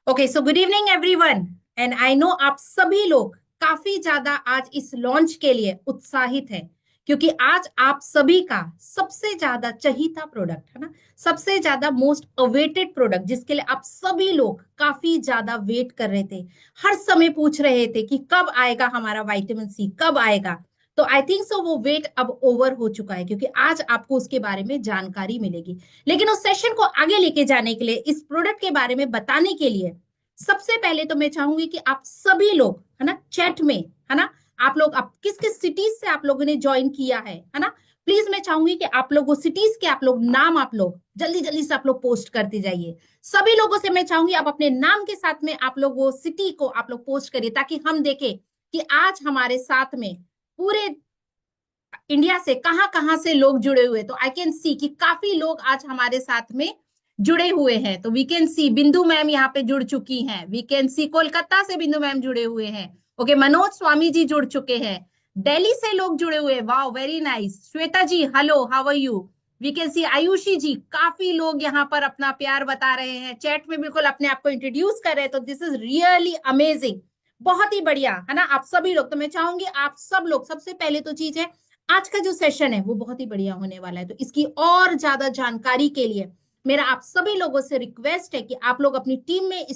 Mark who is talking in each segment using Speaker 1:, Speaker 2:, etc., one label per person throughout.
Speaker 1: Okay, so good evening everyone. And I know आप सभी लोग काफी ज्यादा आज इस लॉन्च के लिए उत्साहित हैं, क्योंकि आज आप सभी का सबसे ज्यादा चहीता प्रोडक्ट है ना, सबसे ज्यादा मोस्ट अवेटेड प्रोडक्ट जिसके लिए आप सभी लोग काफी ज्यादा वेट कर रहे थे, हर समय पूछ रहे थे कि कब आएगा हमारा विटामिन सी, कब आएगा। तो आई थिंक सो वो वेट अब ओवर हो चुका है, क्योंकि आज आपको उसके बारे में जानकारी मिलेगी। लेकिन उस सेशन को आगे लेके जाने के लिए, इस प्रोडक्ट के बारे में बताने के लिए, सबसे पहले तो मैं चाहूंगी कि आप सभी लोग है ना चैट में, है ना, आप किस किस सिटीज से आप लोगों ने ज्वाइन किया है ना, प्लीज मैं चाहूंगी कि आप लोग वो सिटीज के आप लोग नाम आप लोग जल्दी जल्दी से आप लोग पोस्ट करते जाइए। सभी लोगों से मैं चाहूंगी आप अपने नाम के साथ में आप लोग वो सिटी को आप लोग पोस्ट करिए, ताकि हम देखें कि आज हमारे साथ में पूरे इंडिया से कहां कहां से लोग जुड़े हुए। तो आई कैन सी कि काफी लोग आज हमारे साथ में जुड़े हुए हैं। तो वी कैन सी बिंदु मैम यहाँ पे जुड़ चुकी हैं, वी कैन सी कोलकाता से बिंदु मैम जुड़े हुए हैं। ओके, मनोज स्वामी जी जुड़ चुके हैं, दिल्ली से लोग जुड़े हुए, वाह very nice. Shweta ji hello, how are you. We can see Ayushi ji, काफी लोग यहाँ पर अपना प्यार बता रहे हैं, चैट में बिल्कुल अपने आप को इंट्रोड्यूस कर रहे हैं। तो दिस इज रियली अमेजिंग, बहुत ही बढ़िया है ना आप सभी लोग। तो मैं चाहूंगी आप सब लोग, सबसे पहले तो चीज है, आज का जो सेशन है वो बहुत ही बढ़िया होने वाला है। तो इसकी और ज्यादा जानकारी के लिए मेरा आप सभी लोगों से रिक्वेस्ट है कि आप लोग अपनी टीम में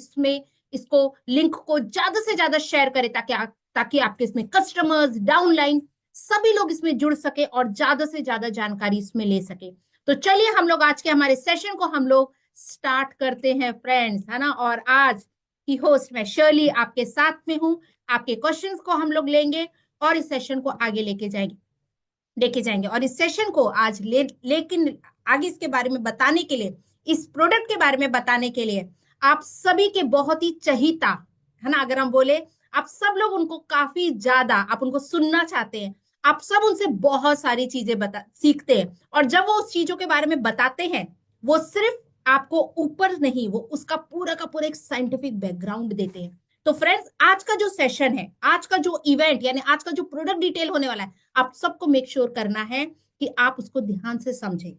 Speaker 1: इसको लिंक को ज्यादा से ज्यादा शेयर करें, ताकि आपके इसमें कस्टमर्स डाउनलाइन सभी लोग इसमें जुड़ सके और ज्यादा से ज्यादा जानकारी इसमें ले सके। तो चलिए हम लोग आज के हमारे सेशन को हम लोग स्टार्ट करते हैं फ्रेंड्स, है ना। और आज की होस्ट मैं शर्ली आपके साथ में हूं, आपके क्वेश्चंस को हम लोग लेंगे और इस सेशन को आगे लेके जाएंगे। और इस सेशन को आज लेकिन आगे इसके बारे में बताने के लिए, इस प्रोडक्ट के बारे में बताने के लिए आप सभी के बहुत ही चहीता, है ना, अगर हम बोले आप सब लोग उनको काफी ज्यादा आप उनको सुनना चाहते हैं, आप सब उनसे बहुत सारी चीजें बता सीखते हैं। और जब वो उस चीजों के बारे में बताते हैं, वो सिर्फ आपको ऊपर नहीं, वो उसका पूरा का पूरा एक साइंटिफिक बैकग्राउंड देते हैं। तो फ्रेंड्स, आज का जो सेशन है, आज का जो इवेंट यानी आज का जो प्रोडक्ट डिटेल होने वाला है, आप सबको मेक श्योर करना है कि आप उसको ध्यान से समझें,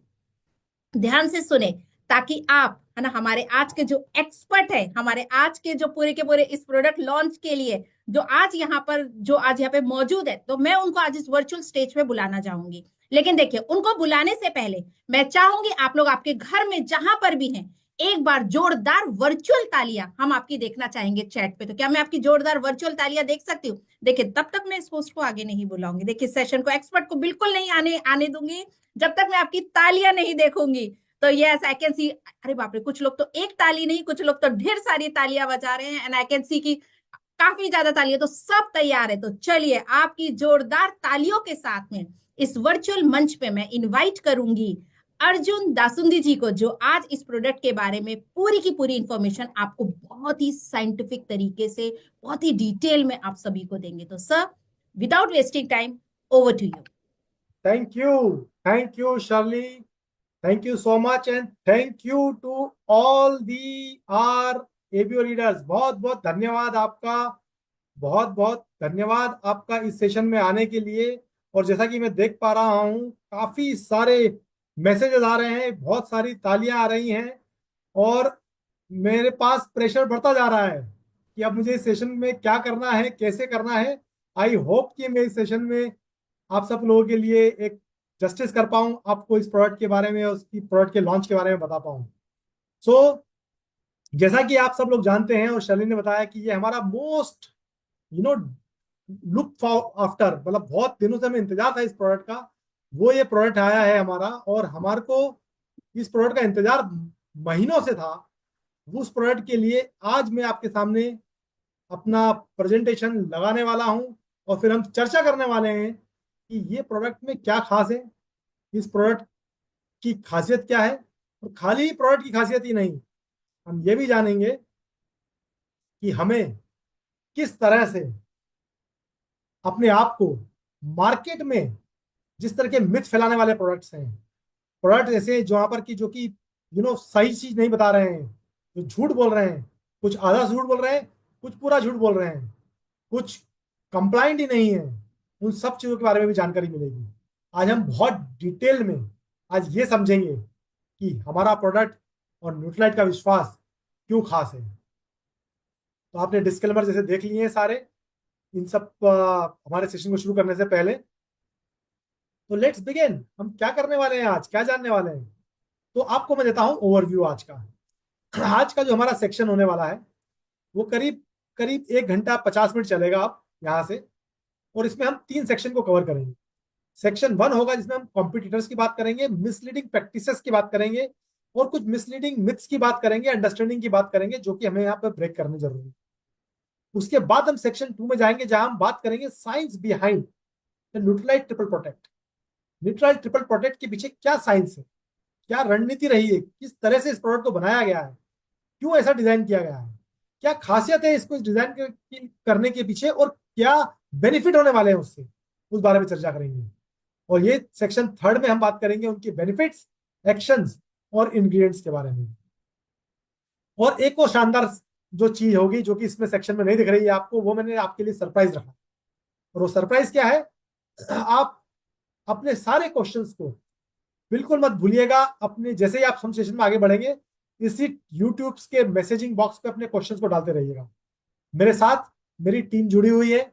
Speaker 1: ध्यान से सुने, ताकि आप, है ना, हमारे आज के जो एक्सपर्ट है, हमारे आज के जो पूरे के पूरे इस प्रोडक्ट लॉन्च के लिए जो आज यहाँ पे मौजूद है, तो मैं उनको आज इस वर्चुअल स्टेज पे बुलाना चाहूंगी। लेकिन देखिए, उनको बुलाने से पहले मैं चाहूंगी आप लोग आपके घर में जहां पर भी हैं, एक बार जोरदार वर्चुअल तालियां हम आपकी देखना चाहेंगे चैट पे। तो क्या मैं आपकी जोरदार वर्चुअल तालियां देख सकती हूँ? देखिए, तब तक मैं इस होस्ट को आगे नहीं बुलाऊंगी, देखिए सेशन को एक्सपर्ट को बिल्कुल नहीं आने आने दूंगी जब तक मैं आपकी तालियां नहीं देखूंगी। तो यस, आई कैन सी, अरे बाप रे, कुछ लोग तो एक ताली नहीं, कुछ लोग तो ढेर सारी तालियां बजा रहे हैं, एंड आई कैन सी की काफी ज्यादा तालियां। तो सब तैयार है, तो चलिए आपकी जोरदार तालियों के साथ में इस वर्चुअल मंच पे मैं इनवाइट करूंगी अर्जुन दासुंदी जी को, जो आज इस प्रोडक्ट के बारे में पूरी की पूरी इंफॉर्मेशन आपको बहुत ही साइंटिफिक तरीके से, बहुत ही डिटेल में आप सभी को देंगे। तो sir, without wasting time, over to you.
Speaker 2: Thank you, Shirley. Thank you so much, and thank you to all the our ABO readers. बहुत बहुत धन्यवाद आपका, बहुत बहुत धन्यवाद आपका इस सेशन में आने के लिए। और जैसा कि मैं देख पा रहा हूँ, काफी सारे मैसेजेस आ रहे हैं, बहुत सारी तालियां आ रही हैं, और मेरे पास प्रेशर बढ़ता जा रहा है कि अब मुझे इस सेशन में क्या करना है, कैसे करना है। आई होप कि मैं इस सेशन में आप सब लोगों के लिए एक जस्टिस कर पाऊं, आपको इस प्रोडक्ट के बारे में, उसकी प्रोडक्ट के लॉन्च के बारे में बता पाऊं। सो जैसा कि आप सब लोग जानते हैं, और शर्ली ने बताया कि ये हमारा most you know look after, मतलब बहुत दिनों से हमें इंतजार था इस प्रोडक्ट का, वो ये प्रोडक्ट आया है हमारा। और हमारे को इस प्रोडक्ट का इंतजार महीनों से था। उस प्रोडक्ट के लिए आज मैं आपके सामने अपना प्रेजेंटेशन लगाने वाला हूं, और फिर हम चर्चा करने वाले हैं कि ये प्रोडक्ट में क्या खास है, इस प्रोडक्ट की खासियत क्या है। और खाली प्रोडक्ट की खासियत ही नहीं, हम ये भी जानेंगे कि हमें किस तरह से अपने आप को मार्केट में, जिस तरह के मिथ फैलाने वाले प्रोडक्ट्स हैं, प्रोडक्ट ऐसे जो यहाँ पर की जो कि सही चीज नहीं बता रहे हैं, जो झूठ बोल रहे हैं, कुछ आधा झूठ बोल रहे हैं, कुछ पूरा झूठ बोल रहे हैं, कुछ कंप्लाइंट ही नहीं है, उन सब चीजों के बारे में भी जानकारी मिलेगी। आज हम बहुत डिटेल में आज ये समझेंगे कि हमारा प्रोडक्ट और न्यूट्रीलाइट का विश्वास क्यों खास है। तो आपने डिस्क्लेमर जैसे देख लिए हैं सारे इन सब हमारे सेशन को शुरू करने से पहले। तो लेट्स बिगिन, हम क्या करने वाले हैं आज, क्या जानने वाले हैं। तो आपको मैं देता हूं ओवरव्यू आज का। आज का जो हमारा सेक्शन होने वाला है वो करीब करीब 1 घंटा 50 मिनट चलेगा आप यहाँ से। और इसमें हम 3 सेक्शन को कवर करेंगे। सेक्शन 1 होगा जिसमें हम कॉम्पिटिटर्स की बात करेंगे, मिसलीडिंग प्रैक्टिसेस की बात करेंगे, और कुछ मिसलीडिंग मिथ्स की बात करेंगे, अंडरस्टैंडिंग की बात करेंगे, जो कि हमें यहाँ पे ब्रेक करनी जरूरी है। उसके बाद हम सेक्शन 2 में जाएंगे जहां हम बात करेंगे science behind the Nutrilite triple protect. Nutrilite triple protect के पीछे क्या साइंस है, क्या रणनीति रही है, किस तरह से इस प्रोडक्ट को बनाया गया है, क्यों ऐसा डिजाइन किया गया है, क्या खासियत है इसको डिजाइन करने के पीछे, और क्या बेनिफिट होने वाले हैं उससे, उस बारे में चर्चा करेंगे। और ये सेक्शन 3 में हम बात करेंगे उनके बेनिफिट्स, एक्शंस और इंग्रेडिएंट्स के बारे में। और एक और शानदार जो चीज होगी जो कि इसमें सेक्शन में नहीं दिख रही है आपको, वो मैंने आपके लिए सरप्राइज रखा। और वो सरप्राइज क्या है, आप अपने सारे क्वेश्चंस को बिल्कुल मत भूलिएगा। अपने जैसे ही आप हम सेशन में आगे बढ़ेंगे, इसी यूट्यूब के मैसेजिंग बॉक्स पे अपने क्वेश्चंस को डालते रहिएगा। मेरे साथ मेरी टीम जुड़ी हुई है।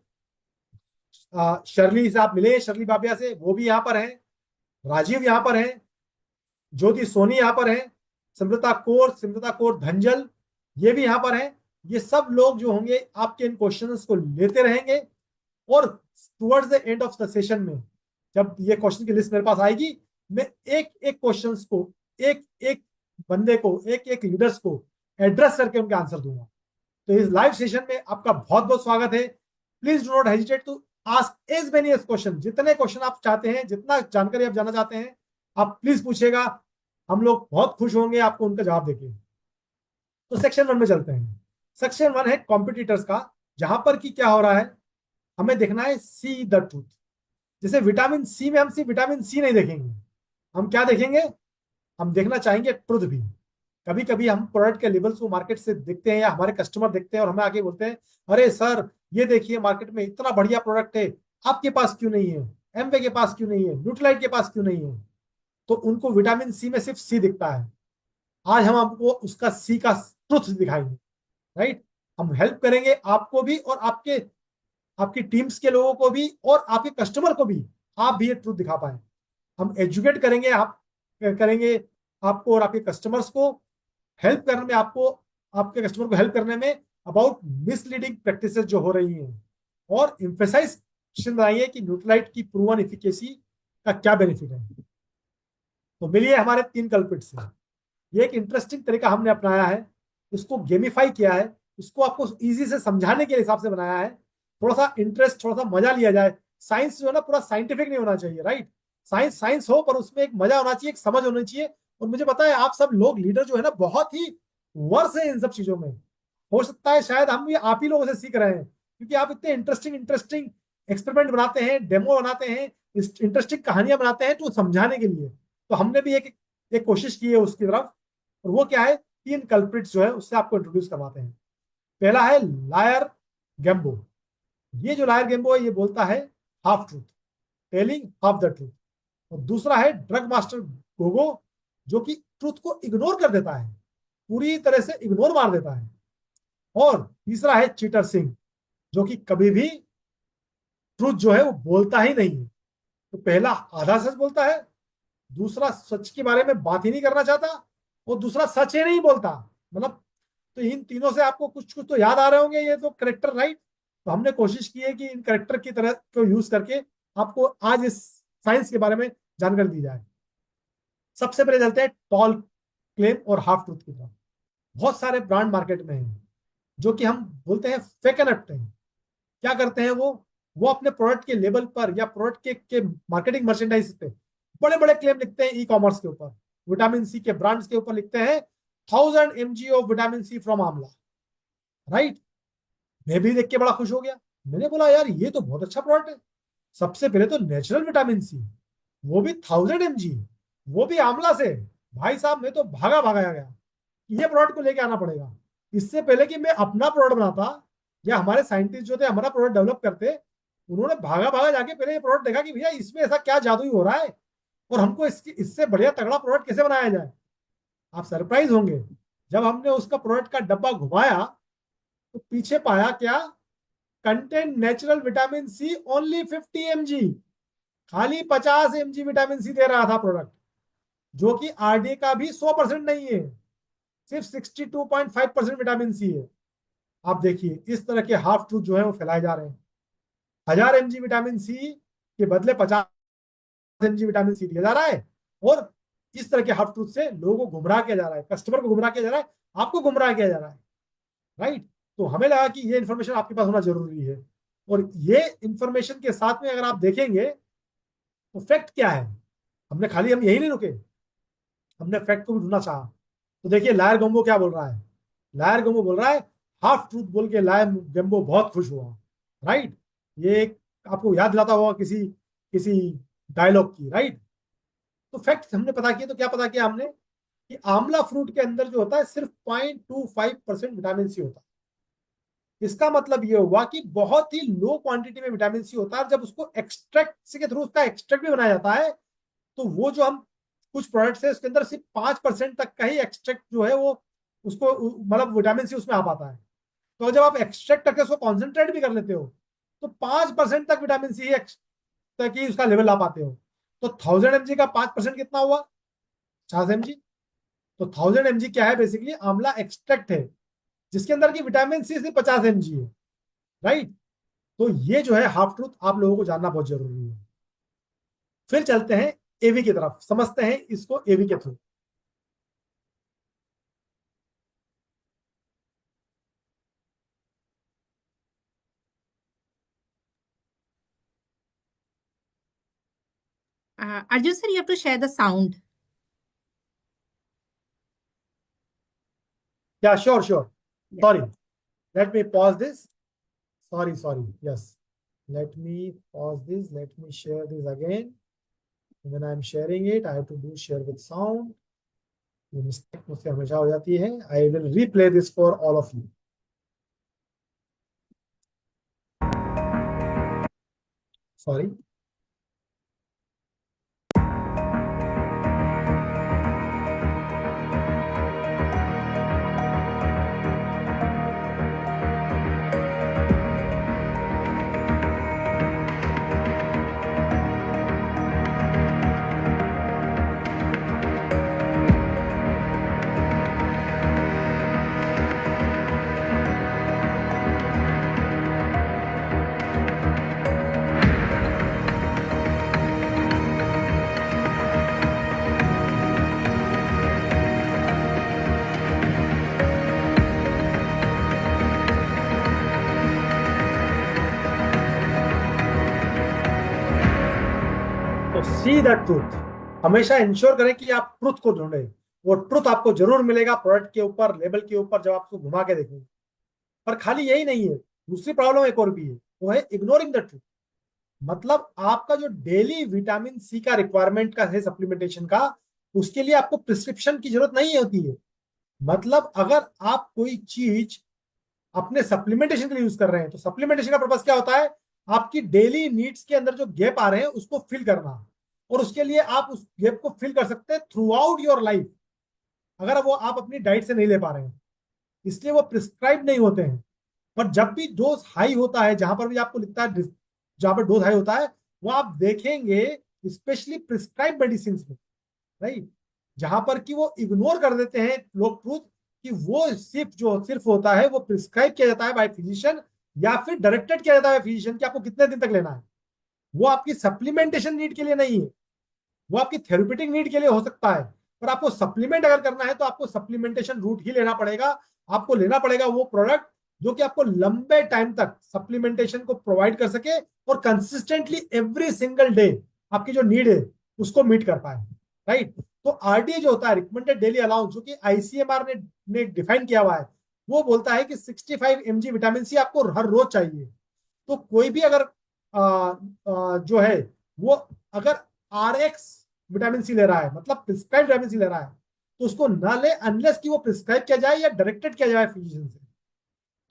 Speaker 2: शर्ली से आप मिले, शर्ली बाबिया से, वो भी यहाँ पर हैं। राजीव यहाँ पर हैं, ज्योति सोनी यहाँ पर हैं, सिमृता कौर धंजल ये भी यहाँ पर हैं। ये सब लोग जो होंगे आपके इन क्वेश्चंस को लेते रहेंगे। और towards the end of the session में जब ये क्वेश्चन की लिस्ट मेरे पास आएगी, मैं एक एक क्वेश्चंस को, एक एक बंदे को, एक एक लीडर्स को एड्रेस करके उनके आंसर दूंगा। तो इस लाइव सेशन में आपका बहुत बहुत स्वागत है। Please do not hesitate to ask as many as question. जितने क्वेश्चन आप चाहते हैं, जितना जानकारी आप जानना चाहते हैं, आप प्लीज पूछिएगा। हम लोग बहुत खुश होंगे आपको उनका जवाब देके। तो सेक्शन 1 में चलते हैं। सेक्शन 1 है कॉम्पिटिटर्स का, जहां पर कि क्या हो रहा है, हमें देखना है सी द ट्रूथ। जैसे विटामिन सी में हम सिर्फ विटामिन सी नहीं देखेंगे, हम क्या देखेंगे, हम देखना चाहेंगे ट्रुथ भी। कभी कभी हम प्रोडक्ट के लेबल्स को मार्केट से देखते हैं या हमारे कस्टमर देखते हैं और हमें आके बोलते हैं, अरे सर ये देखिए मार्केट में इतना बढ़िया प्रोडक्ट है, आपके पास क्यों नहीं है, एमवे के पास क्यों नहीं है, न्यूट्रलाइट के पास क्यों नहीं है। तो उनको विटामिन सी में सिर्फ सी दिखता है। आज हम आपको उसका सी का ट्रुथ दिखाएंगे। राइट, हम हेल्प करेंगे आपको भी और आपके आपकी टीम्स के लोगों को भी और आपके कस्टमर को भी, आप भी ये ट्रूथ दिखा पाए। हम एजुकेट करेंगे, आप करेंगे आपको और आपके कस्टमर्स को हेल्प करने में, आपको आपके कस्टमर को हेल्प करने में अबाउट मिसलीडिंग प्रैक्टिसेस जो हो रही हैं, और एम्फेसाइज बनाइए कि न्यूट्रलाइट की प्रूवन एफिकेसी का क्या बेनिफिट है। तो मिलिए हमारे 3 कल्प्रिट से। ये एक इंटरेस्टिंग तरीका हमने अपनाया है, इसको गेमिफाई किया है, इसको आपको इजी से समझाने के हिसाब से बनाया है। थोड़ा सा इंटरेस्ट, थोड़ा सा मजा लिया जाए। साइंस जो है ना पूरा साइंटिफिक नहीं होना चाहिए, राइट। साइंस साइंस हो पर उसमें एक मजा होना चाहिए, एक समझ होनी चाहिए। और मुझे पता है आप सब लोग लीडर जो है ना बहुत ही वर्ष है इन सब चीजों में। हो सकता है शायद हम भी आप ही लोगों से सीख रहे हैं, क्योंकि आप इतने इंटरेस्टिंग इंटरेस्टिंग एक्सपेरिमेंट बनाते हैं, डेमो बनाते हैं, इंटरेस्टिंग कहानियां बनाते हैं तो समझाने के लिए। तो हमने भी एक कोशिश की है उसकी तरफ। और वो क्या है, 3 कल्प्रिट्स जो है उससे आपको इंट्रोड्यूस करवाते हैं। पहला है लायर गेम्बो। ये जो लायर गेम्बो है ये बोलता है half truth, telling half the truth. और दूसरा है ड्रग मास्टर गोगो, जो कि ट्रूथ को इग्नोर कर देता है, पूरी तरह से इग्नोर मार देता है। और तीसरा है चीटर सिंह, जो कि कभी भी ट्रूथ जो है वो बोलता ही नहीं है। तो पहला आधा सच बोलता है, दूसरा सच के बारे में बात ही नहीं करना चाहता, और दूसरा सच ही नहीं बोलता। मतलब तो इन तीनों से आपको कुछ कुछ तो याद आ रहे होंगे, ये तो करेक्टर, राइट। तो हमने कोशिश की है कि इन करेक्टर की तरह को यूज करके आपको आज इस साइंस के बारे में जानकारी दी जाए। सबसे पहले चलते हैं टॉल क्लेम और हाफ ट्रूथ की तरफ। बहुत सारे ब्रांड मार्केट में हैं जो कि हम बोलते हैं फेक एंड हैं। क्या करते हैं वो अपने प्रोडक्ट के लेबल पर या प्रोडक्ट के मार्केटिंग मर्चेंडाइज पे बड़े बड़े क्लेम लिखते हैं। ई कॉमर्स के ऊपर, विटामिन सी के ब्रांड्स के ऊपर लिखते हैं 1000 mg of vitamin C from amla, right. मैं भी देख के बड़ा खुश हो गया। मैंने बोला यार ये तो बहुत अच्छा प्रोडक्ट है। सबसे पहले तो नेचुरल विटामिन सी, वो भी 1000 mg, वो भी आमला से। भाई साहब मैं तो भागा भागा गया, ये प्रोडक्ट को लेके आना पड़ेगा। इससे पहले कि मैं अपना प्रोडक्ट बनाता या हमारे साइंटिस्ट जो थे हमारा प्रोडक्ट डेवलप करते, उन्होंने भागा भागा जाके पहले ये प्रोडक्ट देखा कि भैया इसमें ऐसा क्या जादू ही हो रहा है और हमको इससे बढ़िया तगड़ा प्रोडक्ट कैसे बनाया जाए। आप सरप्राइज होंगे, जब हमने उसका प्रोडक्ट का डब्बा घुमाया तो पीछे पाया क्या, content natural vitamin C only 50 mg, खाली 50 mg विटामिन सी दे रहा था प्रोडक्ट, जो कि आरडीए का भी 100% नहीं है, सिर्फ 62.5% विटामिन सी है। आप देखिए इस तरह के हाफ ट्रूथ जो है वो फैलाए जा रहे हैं। 1000 mg विटामिन सी के बदले 50 mg विटामिन सी दिया जा रहा है, और इस तरह के हाफ ट्रूथ से लोगों को गुमराह किया जा रहा है, कस्टमर को गुमराह किया जा रहा है, आपको गुमराह किया जा रहा है। राइट। तो हमें लगा कि ये इन्फॉर्मेशन आपके पास होना जरूरी है, और ये इन्फॉर्मेशन के साथ में अगर आप देखेंगे तो फैक्ट क्या है, हम यही नहीं रुके, हमने फैक्ट को भी ढूंढना चाहा। तो देखिए लायर गम्बो क्या बोल रहा है, लायर गम्बो बोल रहा है, हाफ ट्रूथ बोल के लायर गम्बो बहुत खुश हुआ। राइट। ये एक आपको याद दिलाता होगा किसी किसी डायलॉग की। राइट। तो फैक्ट हमने पता किया, तो क्या पता किया हमने कि आंवला फ्रूट के अंदर जो होता है सिर्फ 0.25% विटामिन सी होता है। इसका मतलब ये हुआ कि बहुत ही लो क्वांटिटी में विटामिन सी होता है, और जब उसको एक्सट्रैक्ट के थ्रू उसका एक्सट्रैक्ट भी बनाया जाता है, तो वो जो हम कुछ प्रोडक्ट्स है उसके अंदर सिर्फ 5% तक का ही एक्सट्रैक्ट जो है वो उसको मतलब विटामिन सी उसमें आ पाता है। तो जब आप एक्सट्रैक्ट करके उसको कॉन्सेंट्रेट भी कर लेते हो, तो 5% तक विटामिन सी तक ही उसका लेवल ला पाते हो। तो 1000 mg का 5% कितना हुआ, 50 mg। तो 1000 mg क्या है, बेसिकली आंवला एक्सट्रैक्ट है, जिसके अंदर की विटामिन सी सिर्फ 50 mg है। राइट। तो ये जो है हाफ ट्रूथ आप लोगों को जानना बहुत जरूरी है। फिर चलते हैं एवी की तरफ, समझते हैं इसको एवी के through.
Speaker 1: Arjun sir, you have to share the sound.
Speaker 2: Yeah, sure, sure.
Speaker 1: Yeah.
Speaker 2: Sorry. Let me pause this. Sorry. Yes. Let me pause this. Let me share this again. When I'm sharing it, I have to do share with sound. ये mistake मुझसे हमेशा हो जाती है। I will replay this for all of you. Sorry. तो see the truth, हमेशा ensure करें कि आप ट्रुथ को ढूंढें। वो ट्रुथ आपको जरूर मिलेगा प्रोडक्ट के ऊपर, लेबल के ऊपर, जब आप उसको घुमा के देखेंगे। पर खाली यही नहीं है, दूसरी प्रॉब्लम एक और भी है, वो है इग्नोरिंग द ट्रूथ। मतलब आपका जो डेली विटामिन सी का रिक्वायरमेंट का है सप्लीमेंटेशन का, उसके लिए आपको प्रिस्क्रिप्शन की जरूरत नहीं होती है। मतलब अगर आप कोई चीज अपने सप्लीमेंटेशन के लिए यूज कर रहे हैं, तो सप्लीमेंटेशन का पर्पस क्या होता है, आपकी डेली नीड्स के अंदर जो गैप आ रहे हैं उसको फिल करना। और उसके लिए आप उस गैप को फिल कर सकते हैं थ्रू आउट योर लाइफ, अगर वो आप अपनी डाइट से नहीं ले पा रहे हैं, इसलिए वो प्रिस्क्राइब नहीं होते हैं। पर जब भी डोज हाई होता है, जहां पर भी आपको लिखता है जहां पर डोज हाई होता है, वो आप देखेंगे स्पेशली प्रिस्क्राइब मेडिसिन में। राइट। जहां पर कि वो इग्नोर कर देते हैं लोग ट्रूथ, कि वो सिर्फ होता है वो प्रिस्क्राइब किया जाता है बाय फिजिशियन, या फिर डायरेक्टेड किया जाता है फिजिशियन कि आपको कितने दिन तक लेना है। वो आपकी सप्लीमेंटेशन नीड के लिए नहीं है, वो आपकी थेरेप्यूटिक नीड के लिए हो सकता है। पर आपको सप्लीमेंट अगर करना है तो आपको सप्लीमेंटेशन रूट ही लेना पड़ेगा। आपको लेना पड़ेगा वो प्रोडक्ट जो कि आपको लंबे टाइम तक सप्लीमेंटेशन को प्रोवाइड कर सके, और कंसिस्टेंटली एवरी सिंगल डे आपकी जो नीड है उसको मीट कर पाए। राइट। तो आरडीए जो होता है, रिकमेंडेड डेली अलाउंस, जो कि आईसीएमआर ने डिफाइन किया हुआ है, वो बोलता है कि 65 mg विटामिन सी आपको हर रोज चाहिए। तो कोई भी अगर जो है वो अगर आरएक्स विटामिन सी ले रहा है, मतलब प्रिस्क्राइब विटामिन सी ले रहा है, तो उसको ना ले अनलेस कि वो प्रिस्क्राइब किया जाए या डायरेक्टेड किया जाए फिजिशियन से।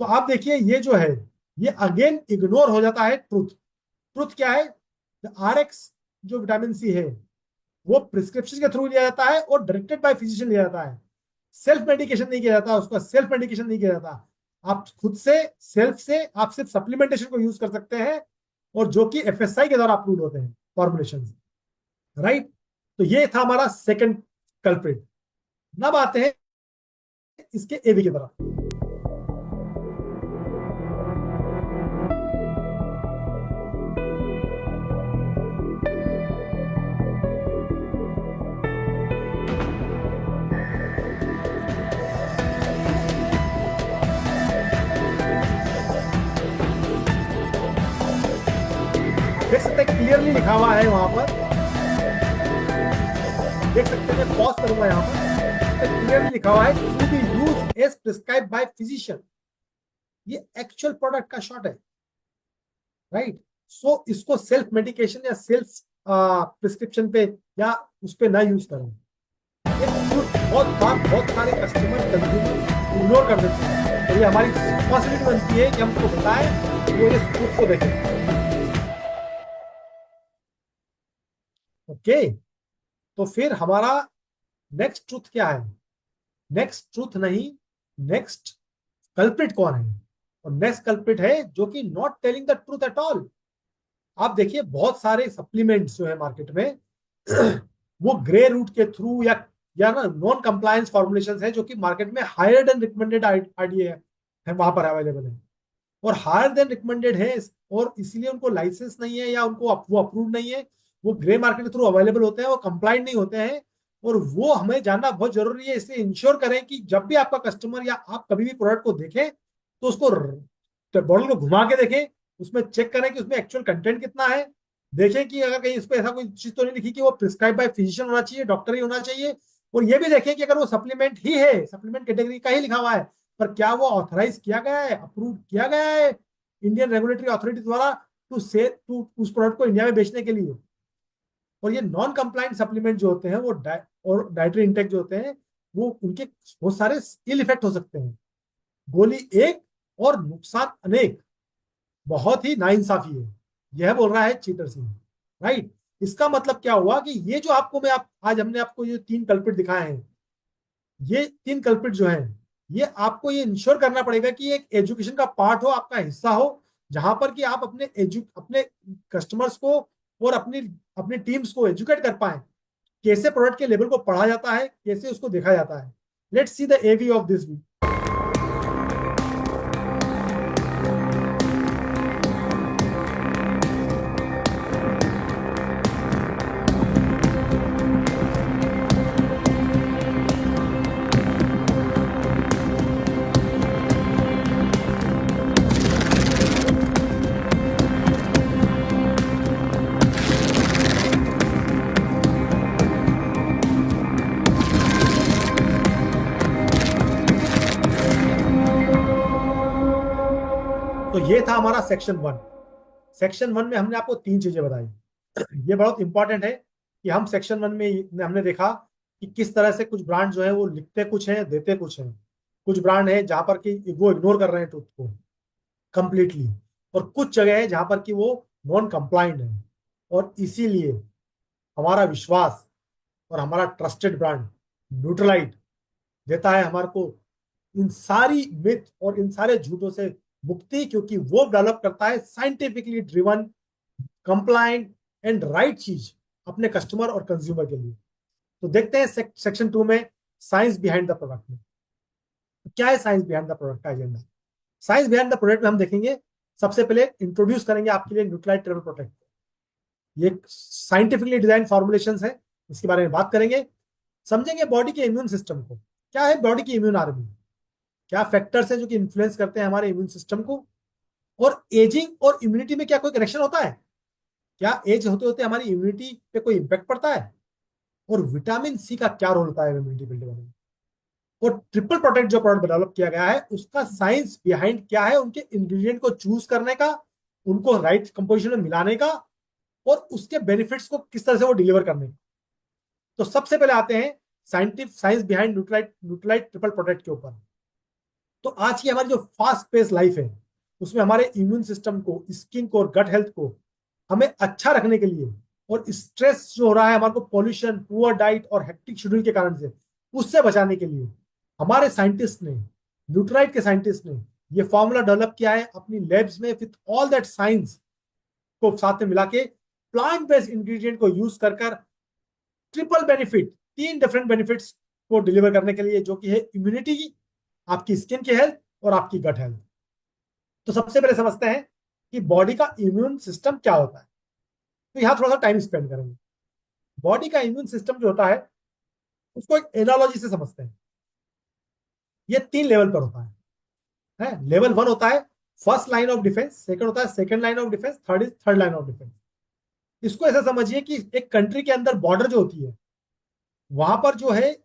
Speaker 2: तो आप देखिए ये जो है, ये अगेन इग्नोर हो जाता है ट्रुथ। ट्रुथ क्या है, आरएक्स जो विटामिन सी है वो प्रिस्क्रिप्शन के थ्रू लिया जाता है और डायरेक्टेड बाय फिजिशियन लिया जाता है। सेल्फ मेडिकेशन नहीं किया जाता, उसका सेल्फ मेडिकेशन नहीं किया जाता। आप खुद से सेल्फ से आप सिर्फ सप्लीमेंटेशन को यूज कर सकते हैं, और जो कि एफएसआई के द्वारा अप्रूव होते हैं फॉर्मुलेशन, राइट। तो ये था हमारा सेकंड कल्प्रिट। अब आते हैं इसके एवी की तरफ। देख सकते हैं क्लियरली लिखा हुआ है वहां पर, देख सकते हैं, मैं पॉज करूंगा यहाँ पर, क्लियरली लिखा हुआ है to be use as prescribe by physician. ये एक्चुअल प्रोडक्ट का शॉट है, राइट। सो इसको सेल्फ मेडिकेशन या सेल्फ प्रिस्क्रिप्शन पे या उस पे ना यूज करें। बहुत बार बहुत सारे कस्टमर कंज्यूमर इग्नोर कर देते हैं, और ये हमारी रिस्पॉन्सिबिलिटी बनती है कि हम उसको बताएं कि वो इस प्रूफ को देखें। ओके, तो फिर हमारा नेक्स्ट ट्रूथ क्या है? नेक्स्ट ट्रूथ नहीं, नेक्स्ट कल्प्रिट कौन है? और नेक्स्ट कल्प्रिट है जो कि not telling the truth at all. आप देखिए बहुत सारे सप्लीमेंट्स जो है मार्केट में वो ग्रे रूट के थ्रू या ना नॉन कंप्लायंस फॉर्मुलेशन है, जो कि मार्केट में हायर देन रिकमेंडेड आईडीए है वहां पर अवेलेबल है, और हायर देन रिकमेंडेड है, और इसीलिए उनको लाइसेंस नहीं है या उनको वो अप्रूव नहीं है। वो ग्रे मार्केट के थ्रू अवेलेबल होते हैं, वो कंप्लाइंट नहीं होते हैं, और वो हमें जानना बहुत जरूरी है। इसलिए इंश्योर करें कि जब भी आपका कस्टमर या आप कभी भी प्रोडक्ट को देखें तो उसको बॉटल को घुमा के देखें, उसमें चेक करें कि उसमें एक्चुअल कंटेंट कितना है। देखें कि अगर कहीं इस पर ऐसा कोई चीज तो नहीं लिखी कि वो प्रिस्क्राइब बाय फिजिशियन होना चाहिए, डॉक्टर ही होना चाहिए। और ये भी देखें कि अगर वो सप्लीमेंट ही है, सप्लीमेंट कैटेगरी का ही लिखा हुआ है, पर क्या वो ऑथराइज किया गया है, अप्रूव किया गया है इंडियन रेगुलेटरी अथॉरिटी द्वारा टू उस प्रोडक्ट को इंडिया में बेचने के लिए। और ये नॉन कंप्लाइंट सप्लीमेंट जो होते हैं वो और डाइटरी इंटेक जो होते हैं, वो उनके बहुत सारे इल इफेक्ट हो सकते हैं। गोली एक और नुकसान अनेक, बहुत ही नाइंसाफी है, यह बोल रहा है चीटर सिंह, राइट। इसका मतलब क्या हुआ कि ये जो आपको आज हमने आपको ये 3 कल्प्रिट दिखाए हैं, ये 3 कल्प्रिट जो हैं, ये आपको ये इंश्योर करना पड़ेगा कि एक एजुकेशन का पार्ट हो, आपका हिस्सा हो, जहां पर कि आप अपने कस्टमर्स को और अपनी अपनी टीम्स को एजुकेट कर पाए, कैसे प्रोडक्ट के लेवल को पढ़ा जाता है, कैसे उसको देखा जाता है। Let's see the AV of this week. तो ये था हमारा सेक्शन 1। सेक्शन 1 में हमने आपको 3 चीजें बताई। ये बहुत इंपॉर्टेंट है कि हम सेक्शन 1 में हमने देखा कि किस तरह से कुछ ब्रांड जो है वो लिखते कुछ हैं, देते कुछ हैं। कुछ ब्रांड है जहां पर कि वो इग्नोर कर रहे हैं ट्रुथ को कंप्लीटली, और कुछ जगह है जहां पर कि वो नॉन कंप्लाइंट है। और इसीलिए हमारा विश्वास और हमारा ट्रस्टेड ब्रांड न्यूट्रलाइट देता है हमारे को इन सारी मिथ और इन सारे झूठों से मुक्ति, क्योंकि वो डेवलप करता है scientifically driven, compliant and right चीज अपने कस्टमर और कंज्यूमर के लिए। तो देखते हैं सेक्शन 2 में साइंस बिहाइंड द प्रोडक्ट में क्या है। साइंस बिहाइंड द प्रोडक्ट का agenda, science behind the product में हम देखेंगे, सबसे पहले इंट्रोड्यूस करेंगे आपके लिए न्यूट्रलाइट ट्रिपल प्रोटेक्ट। ये साइंटिफिकली डिजाइन फॉर्मुलेशन है, इसके बारे में बात करेंगे। समझेंगे बॉडी के इम्यून सिस्टम को, क्या है बॉडी की इम्यून आर्मी, क्या फैक्टर्स हैं जो कि इन्फ्लुएंस करते हैं हमारे इम्यून सिस्टम को, और एजिंग और इम्यूनिटी में क्या कोई कनेक्शन होता है, क्या एज होते होते हमारी इम्यूनिटी पे कोई इंपैक्ट पड़ता है, और विटामिन सी का क्या रोल होता है इम्यूनिटी बिल्डिंग में, और ट्रिपल प्रोटेक्ट जो प्रोडक्ट डेवलप किया गया है उसका साइंस बिहाइंड क्या है, उनके इंग्रेडिएंट को चूज करने का, उनको राइट कंपोजिशन में मिलाने का, और उसके बेनिफिट्स को किस तरह से वो डिलीवर करने का। तो सबसे पहले आते हैं science behind Nutrilite triple protect के ऊपर। तो आज की हमारी जो फास्ट पेस लाइफ है उसमें हमारे इम्यून सिस्टम को, स्किन को और गट हेल्थ को हमें अच्छा रखने के लिए, और स्ट्रेस जो हो रहा है हमारे को पॉल्यूशन, पुअर डाइट और हेक्टिक शेड्यूल के कारण से, उससे बचाने के लिए हमारे साइंटिस्ट ने, न्यूट्राइट के साइंटिस्ट ने ये फॉर्मूला डेवलप किया है अपनी लैब्स में विथ ऑल दैट साइंस को साथ में मिला के, प्लांट बेस्ड इंग्रेडिएंट को यूज कर कर ट्रिपल बेनिफिट, 3 डिफरेंट बेनिफिट्स को डिलीवर करने के लिए, जो कि है इम्यूनिटी की, आपकी स्किन की हेल्थ और आपकी गट हेल्थ। तो सबसे पहले समझते हैं कि बॉडी का इम्यून सिस्टम क्या होता है। तो यहां थोड़ा सा टाइम स्पेंड करेंगे। बॉडी का इम्यून सिस्टम जो होता है उसको एक एनालॉजी से समझते हैं। ये 3 लेवल पर होता है। लेवल 1 होता है first line of defence, second होता है second line of defence, third is third line of defence. इसको ऐसा समझिए कि एक कंट्री के अंदर बॉर्डर जो होती है, वहां पर जो है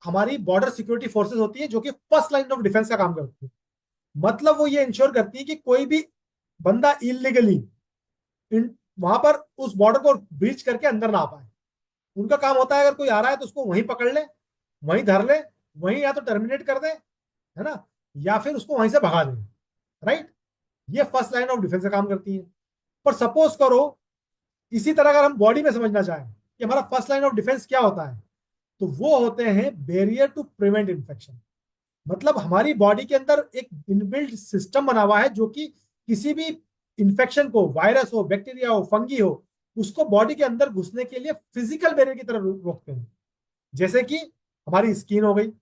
Speaker 2: हमारी बॉर्डर सिक्योरिटी फोर्सेस होती है, जो कि फर्स्ट लाइन ऑफ डिफेंस का काम करती है। मतलब वो ये इंश्योर करती है कि कोई भी बंदा इलीगली वहां पर उस बॉर्डर को ब्रीच करके अंदर ना आ पाए। उनका काम होता है अगर कोई आ रहा है तो उसको वहीं पकड़ ले, वहीं धर ले, वहीं या तो टर्मिनेट कर दे, है ना, या फिर उसको वहीं से भगा दे। राइट, ये फर्स्ट लाइन ऑफ डिफेंस का काम करती है। पर सपोज करो, इसी तरह अगर हम बॉडी में समझना चाहें कि हमारा फर्स्ट लाइन ऑफ डिफेंस क्या होता है, तो वो होते हैं बैरियर टू प्रिवेंट इन्फेक्शन। मतलब हमारी बॉडी के अंदर एक इनबिल्ट सिस्टम बना हुआ है जो कि किसी भी इंफेक्शन को, वायरस हो, बैक्टीरिया हो, फंगी हो, उसको बॉडी के अंदर घुसने के लिए फिजिकल बैरियर की तरह रोकते हैं। जैसे कि हमारी स्किन हो गई,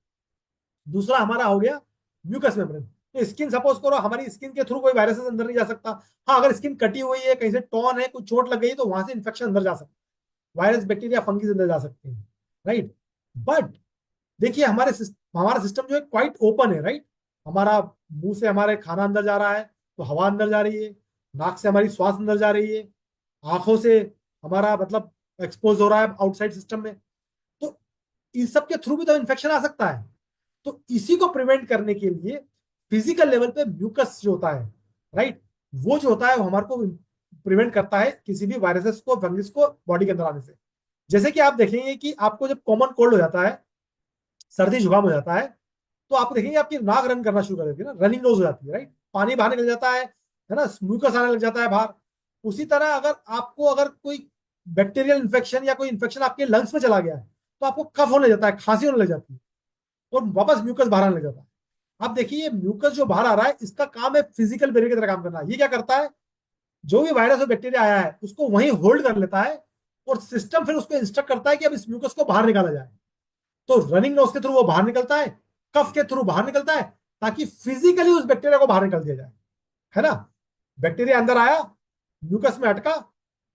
Speaker 2: दूसरा हमारा हो गया म्यूकस मेम्ब्रेन। तो स्किन, सपोज करो हमारी स्किन के थ्रू कोई वायरस अंदर नहीं जा सकता। हाँ, अगर स्किन कटी हुई है, कहीं से टॉन है, कुछ चोट लग गई, तो वहां से इन्फेक्शन अंदर जा सकता है, वायरस, बैक्टीरिया, फंगी अंदर जा सकते हैं। राइट, बट देखिए हमारा सिस्टम जो है क्वाइट ओपन है। राइट, हमारा मुंह से हमारे खाना अंदर जा रहा है तो हवा अंदर जा रही है, नाक से हमारी श्वास अंदर जा रही है, आंखों से हमारा मतलब एक्सपोज हो रहा है आउटसाइड सिस्टम में। तो इस सब के थ्रू भी तो इन्फेक्शन आ सकता है। तो इसी को प्रिवेंट करने के लिए फिजिकल लेवल पे म्यूकस जो होता है, राइट, वो जो होता है वो हमारे को प्रिवेंट करता है किसी भी वायरसेस को, फंगिस को बॉडी के अंदर आने से। जैसे कि आप देखेंगे कि आपको जब कॉमन कोल्ड हो जाता है, सर्दी जुकाम हो जाता है, तो आप देखेंगे आपकी नाक रन करना शुरू कर देती है ना, रनिंग नोज हो जाती है। राइट, पानी बाहर निकल जाता है ना, म्यूकस आने लग जाता है बाहर। उसी तरह अगर कोई बैक्टीरियल इन्फेक्शन या कोई इन्फेक्शन आपके लंग्स में चला गया है, तो आपको कफ होने जाता है, खांसी होने लग जाती है, और वापस म्यूकस बाहर आने लग जाता है। अब देखिए ये म्यूकस जो बाहर आ रहा है, इसका काम है फिजिकल बैरियर की तरह काम करना। ये क्या करता है, जो भी वायरस और बैक्टीरिया आया है उसको वहीं होल्ड कर लेता है, और सिस्टम फिर उसको इंस्ट्रक्ट करता है कि अब इस म्यूकस को बाहर निकाला जाए। तो रनिंग नोज के थ्रू वो बाहर निकलता है, कफ के थ्रू बाहर निकलता है, ताकि फिजिकली उस बैक्टीरिया को बाहर निकल दिया जाए। है ना, बैक्टीरिया अंदर आया, म्यूकस में अटका,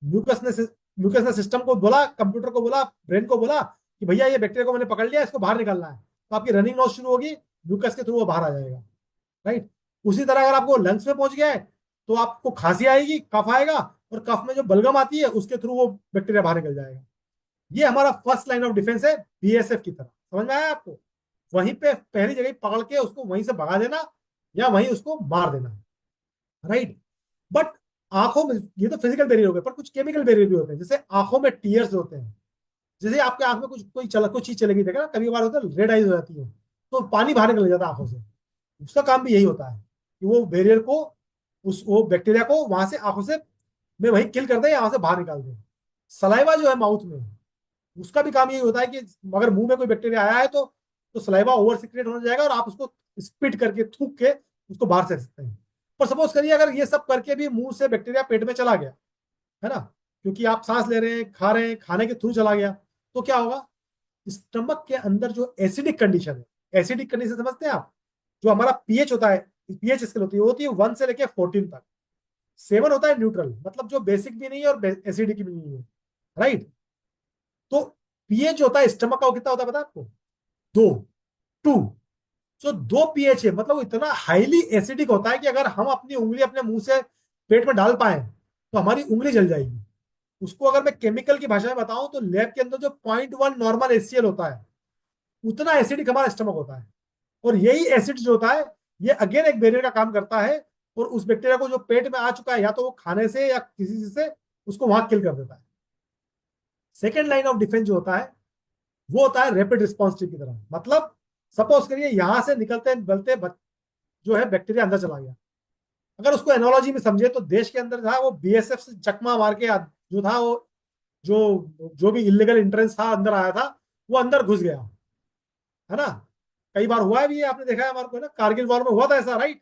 Speaker 2: म्यूकस ने म्यूकस ने सिस्टम को बोला, कंप्यूटर को बोला, ब्रेन को बोला कि भैया ये बैक्टीरिया को मैंने पकड़ लिया, इसको बाहर निकालना है। तो आपकी रनिंग नोज शुरू होगी, म्यूकस के थ्रू वो बाहर आ जाएगा। राइट, उसी तरह अगर आपको लंग्स में पहुंच गया है तो आपको खांसी आएगी, कफ आएगा, और कफ में जो बलगम आती है उसके थ्रू वो बैक्टीरिया बाहर निकल जाएगा। ये हमारा फर्स्ट लाइन ऑफ डिफेंस है, बीएसएफ की तरह। समझ में आया आपको? वहीं पे पहली जगह पकड़ के उसको वहीं से भगा देना या वहीं उसको मार देना। राइट, बट आंखों में ये तो फिजिकल बैरियर हो गए, पर कुछ केमिकल बैरियर भी होते हैं। जैसे आंखों में टीयर्स होते हैं, जैसे आपके आंख में कुछ चीज चलेगी, देखा ना, कभी कभार होता है रेड आइज हो जाती है, तो पानी बाहर निकल जाता है आंखों से। उसका काम भी यही होता है कि वो बैरियर को, वो बैक्टीरिया को वहां से आंखों से में वहीं किल कर दे या वहां से बाहर निकाल दे। सलाइवा जो है माउथ में, उसका भी काम यही होता है कि अगर मुंह में कोई बैक्टीरिया आया है तो सलाइवा ओवर सिक्रेट होने जाएगा और आप उसको स्पिट करके, थूक के उसको बाहर फेंक सकते हैं। पर सपोज करिए अगर ये सब करके भी मुंह से बैक्टीरिया पेट में चला गया, है ना, क्योंकि आप सांस ले रहे हैं, खाने के थ्रू चला गया, तो क्या होगा? स्टमक के अंदर जो एसिडिक कंडीशन है, एसिडिक कंडीशन समझते हैं आप? जो हमारा पीएच होता है, पीएच स्केल होती है 1 से लेके 14 तक। 7 होता है न्यूट्रल, मतलब जो बेसिक भी नहीं है और एसिडिक भी नहीं है। राइट, तो पीएच होता है स्टमक का, वो कितना होता है पता है आपको? 2, 2। जो 2 पीएच है, मतलब वो इतना हाईली एसिडिक होता है कि अगर हम अपनी उंगली अपने मुंह से पेट में डाल पाए तो हमारी उंगली जल जाएगी। उसको अगर मैं केमिकल की भाषा में बताऊं तो लैब के अंदर जो 0.1 नॉर्मल एचसीएल होता है, उतना एसिडिक हमारा स्टमक होता है। और यही एसिड जो होता है, ये अगेन एक बैरियर का काम करता है, और उस बैक्टीरिया को जो पेट में आ चुका है, या तो वो खाने से या किसी चीज से, उसको वहां किल कर देता है। सेकेंड लाइन ऑफ डिफेंस जो होता है, वो होता है रैपिड रिस्पॉन्स टीम की तरह। मतलब सपोज करिए यहां से निकलते निकलते जो है बैक्टीरिया अंदर चला गया। अगर उसको एनोलॉजी में समझे तो देश के अंदर था वो बीएसएफ से चकमा मार के जो था वो, जो भी इलीगल एंट्रेंस था अंदर आया था, वो अंदर घुस गया। है ना, कई बार हुआ है भी, आपने देखा है हमारे को, ना, कारगिल वॉर में हुआ था ऐसा। राइट,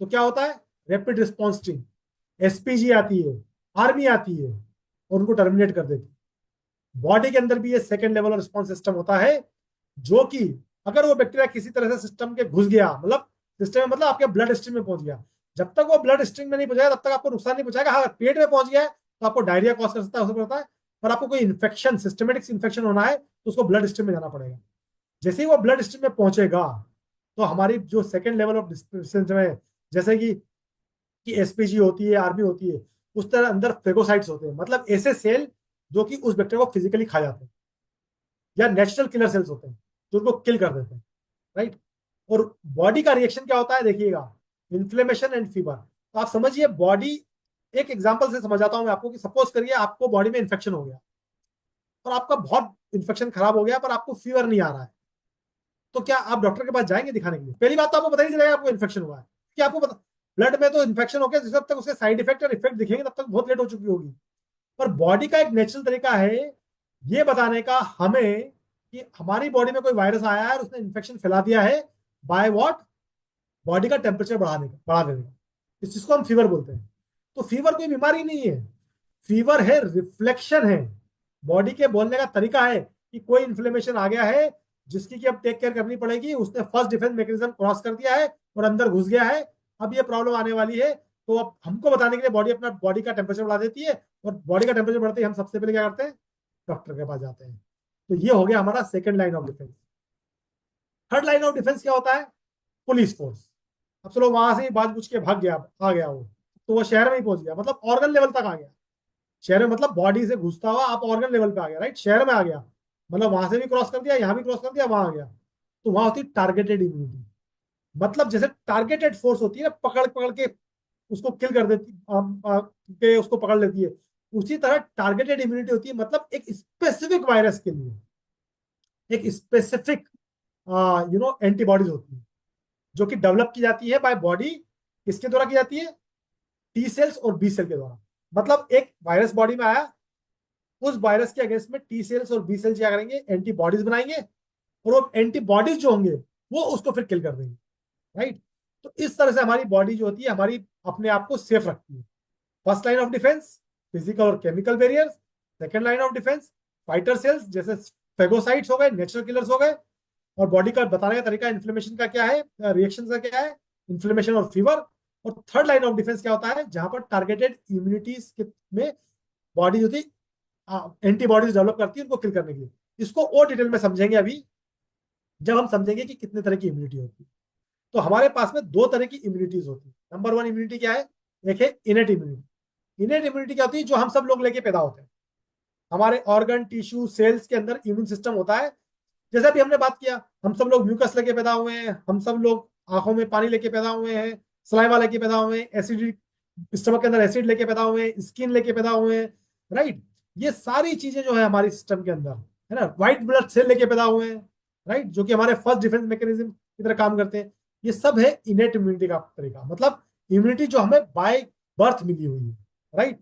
Speaker 2: तो क्या होता है, रैपिड रिस्पॉन्स टीम, एसपीजी आती है, आर्मी आती है और उनको टर्मिनेट कर देती है। बॉडी के अंदर भी ये सेकेंड लेवल रिस्पॉन्स सिस्टम होता है, जो कि अगर वो बैक्टीरिया किसी तरह से सिस्टम के घुस गया, मतलब सिस्टम में मतलब आपके ब्लड स्ट्रीम में पहुंच गया, जब तक वो ब्लड स्ट्रीम में नहीं पहुंचाएगा तब तक आपको नुकसान नहीं पहुंचाएगा। हाँ, पेट में पहुंच गया है तो आपको डायरिया कॉज कर सकता है, हो सकता है। पर आपको कोई इन्फेक्शन, सिस्टमेटिक इन्फेक्शन होना है तो उसको ब्लड स्ट्रीम में जाना पड़ेगा। जैसे ही वो ब्लड स्ट्रीम में पहुंचेगा तो हमारी जो सेकेंड लेवल ऑफ सिस्टम है, जैसे कि एसपीजी होती है, आर्मी होती है, उस तरह अंदर फेगोसाइट्स होते हैं, मतलब ऐसे सेल जो कि उस बैक्टीरिया को फिजिकली खा जाते हैं, या नेचुरल किलर सेल्स होते हैं जो उनको किल कर देते हैं, राइट। और बॉडी का रिएक्शन क्या होता है देखिएगा, इन्फ्लेमेशन एंड फीवर। तो आप समझिए बॉडी, एक एग्जांपल से समझाता हूं मैं आपको, कि सपोज करिए आपको बॉडी में इन्फेक्शन हो गया और आपका बहुत इन्फेक्शन खराब हो गया पर आपको फीवर नहीं आ रहा है, तो क्या आप डॉक्टर के पास जाएंगे दिखाने के लिए? पहली बात तो आपको पता ही नहीं चलेगा आपको इन्फेक्शन हुआ है, कि आपको पता, ब्लड में तो इन्फेक्शन हो गया, जब तक उसके साइड इफेक्ट और इफेक्ट दिखेंगे तब तक बहुत लेट हो चुकी होगी। पर बॉडी का एक नेचुरल तरीका है ये बताने का हमें कि हमारी बॉडी में कोई वायरस आया है और उसने इन्फेक्शन फैला दिया है, बाय व्हाट, बॉडी का टेम्परेचर बढ़ा देने का। इस चीज को हम फीवर बोलते हैं। तो फीवर कोई बीमारी नहीं है, फीवर है रिफ्लेक्शन है, बॉडी के बोलने का तरीका है कि कोई इन्फ्लेमेशन आ गया है जिसकी कि अब टेक केयर करनी पड़ेगी, उसने फर्स्ट डिफेंस मैकेनिज्म क्रॉस कर दिया है और अंदर घुस गया है, अब ये प्रॉब्लम आने वाली है। तो अब हमको बताने के लिए बॉडी अपना बॉडी का टेम्परेचर बढ़ा देती है, और बॉडी का टेम्परेचर बढ़ते ही हम सबसे पहले क्या करते हैं, डॉक्टर के पास जाते हैं। तो ये हो गया हमारा second line of defence. Third line of defence क्या होता है, पुलिस फोर्स। अब चलो वहां से ही बाज बुझ के भाग गया, आ गया वो, तो वो शहर में ही पहुंच गया, मतलब ऑर्गन लेवल तक आ गया। शहर में मतलब बॉडी से घुसता हुआ आप ऑर्गन लेवल पे आ गया, राइट, शहर में आ गया, मतलब वहां से भी क्रॉस कर दिया, यहाँ भी क्रॉस कर दिया, वहां आ गया। तो वहां होती टारगेटेड इम्यूनिटी, मतलब जैसे टारगेटेड फोर्स होती है ना, पकड़ पकड़ के उसको किल कर देती, के उसको पकड़ लेती है, उसी तरह टारगेटेड इम्यूनिटी होती है, मतलब एक स्पेसिफिक वायरस के लिए एक स्पेसिफिक एंटीबॉडीज होती है, जो कि डेवलप की जाती है बाय बॉडी। किसके द्वारा की जाती है, टी सेल्स और बी सेल के द्वारा। मतलब एक वायरस बॉडी में आया, उस वायरस के अगेंस्ट में टी सेल्स और बी सेल्स क्या करेंगे, एंटीबॉडीज बनाएंगे, और वो एंटीबॉडीज जो होंगे वो उसको फिर किल कर देंगे, राइट। तो इस तरह से हमारी बॉडी जो होती है हमारी अपने आप को सेफ रखती है। First line of defence physical और chemical barriers, second line of defence fighter cells जैसे फेगोसाइट्स हो गए, नेचुरल किलर्स हो गए, और बॉडी का बताने का तरीका इन्फ्लेमेशन का क्या है, रिएक्शन का क्या है, इन्फ्लेमेशन और फीवर। और थर्ड लाइन ऑफ डिफेंस क्या होता है, जहां पर टारगेटेड इम्यूनिटीज में बॉडी जो थी एंटीबॉडीज डेवलप करती है उनको किल करने के लिए। इसको और डिटेल में समझेंगे अभी, जब हम समझेंगे कि कितने तरह की इम्यूनिटी होती है। तो हमारे पास में दो तरह की इम्यूनिटीज होती है। नंबर वन इम्यूनिटी क्या है, एक है इनेट इम्यूनिटी। इनेट इम्यूनिटी क्या होती है, जो हम सब लोग लेके पैदा होते हैं, हमारे ऑर्गन टिश्यू सेल्स के अंदर इम्यून सिस्टम होता है। जैसे अभी हमने बात किया, हम सब लोग म्यूकस लेके पैदा हुए हैं, हम सब लोग आंखों में पानी लेके पैदा हुए हैं, सलाइवा लेके पैदा हुए हैं, एसिड स्टमक के अंदर एसिड लेके पैदा हुए हैं, स्किन लेके पैदा हुए हैं, राइट। ये सारी चीजें जो है हमारी सिस्टम के अंदर है ना, व्हाइट ब्लड सेल लेके पैदा हुए हैं, राइट, जो कि हमारे फर्स्ट डिफेंस मैकेनिज्म की तरह काम करते हैं। ये सब है इनेट इम्यूनिटी का तरीका, मतलब इम्यूनिटी जो हमें बाय बर्थ मिली हुई है, राइट।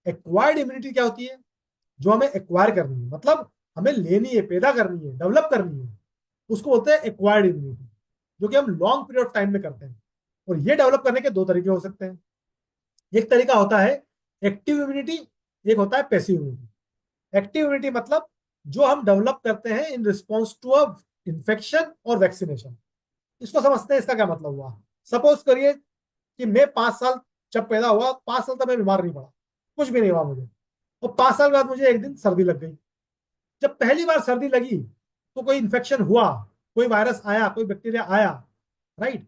Speaker 2: एक्वायर्ड इम्यूनिटी क्या होती है, जो हमें एक्वायर करनी है, मतलब हमें लेनी है, पैदा करनी है, डेवलप करनी है, उसको बोलते हैं एक्वायर्ड इम्यूनिटी, जो कि हम लॉन्ग पीरियड ऑफ टाइम में करते हैं। और ये डेवलप करने के दो तरीके हो सकते हैं। एक तरीका होता है एक्टिव इम्यूनिटी, एक होता है पैसिव इम्यूनिटी। एक्टिव इम्यूनिटी मतलब जो हम डेवलप करते हैं in response to a infection और वैक्सीनेशन। इसको समझते हैं, इसका क्या मतलब हुआ। सपोज करिए कि मैं 5 साल, जब पैदा हुआ 5 साल तक मैं बीमार नहीं पड़ा, कुछ भी नहीं हुआ मुझे, और 5 साल बाद मुझे एक दिन सर्दी लग गई। जब पहली बार सर्दी लगी तो कोई इन्फेक्शन हुआ, कोई वायरस आया, कोई बैक्टीरिया आया, राइट।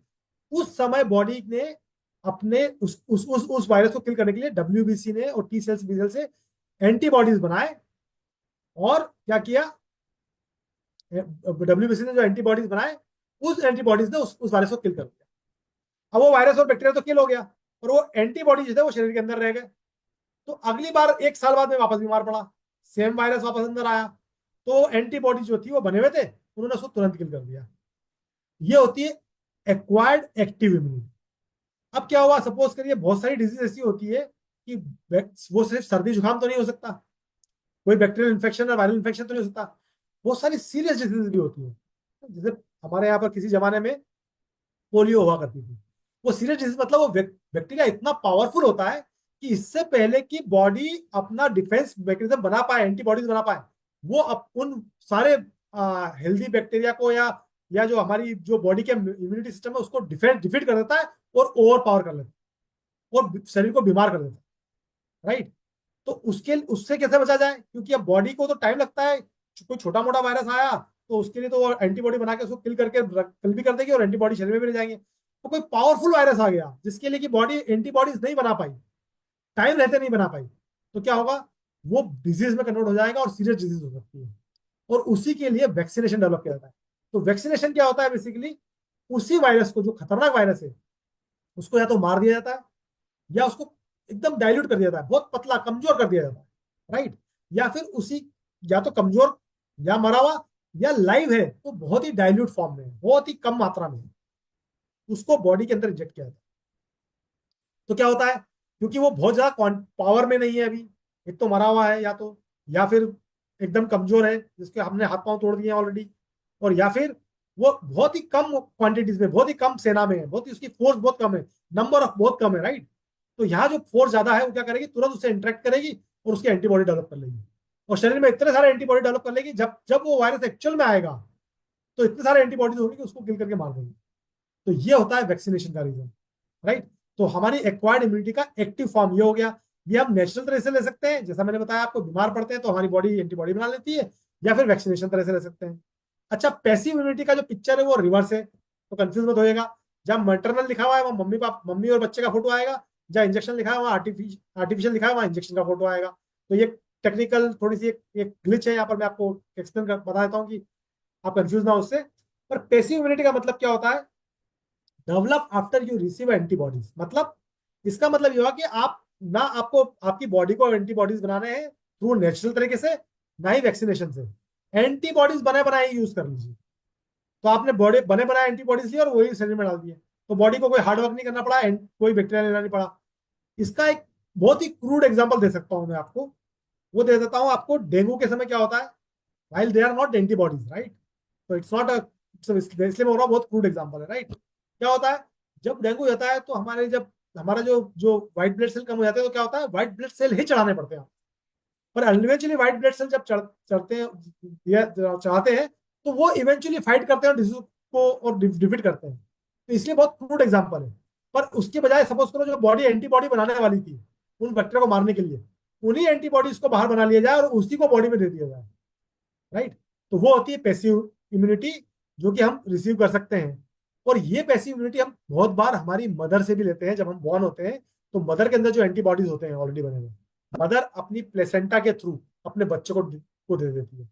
Speaker 2: उस समय बॉडी ने अपने उस वायरस को किल करने के लिए डब्ल्यूबीसी ने और टी सेल्स बी सेल से एंटीबॉडीज बनाए, और क्या किया, डब्ल्यूबीसी ने जो एंटीबॉडीज बनाए, उस एंटीबॉडीज ने उस वायरस को किल कर दिया। अब वो वायरस और बैक्टीरिया तो किल हो गया, और वो एंटीबॉडी जो थे वो शरीर के अंदर रह गए। तो अगली बार 1 साल बाद में वापस बीमार पड़ा, सेम वायरस वापस अंदर आया, तो एंटीबॉडी जो थी वो बने हुए थे, उन्होंने उसको तुरंत किल कर दिया। ये होती है एक्वायर्ड एक्टिव इम्यूनिटी। अब क्या हुआ, सपोज करिए बहुत सारी डिजीज ऐसी होती है कि वो सिर्फ सर्दी जुकाम तो नहीं हो सकता, कोई बैक्टीरियल इन्फेक्शन और वायरल इन्फेक्शन तो नहीं हो सकता, बहुत सारी सीरियस डिजीज भी होती है। जैसे हमारे यहाँ पर किसी जमाने में पोलियो हुआ करती थी, वो सीरियस डिजीज मतलब वो बैक्टीरिया इतना पावरफुल होता है कि इससे पहले कि बॉडी अपना डिफेंस मैकेनिज्म बना पाए, एंटीबॉडीज बना पाए, वो उन सारे हेल्दी बैक्टीरिया को या जो हमारी जो बॉडी के इम्यूनिटी सिस्टम है उसको डिफीट कर देता है और ओवर पावर कर लेता है और शरीर को बीमार कर देता है, राइट। तो उससे कैसे बचा जाए, क्योंकि अब बॉडी को तो टाइम लगता है, कोई छोटा मोटा वायरस आया तो उसके लिए तो वो एंटीबॉडी बना के उसको किल भी कर देगी और एंटीबॉडी शरीर में भी नहीं जाएंगे। तो कोई पावरफुल वायरस आ गया जिसके लिए कि बॉडी एंटीबॉडीज नहीं बना पाई, टाइम रहते नहीं बना पाई, तो क्या होगा, वो डिजीज में कन्वर्ट हो जाएगा और सीरियस डिजीज हो सकती है। और उसी के लिए वैक्सीनेशन डेवलप किया जाता है। तो वैक्सीनेशन क्या होता है, बेसिकली उसी वायरस को, जो खतरनाक वायरस है, उसको या तो मार दिया जाता है या उसको एकदम डाइल्यूट कर दिया जाता है, बहुत पतला कमजोर कर दिया जाता है, राइट। या फिर उसी, या तो कमजोर या मरा हुआ, या लाइव है तो बहुत ही डाइल्यूट फॉर्म में है, बहुत ही कम मात्रा में है, उसको बॉडी के अंदर इंजेक्ट किया जाता है। तो क्या होता है, क्योंकि वो बहुत ज्यादा पावर में नहीं है अभी, एक तो मरा हुआ है, या फिर एकदम कमजोर है जिसके हमने हाथ पांव तोड़ दिए ऑलरेडी, और या फिर वो बहुत ही कम क्वांटिटीज में, बहुत ही कम सेना में है, बहुत ही उसकी फोर्स बहुत कम है, नंबर ऑफ बहुत कम है, राइट। तो यहाँ जो फोर्स ज्यादा है वो क्या करेगी, तुरंत उससे इंटरेक्ट करेगी और उसकी एंटीबॉडी डेवलप कर लेगी, और शरीर में इतने सारे एंटीबॉडी डेवलप कर लेगी, जब जब वो वायरस एक्चुअल में आएगा तो इतने सारे एंटीबॉडीज होंगे कि उसको किल करके मार देंगे। तो ये होता है वैक्सीनेशन का रीजन, राइट। तो हमारी एक्वायर्ड इम्यूनिटी का एक्टिव फॉर्म ये हो गया। ये हम नेचुरल तरह से ले सकते हैं, जैसा मैंने बताया आपको, बीमार पड़ते हैं तो हमारी बॉडी एंटीबॉडी बना लेती है, या फिर वैक्सीनेशन तरह से ले सकते हैं। अच्छा, पैसिव इम्यूनिटी का जो पिक्चर है वो रिवर्स है, तो कंफ्यूज मत होइएगा। जब मैटरनल लिखा हुआ है वहाँ मम्मी और बच्चे का फोटो आएगा, जहाँ इंजेक्शन लिखा है वहाँ आर्टिफिशियल लिखा है वहाँ इंजेक्शन का फोटो आएगा। तो ये टेक्निकल थोड़ी सी एक ग्लिच है यहाँ पर, मैं आपको एक्सप्लेन कर बता देता हूँ कि आप कंफ्यूज ना हो उससे। पर पैसिव इम्यूनिटी का मतलब क्या होता है, develop after you receive antibodies. मतलब इसका मतलब ये हुआ कि आप ना, आपको आपकी बॉडी को एंटीबॉडीज बनाने हैं थ्रू नेचुरल तरीके से, ना ही वैक्सीनेशन से। एंटीबॉडीज बने बनाए यूज कर लीजिए। तो आपने बॉडी बने बनाए एंटीबॉडीज लिए और वही शरीर में डाल दिए, तो बॉडी को कोई हार्ड वर्क नहीं करना पड़ा, कोई बैक्टीरिया लेना नहीं पड़ा। इसका एक बहुत ही क्रूड एग्जाम्पल दे सकता हूं मैं आपको, वो दे देता हूं आपको। डेंगू के समय क्या होता है, while they are not antibodies, right. तो इट्स नॉट इसलिए मैं बोल रहा हूँ, बहुत क्रूड एग्जाम्पल है, राइट। क्या होता है, जब डेंगू होता है तो जब हमारा जो जो व्हाइट ब्लड सेल कम हो जाते हैं तो क्या होता है, व्हाइट ब्लड सेल ही चढ़ाने पड़ते हैं। पर अल्टीमेटली व्हाइट ब्लड सेल जब चढ़ते हैं या चढ़ाते हैं तो वो इवेंचुअली फाइट करते हैं और डिजीज को और डिफीट करते हैं। तो इसलिए बहुत क्रूड एग्जांपल है। पर उसके बजाय सपोज करो जो बॉडी एंटीबॉडी बनाने वाली थी उन बैक्टीरिया को मारने के लिए, उन्हीं एंटीबॉडीज को बाहर बना लिया जाए और उसी को बॉडी में दे दिया जाए, राइट। तो वो होती है पैसिव इम्यूनिटी, जो कि हम रिसीव कर सकते हैं। और ये पैसिव इम्यूनिटी हम बहुत बार हमारी मदर से भी लेते हैं। जब हम बॉर्न होते हैं तो मदर के अंदर जो एंटीबॉडीज होते हैं ऑलरेडी बने हुए, मदर अपनी प्लेसेंटा के थ्रू अपने बच्चे को दे देती है।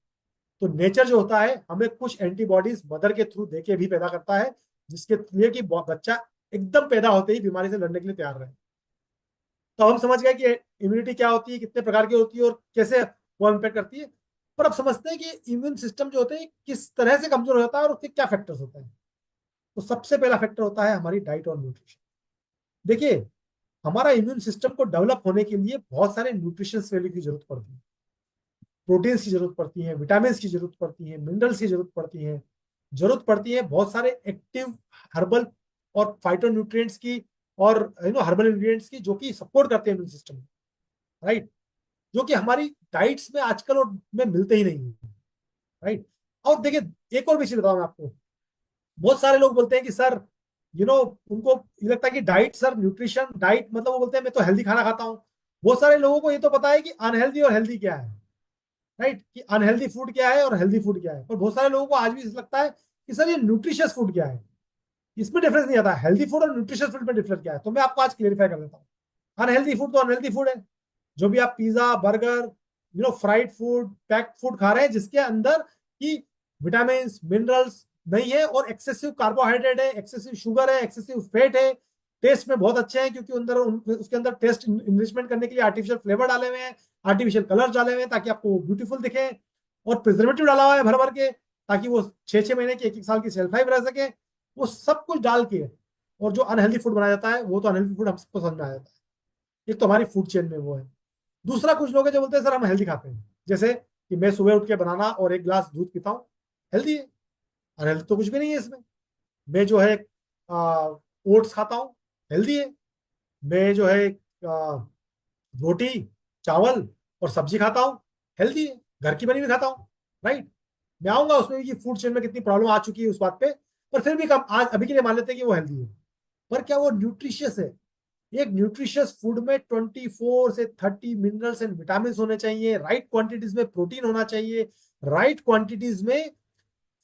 Speaker 2: तो नेचर जो होता है हमें कुछ एंटीबॉडीज मदर के थ्रू देके भी पैदा करता है, जिसके लिए कि बच्चा एकदम पैदा होते ही बीमारी से लड़ने के लिए तैयार रहे। तो हम समझ गए कि इम्यूनिटी क्या होती है, कितने प्रकार की होती है और कैसे वो इम्पेक्ट करती है। पर अब समझते हैं कि इम्यून सिस्टम जो होते हैं किस तरह से कमजोर होता है और उसके क्या फैक्टर्स होते हैं। तो सबसे पहला फैक्टर होता है हमारी डाइट और न्यूट्रिशन। देखिए, हमारा इम्यून सिस्टम को डेवलप होने के लिए बहुत सारे न्यूट्रिशन वैल्यू की जरूरत पड़ती है। प्रोटीन्स की जरूरत पड़ती है, विटामिन की जरूरत पड़ती है, मिनरल्स की जरूरत पड़ती है बहुत सारे एक्टिव हर्बल और फाइटो न्यूट्रिएंट्स की, और हर्बल इंग्रेडिएंट्स की, जो कि सपोर्ट करते हैं इम्यून सिस्टम, राइट। जो कि हमारी डाइट्स में आजकल और में मिलते ही नहीं है, राइट। और देखिए, एक और भी चीज बताऊं मैं आपको। बहुत सारे लोग बोलते हैं कि सर, उनको ये लगता है कि डाइट, सर न्यूट्रिशन डाइट मतलब वो बोलते हैं मैं तो हेल्दी खाना खाता हूँ। बहुत सारे लोगों को ये तो पता है कि अनहेल्दी और हेल्दी क्या है, राइट, कि अनहेल्दी फूड क्या है और हेल्दी फूड क्या है। पर बहुत सारे लोगों को आज भी लगता है कि सर ये न्यूट्रिशियस फूड क्या है। इसमें डिफरेंस नहीं आता, हेल्दी फूड और न्यूट्रिशियस फूड में डिफरेंस क्या है, तो मैं आपको आज क्लियरिफाई कर देता हूँ। अनहेल्दी फूड तो अनहेल्दी फूड है, जो भी आप pizza burger fried food packed food खा रहे हैं, जिसके अंदर की विटामिन मिनरल्स नहीं है और एक्सेसिव कार्बोहाइड्रेट है, एक्सेसिव शुगर है, एक्सेसिव फैट है। टेस्ट में बहुत अच्छे हैं क्योंकि उसके अंदर टेस्ट इनरिचमेंट करने के लिए आर्टिफिशियल फ्लेवर डाले हुए हैं, आर्टिफिशियल कलर डाले हुए हैं ताकि आपको ब्यूटीफुल दिखे, और प्रिजर्वेटिव डाला हुआ है भर भर के ताकि वो 6-6 महीने की 1-1 साल की सेल्फ लाइफ रह सके। वो सब कुछ डाल के और जो अनहेल्दी फूड बनाया जाता है वो तो अनहेल्दी फूड हम सबको समझ में आ जाता है। एक तो हमारी फूड चेन में वो है। दूसरा, कुछ लोग हैं जो बोलते हैं सर हम हेल्दी खाते हैं, जैसे कि मैं सुबह उठ के बनाना और 1 गिलास दूध पीता हूँ, हेल्दी है। अनहेल्दी तो कुछ भी नहीं है इसमें। मैं जो है ओट्स खाता हूँ, हेल्दी है। मैं जो है रोटी, चावल और सब्जी खाता हूँ, हेल्दी है, घर की बनी हुई खाता हूँ, राइट। मैं आऊंगा उसमें कि फूड चेन में कितनी प्रॉब्लम आ चुकी है उस बात पे, पर फिर भी कम आज अभी के लिए मान लेते हैं कि वो हेल्दी है। पर क्या वो न्यूट्रिशियस है? एक न्यूट्रिशियस फूड में 24 से 30 मिनरल्स एंड विटामिन होने चाहिए, राइट क्वांटिटीज में प्रोटीन होना चाहिए, राइट क्वांटिटीज में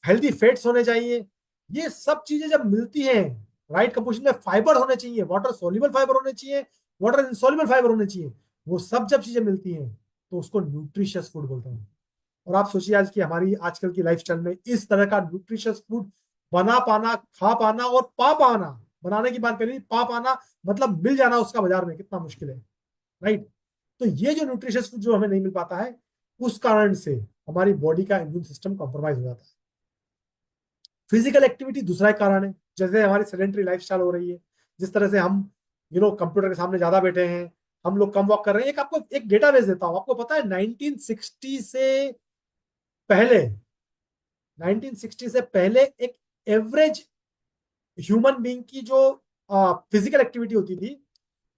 Speaker 2: हेल्दी फैट्स होने चाहिए। ये सब चीजें जब मिलती हैं, राइट कंपोजिशन में फाइबर होने चाहिए, वाटर सोल्यूबल फाइबर होने चाहिए, वाटर इनसोल्यूबल फाइबर होने चाहिए, वो सब जब चीजें मिलती हैं तो उसको न्यूट्रिशियस फूड बोलते हैं। और आप सोचिए आज की हमारी आजकल की लाइफस्टाइल में इस तरह का न्यूट्रिशियस फूड बना पाना, खा पाना और पा पाना, बनाने की बात करें, पा पाना मतलब मिल जाना उसका बाजार में कितना मुश्किल है, राइट। तो ये जो न्यूट्रिशियस फूड जो हमें नहीं मिल पाता है, उस कारण से हमारी बॉडी का इम्यून सिस्टम कॉम्प्रोमाइज हो जाता है। फिजिकल एक्टिविटी दूसरा एक कारण है। जैसे हमारी सेडेंटरी लाइफस्टाइल हो रही है, जिस तरह से हम कंप्यूटर के सामने ज्यादा बैठे हैं, हम लोग कम वॉक कर रहे हैं। एक आपको एक डेटाबेस देता हूं, आपको पता है 1960 से पहले, 1960 से पहले एक एवरेज ह्यूमन बीइंग की जो फिजिकल एक्टिविटी होती थी,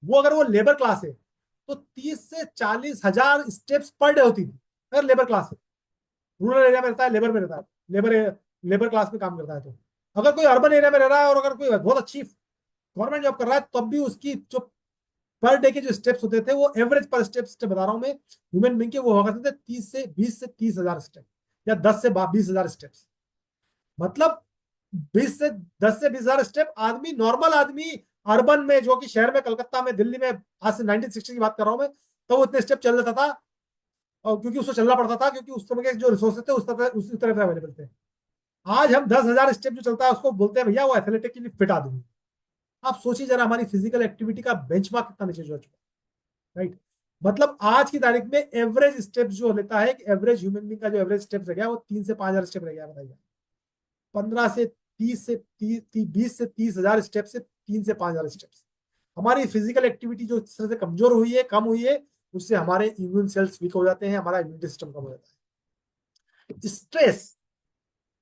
Speaker 2: वो अगर वो लेबर क्लास है तो 30 से 40 हजार स्टेप्स पर डे होती थी। अगर लेबर क्लास है, रूरल एरिया में रहता है, लेबर में रहता है, लेबर लेबर क्लास में काम करता है, तो अगर कोई अर्बन एरिया में रह रहा है और अगर कोई बहुत अच्छी गवर्नमेंट जॉब कर रहा है, तब भी उसकी जो पर डे के जो स्टेप्स होते थे, वो एवरेज पर स्टेप बता रहा हूं मैं, ह्यूमन बीइंग के, वो हुआ करते थे 20 से 30 हजार स्टेप या 10 से 20 हजार स्टेप्स। मतलब 10 से 20 हजार स्टेप आदमी, नॉर्मल आदमी अर्बन में, जो कि शहर में, कलकत्ता में, दिल्ली में, आज से 1960 की बात कर रहा हूं मैं, तो वो इतने स्टेप चल लेता था। और क्योंकि उसको चलना पड़ता था, क्योंकि उस समय के जो रिसोर्सेज थे उसी तरह से अवेलेबल थे। आज हम 10 हजार स्टेप जो चलता है उसको बोलते हैं भैया वो एथलेटिकली फिट आदमी। आप सोचिए जरा हमारी फिजिकल एक्टिविटी का बेंचमार्क कितना नीचे जा चुका है, राइट। मतलब आज की तारीख में एवरेज स्टेप जो लेता है, एवरेज ह्यूमन बीइंग का जो एवरेज स्टेप रह गया वो 3 से 5 हजार स्टेप रह गया, बताइए। 15 से 20 से 30 हजार स्टेप से 3 से 5 हजार स्टेप्स। हमारी फिजिकल एक्टिविटी जो इस तरह से कमजोर हुई है, कम हुई है, उससे हमारे इम्यून सेल्स वीक हो जाते हैं, हमारा इम्यूनिटी सिस्टम कम हो जाता है। स्ट्रेस,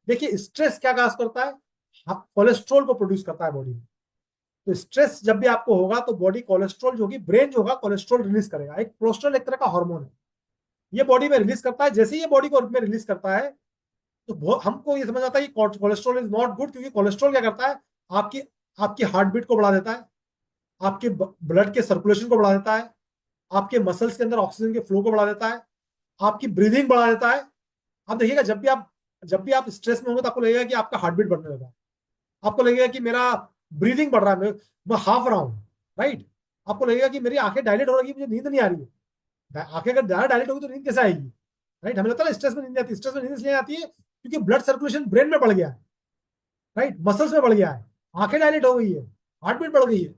Speaker 2: देखिए स्ट्रेस क्या काज करता है, कोलेस्ट्रॉल को प्रोड्यूस करता है बॉडी में। तो स्ट्रेस जब भी आपको होगा तो बॉडी कोलेस्ट्रॉल जो होगी, ब्रेन जो होगा कोलेस्ट्रॉल रिलीज करेगा। एक कोलेस्ट्रॉल एक तरह का हार्मोन है, ये बॉडी में रिलीज करता है। जैसे ही ये बॉडी को में रिलीज करता है तो हमको ये समझ आता है कि कोलेस्ट्रॉल इज नॉट गुड, क्योंकि कोलेस्ट्रॉल क्या करता है, आपकी आपकी हार्ट बीट को बढ़ा देता है, आपके ब्लड के सर्कुलेशन को बढ़ा देता है, आपके मसल्स के अंदर ऑक्सीजन के फ्लो को बढ़ा देता है, आपकी ब्रीदिंग बढ़ा देता है। आप देखिएगा जब भी आप स्ट्रेस में होंगे तो आपको लगेगा कि आपका हार्ट बीट बढ़ने लगा, आपको लगेगा कि मेरा ब्रीदिंग बढ़ रहा है, मैं हाफ रहा हूँ, राइट। आपको लगेगा कि मेरी आंखें डायलेट हो रही है, मुझे नींद नहीं आ रही है। आंखें अगर ज्यादा डायलेट होगी तो नींद कैसे आएगी, राइट। हमें लगता है स्ट्रेस में नींद आती है, स्ट्रेस में नींद इसलिए आती है क्योंकि ब्लड सर्कुलेशन ब्रेन में बढ़ गया है, राइट, मसल्स में बढ़ गया है, आंखें डायलेट हो गई है, हार्ट बीट बढ़ गई है।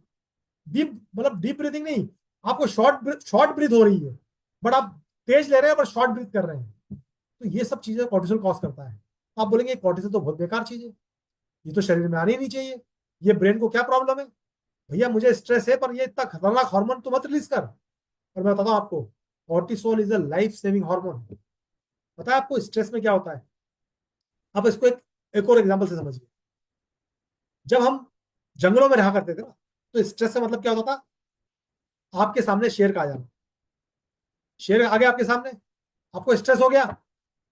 Speaker 2: डीप मतलब डीप ब्रीथिंग नहीं, आपको शॉर्ट ब्रीथ हो रही है, बट आप तेज ले रहे हैं पर शॉर्ट ब्रीथ कर रहे हैं। तो ये सब चीजें कॉर्टिसोल कॉज करता है। आप बोलेंगे कॉर्टिसोल तो बहुत बेकार चीज है, ये तो शरीर में आनी ही नहीं चाहिए, ये ब्रेन को क्या प्रॉब्लम है। भैया मुझे स्ट्रेस है, पर ये इतना खतरनाक हार्मोन तो मत रिलीज कर। और मैं बताता हूँ आपको, cortisol is a life saving hormone. पता है आपको स्ट्रेस में क्या होता है? आप इसको एक और एग्जांपल से समझिए। जब हम जंगलों में रहा करते थे ना, तो स्ट्रेस का मतलब क्या होता था, आपके सामने शेर का आ जाना, शेर आ गया आपके सामने, आपको स्ट्रेस हो गया।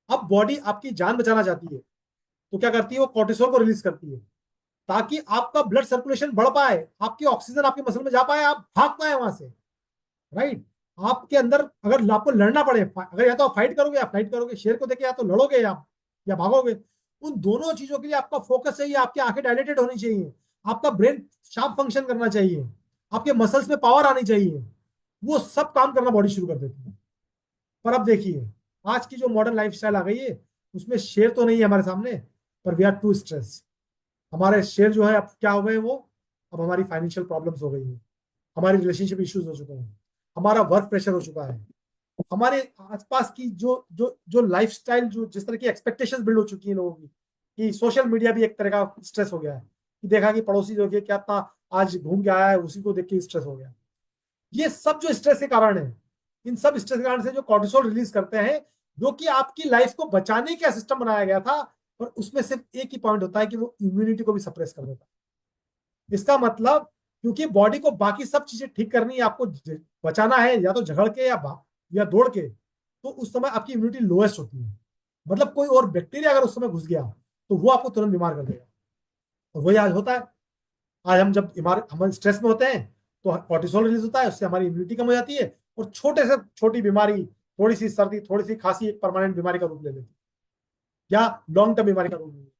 Speaker 2: अब बॉडी आपकी जान बचाना चाहती है, तो क्या करती है, वो कॉर्टिसोल को रिलीज करती है, ताकि आपका ब्लड सर्कुलेशन बढ़ पाए, आपकी ऑक्सीजन आपके मसल में जा पाए, आप भाग पाए वहां से, राइट। आपके अंदर अगर आपको लड़ना पड़े, अगर या तो आप फाइट करोगे या फाइट करोगे, शेर को देखे या तो लड़ोगे या भागोगे, उन दोनों चीजों के लिए आपका फोकस चाहिए, आपकी आंखें डायलेटेड होनी चाहिए, आपका ब्रेन शार्प फंक्शन करना चाहिए, आपके मसल्स में पावर आनी चाहिए, वो सब काम करना बॉडी शुरू कर देती है। पर अब देखिए आज की जो मॉडर्न लाइफस्टाइल आ गई है, उसमें शेर तो नहीं है हमारे सामने, पर वी आर टू स्ट्रेस। हमारे शेर जो है अब क्या हो गए वो, अब हमारी फाइनेंशियल प्रॉब्लम्स हो गई है, हमारी रिलेशनशिप इश्यूज हो चुके हैं, हमारा वर्क प्रेशर हो चुका है, हमारे आसपास की जो जो जो लाइफस्टाइल, जो जिस तरह की एक्सपेक्टेशंस बिल्ड हो चुकी है लोगों की, कि सोशल मीडिया भी एक तरह का स्ट्रेस हो गया है, कि देखा कि पड़ोसी जो कि क्या था, आज घूम के आया है, उसी को देख के स्ट्रेस हो गया। ये सब जो स्ट्रेस के कारण है, इन सब स्ट्रेस के कारण से जो कॉर्टिसोल रिलीज करते हैं, जो कि आपकी लाइफ को बचाने का सिस्टम बनाया गया था, और उसमें सिर्फ एक ही पॉइंट होता है कि वो इम्यूनिटी को भी सप्रेस कर देता है। इसका मतलब क्योंकि बॉडी को बाकी सब चीजें ठीक करनी है, आपको बचाना है या तो झगड़ के या दौड़ के, तो उस समय आपकी इम्यूनिटी लोएस्ट होती है। मतलब कोई और बैक्टीरिया अगर उस समय घुस गया तो वो आपको तुरंत बीमार कर देगा। और वही आज होता है। आज हम स्ट्रेस में होते हैं तो कॉर्टिसोल रिलीज होता है, उससे हमारी इम्यूनिटी कम हो जाती है, और छोटे से छोटी बीमारी, थोड़ी सी सर्दी, थोड़ी सी खांसी, एक परमानेंट बीमारी का रूप ले लेती है, या लॉन्ग टर्म बीमारी का रूप ले लेती है।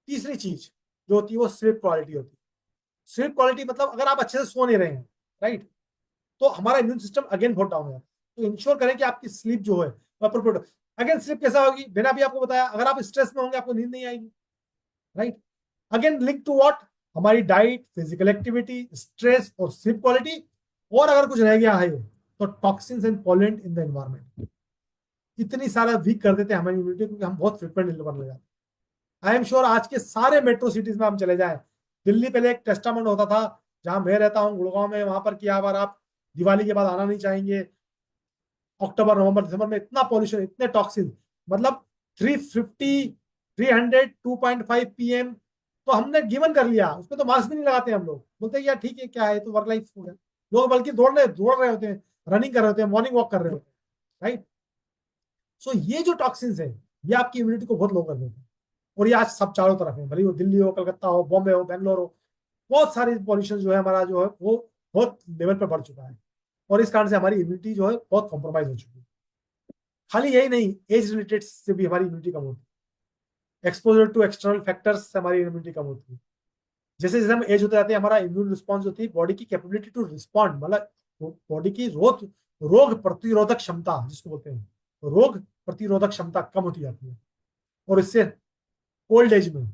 Speaker 2: तीसरी चीज जो होती है वो स्लीप क्वालिटी होती है। स्लीप क्वालिटी मतलब अगर आप अच्छे से सो नहीं रहे हैं, राइट, तो हमारा इम्यून सिस्टम अगेन बहुत डाउन है। तो इंश्योर करें कि आपकी स्लीप जो है प्रॉपर। अगेन स्लीप कैसा होगी, मैंने अभी आपको बताया, अगर आप स्ट्रेस में होंगे आपको नींद नहीं आएगी, right. Again link to what, हमारी डाइट, फिजिकल एक्टिविटी, स्ट्रेस और स्लीप क्वालिटी। और अगर कुछ रह गया है तो toxins and pollutant in the environment, इतनी सारा वीक कर देते हैं हमारी इम्यूनिटी, क्योंकि हम बहुत फ्रिक्वेंट इल बनने जाते हैं। आई एम श्योर आज के सारे मेट्रो सिटीज में हम चले जाएं, दिल्ली पहले एक टेस्टामेंट होता था, जहां मैं रहता हूँ गुड़गांव में, वहां पर क्या बार आप दिवाली के बाद आना नहीं चाहेंगे। अक्टूबर, नवंबर, दिसंबर में इतना पॉल्यूशन, इतने टॉक्सिन, मतलब 350, 300, 2.5 पीएम, तो हमने गिवन कर लिया। उसमें तो मास्क भी नहीं लगाते हम लोग, बोलते हैं यार ठीक है, क्या है, तो वर्क लाइफ हो गया। लोग बल्कि दौड़ रहे होते हैं, रनिंग कर रहे होते हैं, मॉर्निंग वॉक कर रहे होते हैं, राइट। सो ये जो टॉक्सिन्स है ये आपकी इम्यूनिटी को बहुत लो कर देते हैं। और ये आज सब चारों तरफ है, भले वो दिल्ली हो, कलकत्ता हो, बॉम्बे हो, बैंगलोर हो, बहुत सारी पॉल्यूशन जो है हमारा जो है वो बहुत लेवल पर बढ़ चुका है। और इस कारण से हमारी इम्यूनिटी जो है बहुत कॉम्प्रोमाइज हो चुकी है। खाली यही नहीं, एज रिलेटेड से भी हमारी इम्यूनिटी कम होती है, एक्सपोजर टू एक्सटर्नल फैक्टर्स से हमारी इम्यूनिटी कम होती है। जैसे जैसे हम एज होते जाते हैं, हमारा इम्यून रिस्पॉन्स होती है, बॉडी की कैपेबिलिटी टू रिस्पॉन्ड, मतलब बॉडी की रोग प्रतिरोधक क्षमता जिसको बोलते हैं, रोग प्रतिरोधक क्षमता कम होती जाती है। और इससे ओल्ड एज में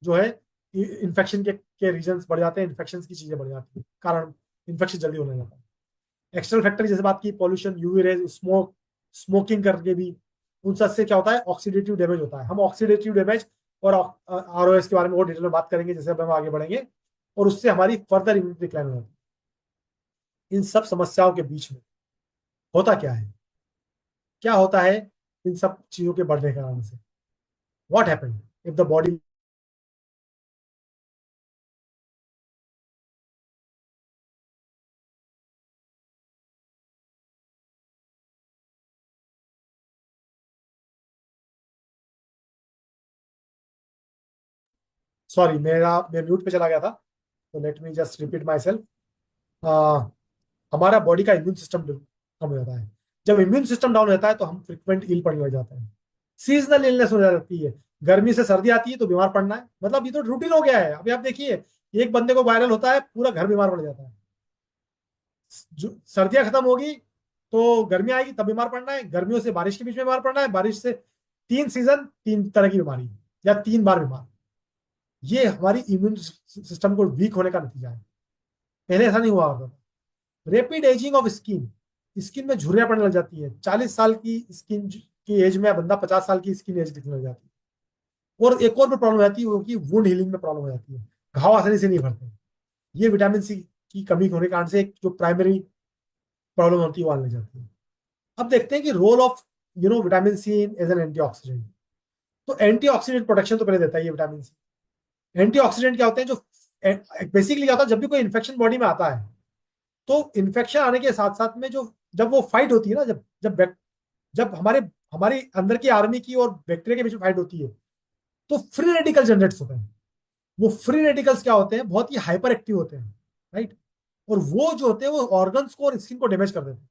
Speaker 2: जो है इन्फेक्शन के रीजन बढ़ जाते हैं, इन्फेक्शन की चीजें बढ़ जाती है, कारण इन्फेक्शन जल्दी होने लगता है। एक्सटर्नल फैक्टर जैसे बात की, पॉल्यूशन, यूवी रेज, स्मोकिंग करके भी, उन सबसे क्या होता है, ऑक्सीडेटिव डैमेज होता है। हम ऑक्सीडेटिव डैमेज और आरओएस के बारे में और डिटेल में बात करेंगे जैसे अब हम आगे बढ़ेंगे। और उससे हमारी फर्दर इम्यूनिटी डिक्लाइन हो जाती है। इन सब समस्याओं के बीच में होता क्या है, क्या होता है इन सब चीजों के बढ़ने के कारण से, what happened if the body. Sorry, मैं म्यूट पे चला गया था, तो let me just repeat my self. हमारा बॉडी का इम्यून सिस्टम कम हो जाता है। जब इम्यून सिस्टम डाउन रहता है तो हम फ्रिक्वेंट इल पड़ने लग जाते हैं, सीजनल इलनेस हो जाती है। गर्मी से सर्दी आती है तो बीमार पड़ना है, मतलब ये तो रूटीन हो गया है। अभी आप देखिए, एक बंदे को वायरल होता है, पूरा घर बीमार पड़ जाता है। जो सर्दियां खत्म होगी तो गर्मी आएगी, तब बीमार पड़ना है, गर्मियों से बारिश के बीच में बीमार पड़ना है, बारिश से 3 सीजन, 3 तरह की बीमारी, या 3 बार बीमार। ये हमारी इम्यून सिस्टम को वीक होने का नतीजा है। पहले ऐसा नहीं हुआ करता था। Rapid ageing of skin, skin में झुर्रियां पड़ने लग जाती है। 40 साल की स्किन की एज में बंदा 50 साल की स्किन एज दिखने लग जाती है। और एक और भी प्रॉब्लम हो जाती है, वो कि वुंड हीलिंग में प्रॉब्लम हो जाती है, घाव आसानी से नहीं भरते। ये विटामिन सी की कमी होने के कारण से एक जो प्राइमरी प्रॉब्लम होती है वो आने लग जाती है। अब देखते हैं कि role of vitamin C as an antioxidant. तो एंटीऑक्सीडेंट प्रोटेक्शन तो पहले देता है ये विटामिन सी। एंटीऑक्सीडेंट क्या होते हैं, जो बेसिकली क्या होता है, जब भी कोई इन्फेक्शन बॉडी में आता है, तो इन्फेक्शन आने के साथ साथ में जो जब वो फाइट होती है ना, जब जब जब हमारे हमारी अंदर की आर्मी की और बैक्टीरिया के बीच में फाइट होती है, तो फ्री रेडिकल जनरेट होते हैं। वो फ्री रेडिकल्स क्या होते हैं, बहुत ही हाइपर एक्टिव होते हैं, राइट। और वो जो होते हैं वो ऑर्गन्स को और स्किन को डैमेज कर देते हैं।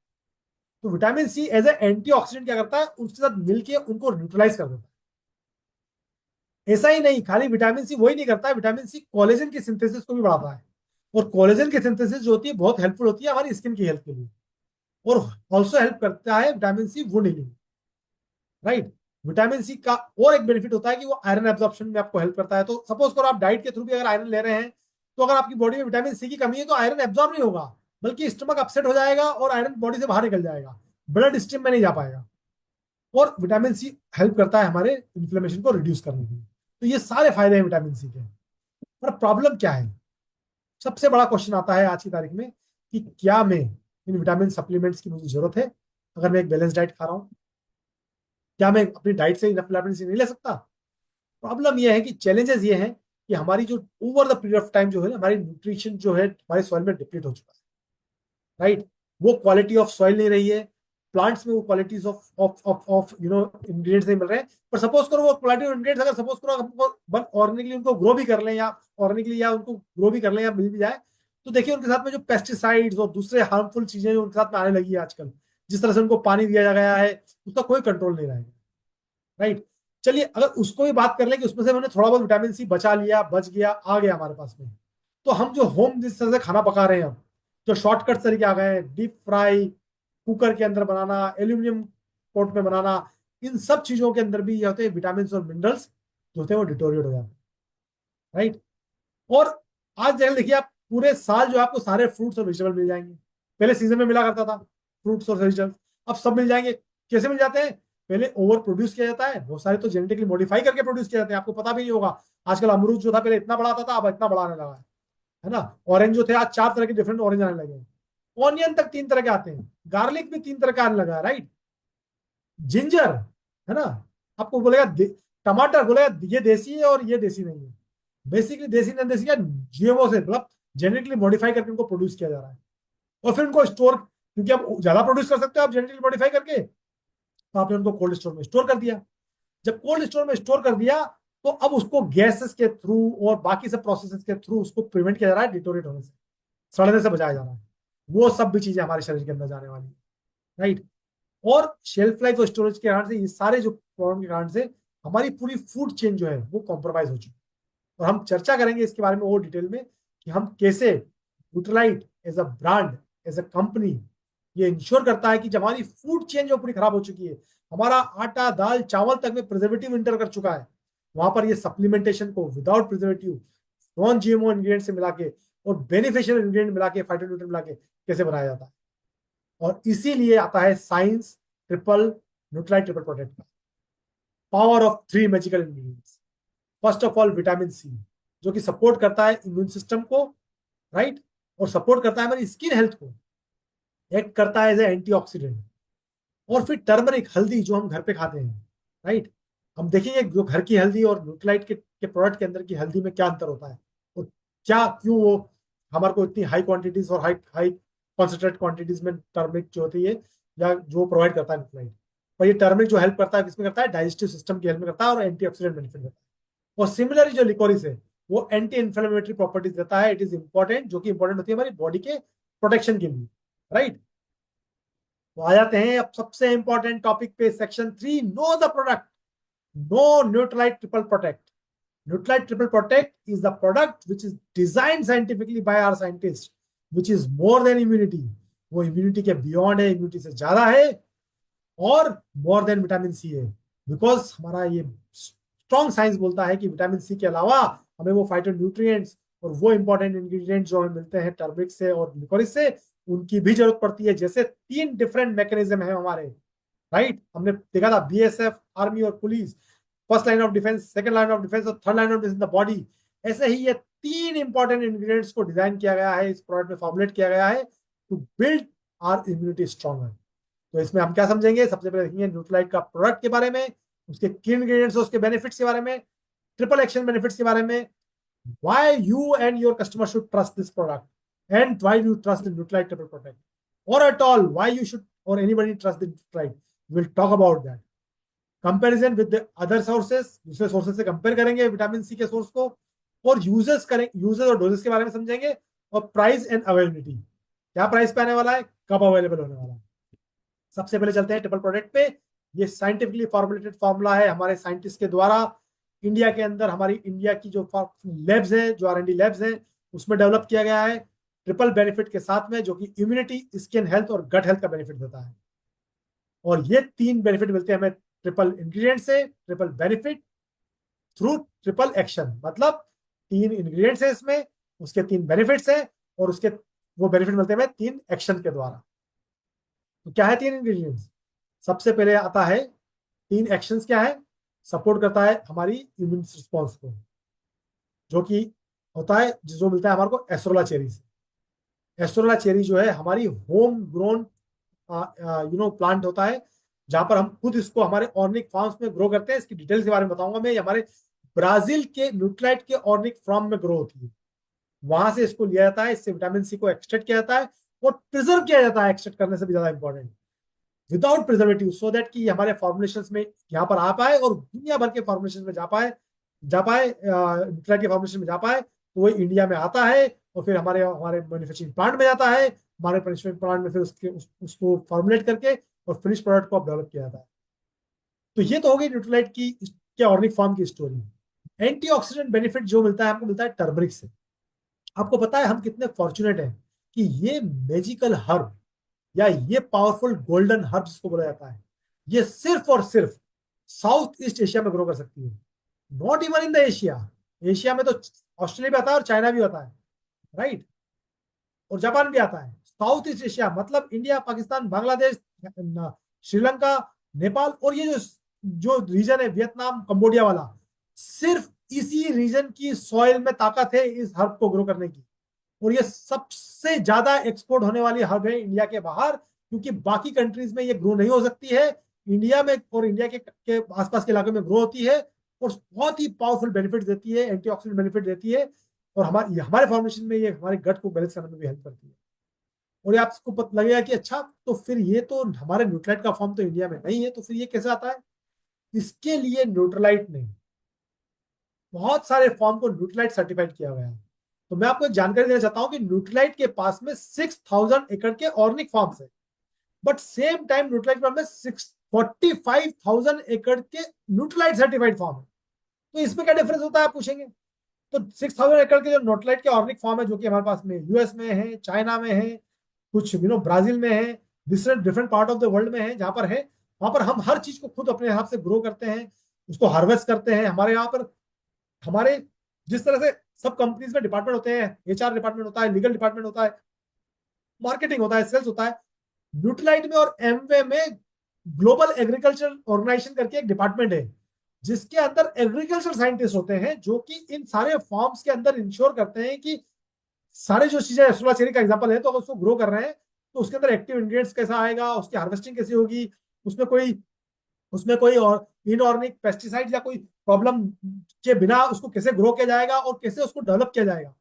Speaker 2: तो vitamin C as a antioxidant क्या करता है, उसके साथ मिलके उनको न्यूट्रलाइज कर देता है। ऐसा ही नहीं, खाली विटामिन सी वही नहीं करता है, विटामिन सी कोलेजन की सिंथेसिस को भी बढ़ाता है। और कोलेजन की सिंथेसिस जो होती है बहुत हेल्पफुल होती है हमारी स्किन की हेल्थ के लिए। और ऑल्सो हेल्प करता है vitamin C wound healing, right. Vitamin C का और एक बेनिफिट होता है कि वो आयरन एब्जॉर्प्शन में आपको हेल्प करता है। तो सपोज करो आप डाइट के थ्रू भी अगर आयरन ले रहे हैं, तो अगर आपकी बॉडी में विटामिन सी की कमी है तो आयरन एब्जॉर्ब नहीं होगा, बल्कि स्टमक अपसेट हो जाएगा और आयरन बॉडी से बाहर निकल जाएगा, ब्लड स्ट्रीम में नहीं जा पाएगा। और विटामिन सी हेल्प करता है हमारे इन्फ्लेमेशन को रिड्यूस करने के लिए। तो ये सारे फायदे हैं विटामिन सी के। पर प्रॉब्लम क्या है, सबसे बड़ा क्वेश्चन आता है आज की तारीख में कि क्या मैं इन विटामिन सप्लीमेंट्स की मुझे जरूरत है, अगर मैं एक बैलेंस डाइट खा रहा हूँ, क्या मैं अपनी डाइट से इनफ विटामिन सी नहीं ले सकता। प्रॉब्लम यह है कि चैलेंजेस ये हैं कि हमारी जो over the period of time जो है हमारी न्यूट्रिशन जो है हमारे सॉइल में डिप्लीट हो चुका है, राइट। वो क्वालिटी ऑफ सॉइल नहीं रही है, प्लांट्स में वो qualities of of of of ingredients नहीं मिल रहे हैं। पर सपोज करो वो क्वालिटी ऑफ इंग्रेडिएंट्स अगर सपोज करो हमको ऑर्गेनिकली उनको ग्रो भी कर लें या ऑर्गेनिकली या उनको ग्रो भी कर लें या मिल भी जाए, तो देखिए उनके साथ में जो पेस्टिसाइड्स और दूसरे हार्मफुल चीजें जो उनके साथ में आने लगी है आजकल, जिस तरह से उनको पानी दिया गया है उसका कोई कंट्रोल नहीं रहेगा, राइट। चलिए अगर उसको भी बात कर लें कि उसमें से हमने थोड़ा बहुत विटामिन सी बचा लिया, बच गया, आ गया हमारे पास में, तो हम जो होम जिस तरह से खाना पका रहे हैं, हम जो शॉर्टकट तरीके आ गए हैं, डीप फ्राई, कुकर के अंदर बनाना, एल्यूमिनियम पोर्ट में बनाना, इन सब चीजों के अंदर भी ये होते हैं विटामिन और मिनरल्स जो होते हैं वो डिटोरिएट हो जाते हैं, राइट। और आज देखिए आप पूरे साल जो आपको सारे फ्रूट्स और वेजिटेबल मिल जाएंगे। पहले सीजन में मिला करता था फ्रूट्स और वेजिटेबल, अब सब मिल जाएंगे। कैसे मिल जाते हैं? पहले ओवर प्रोड्यूस किया जाता है, बहुत सारे तो जेनेटिकली मॉडिफाई करके प्रोड्यूस किए जाते हैं, आपको पता भी नहीं होगा। आजकल अमरूद जो था पहले इतना बड़ा आता था, अब इतना बड़ा आने लगा है ना। ऑरेंज जो थे आज 4 तरह के डिफरेंट ऑरेंज आने लगे हैं। ऑनियन तक 3 तरह के आते हैं, गार्लिक भी 3 तरह का आने लगा है, राइट। जिंजर, है ना, आपको बोलेगा टमाटर, बोलेगा ये देसी है और ये देसी नहीं है। बेसिकली देसी नॉन देसी का जीएमओ से मतलब जेनेटिकली मॉडिफाई करके उनको प्रोड्यूस किया जा रहा है। और फिर उनको स्टोर, क्योंकि आप ज्यादा प्रोड्यूस कर सकते हो आप जेनेटिकली मॉडिफाई करके, तो आपने उनको कोल्ड स्टोर में स्टोर कर दिया। जब कोल्ड स्टोर में स्टोर कर दिया तो अब उसको गैसेस के थ्रू और बाकी सब प्रोसेसेस के थ्रू उसको प्रिवेंट किया जा रहा है डिटोरेट होने से, सड़ने से बचाया जा रहा है। वो सब भी चीजें हमारे शरीर के अंदर जाने वाली है, राइट। और शेल्फ लाइफ और स्टोरेज के कारण से ये सारे जो प्रॉब्लम के कारण से हमारी पूरी फूड चेन जो है वो कॉम्प्रोमाइज हो चुकी है। और हम चर्चा करेंगे इसके बारे में और डिटेल में कि हम कैसे Nutrilite as a brand, as a company, ये इंश्योर करता है कि जब हमारी फूड चेन जो पूरी खराब हो चुकी है, हमारा आटा दाल चावल तक में प्रिजर्वेटिव इंटर कर चुका है, वहां पर ये सप्लीमेंटेशन को without preservative non GMO ingredient से मिला के और बेनिफिशियल इंग्रेडिएंट मिला के, फाइटोन्यूट्रिएंट मिला के कैसे बनाया जाता है। और इसीलिए आता है science triple Nutrilite triple protect का power of 3 magical ingredients. First of all vitamin C, जो कि सपोर्ट करता है इम्यून सिस्टम को, राइट, और सपोर्ट करता है हमारी स्किन हेल्थ को, एक्ट करता है एज ए एंटीऑक्सीडेंट। और फिर टर्मरिक, हल्दी जो हम घर पे खाते हैं, राइट। हम देखेंगे जो घर की हल्दी और न्यूट्रीलाइट के प्रोडक्ट के अंदर की हल्दी में क्या अंतर होता है और क्या क्यों वो हमारे को इतनी हाई क्वांटिटीज और हाई हाई कॉन्सेंट्रेट क्वांटिटीज में टर्मरिक जो होती है या जो प्रोवाइड करता है न्यूट्रीलाइट। और ये टर्मरिक जो हेल्प करता है किसमें करता है? डाइजेस्टिव सिस्टम की हेल्प में करता है और एंटीऑक्सीडेंट बेनिफिट देता है। और सिमिलरली जो लिकोरिस है वो एंटी इन्फ्लेमेटरी प्रॉपर्टीज देता है। इट इज इंपॉर्टेंट, जो कि इंपॉर्टेंट होती है हमारी बॉडी के प्रोटेक्शन के लिए, राइट। तो आ जाते हैं अब सबसे इंपॉर्टेंट टॉपिक पे, section 3, know the product. Know Nutrilite triple protect. Nutrilite triple protect is the product which is design scientifically by our scientist, which is more than immunity. वो इम्यूनिटी के बियॉन्ड है, immunity से ज्यादा है, और more than vitamin C है। Because हमारा ये स्ट्रॉन्ग साइंस बोलता है कि विटामिन सी के अलावा हमें वो फाइटोन्यूट्रिएंट्स और वो इंपॉर्टेंट इंग्रेडिएंट्स जो हमें मिलते हैं टर्मरिक से और लिकोरिस से, उनकी भी जरूरत पड़ती है। जैसे 3 डिफरेंट मैकेनिज्म है हमारे, राइट। हमने देखा था बीएसएफ, आर्मी और police, first line of defence, second line of defence और third line of defence in the body. ऐसे ही ये 3 इंपॉर्टेंट इंग्रेडिएंट्स को डिजाइन किया गया है, इस प्रोडक्ट में फॉर्मुलेट किया गया है to build our immunity stronger. तो इसमें हम क्या समझेंगे? सबसे पहले देखेंगे न्यूट्रीलाइट का प्रोडक्ट के बारे में, उसके की इंग्रेडिएंट्स, उसके बेनिफिट्स के बारे में, ट्रिपल एक्शन बेनिफिट्स के बारे में, why you and your customer should trust this product and why you trust the Nutralite Triple Protect, or at all why you should or anybody trust the Nutralite. We will talk about that. Comparison with the other sources, दूसरे sources से compare करेंगे vitamin C के source को, और uses करेंगे, uses और doses के बारे में समझेंगे, और प्राइस एंड अवेलेबिलिटी, क्या प्राइस पे आने वाला है, कब अवेलेबल होने वाला है। सबसे पहले चलते हैं ट्रिपल प्रोडक्ट पे। ये साइंटिफिकली फॉर्मुलेटेड फॉर्मूला है हमारे साइंटिस्ट के द्वारा, इंडिया के अंदर हमारी इंडिया की जो लैब्स हैं, जो R&D लैब्स हैं, उसमें डेवलप किया गया है ट्रिपल बेनिफिट के साथ में, जो कि इम्यूनिटी, स्किन हेल्थ और गट हेल्थ का बेनिफिट देता है। और ये 3 बेनिफिट मिलते हैं हमें ट्रिपल इंग्रेडिएंट से, triple benefit through triple action. मतलब 3 इंग्रेडिएंट्स है इसमें, उसके 3 बेनिफिट्स है, और उसके वो बेनिफिट मिलते हैं हमें 3 एक्शन के द्वारा। तो क्या है 3 इंग्रेडिएंट्स? सबसे पहले आता है 3 एक्शंस क्या है? सपोर्ट करता है हमारी इम्यून रिस्पॉन्स को, जो कि होता है, जो मिलता है हमारे को एस्ट्रोला चेरी से। एस्ट्रोला चेरी जो है हमारी होम ग्रोन प्लांट होता है, जहां पर हम खुद इसको हमारे ऑर्गेनिक फार्म्स में ग्रो करते हैं। इसकी डिटेल्स के बारे में बताऊंगा मैं। हमारे ब्राजील के न्यूट्राइट के ऑर्गेनिक फॉर्म में ग्रो होती है, वहां से इसको लिया जाता है, इससे विटामिन सी को एक्सट्रैक्ट किया जाता है और प्रिजर्व किया जाता है, एक्सट्रैक्ट करने से भी ज्यादा important, without preservative, so that कि हमारे फॉर्मुलेशन में यहाँ पर आ पाए और दुनिया भर के फॉर्मुलेशन में जा पाए न्यूट्राइट के फॉर्मुलेशन में जा पाए, तो वो इंडिया में आता है और फिर हमारे हमारे मैन्युफैक्चरिंग प्लांट में जाता है, हमारे मैन्युफैक्चरिंग प्लांट में फिर उसको फॉर्मुलेट करके और फिनिश प्रोडक्ट को डेवलप किया जाता है। तो ये तो हो गई न्यूट्रालाइट की के ऑर्गेनिक फॉर्म की स्टोरी। एंटीऑक्सीडेंट बेनिफिट जो मिलता है, हमको मिलता है टर्मरिक से। आपको पता है हम कितने फॉर्चुनेट हैं कि ये मैजिकल हर्ब या ये पावरफुल गोल्डन हर्ब जिसको बोला जाता है, ये सिर्फ और सिर्फ साउथ ईस्ट एशिया में ग्रो कर सकती है, not even in the Asia. Asia में तो ऑस्ट्रेलिया भी आता है और चाइना भी आता है, राइट, और जापान भी आता है। साउथ ईस्ट एशिया मतलब इंडिया, पाकिस्तान, बांग्लादेश, श्रीलंका, नेपाल और ये जो जो रीजन है वियतनाम, कंबोडिया वाला, सिर्फ इसी रीजन की सॉइल में ताकत है इस हर्ब को ग्रो करने की। और ये सबसे ज्यादा एक्सपोर्ट होने वाली हर्ब है इंडिया के बाहर, क्योंकि बाकी कंट्रीज में ये ग्रो नहीं हो सकती है, इंडिया में और इंडिया के आसपास के इलाके में ग्रो होती है और बहुत ही पावरफुल बेनिफिट देती है, एंटीऑक्सीडेंट बेनिफिट देती है, और हमारे फॉर्मेशन में ये हमारे गट को बैलेंस करने में भी हेल्प करती है। और ये आपको पता लगेगा कि अच्छा, तो फिर ये तो हमारे न्यूट्राइट का फॉर्म तो इंडिया में नहीं है, तो फिर ये कैसे आता है? इसके लिए न्यूट्रलाइट ने बहुत सारे फॉर्म को न्यूट्रलाइट सर्टिफाइड किया गया है। तो मैं आपको एक जानकारी देना चाहता हूं कि न्यूट्रलाइट के पास में 6000 एकड़ के ऑर्गेनिक फार्म्स है, बट सेम टाइम न्यूट्रलाइट में 45,000 एकड़ के न्यूट्रलाइट सर्टिफाइड फार्म है। तो इसमें क्या डिफरेंस होता है आप पूछेंगे? तो 6000 एकड़ के जो न्यूट्रलाइट के ऑर्गेनिक फार्म है, जो कि हमारे पास में यूएस में है, चाइना में है, कुछ ब्राजील में है, different different part of the world में है, जहां पर है, वहां पर हम हर चीज को खुद अपने हाथ से ग्रो करते हैं, उसको हार्वेस्ट करते हैं। हमारे यहाँ पर हमारे जिस तरह से सब कंपनीज में डिपार्टमेंट होते हैं, एचआर डिपार्टमेंट होता है, लीगल डिपार्टमेंट होता है, मार्केटिंग होता है, सेल्स होता है, न्यूट्रलाइट में और एमवे में ग्लोबल एग्रीकल्चर ऑर्गेनाइजेशन करके एक डिपार्टमेंट है, जिसके अंदर एग्रीकल्चर साइंटिस्ट होते हैं, जो कि इन सारे फॉर्म्स के अंदर इंश्योर करते हैं कि सारे जो चीजें, सोलर चेरी का एग्जांपल है, तो अगर उसको ग्रो कर रहे हैं तो उसके अंदर एक्टिव इंग्रेडिएंट्स कैसा आएगा, उसकी हार्वेस्टिंग कैसी होगी, उसमें कोई और इनऑर्गेनिक पेस्टिसाइड या कोई प्रॉब्लम के बिना उसको कैसे ग्रो किया जाएगा और कैसे उसको डेवलप किया जाएगा।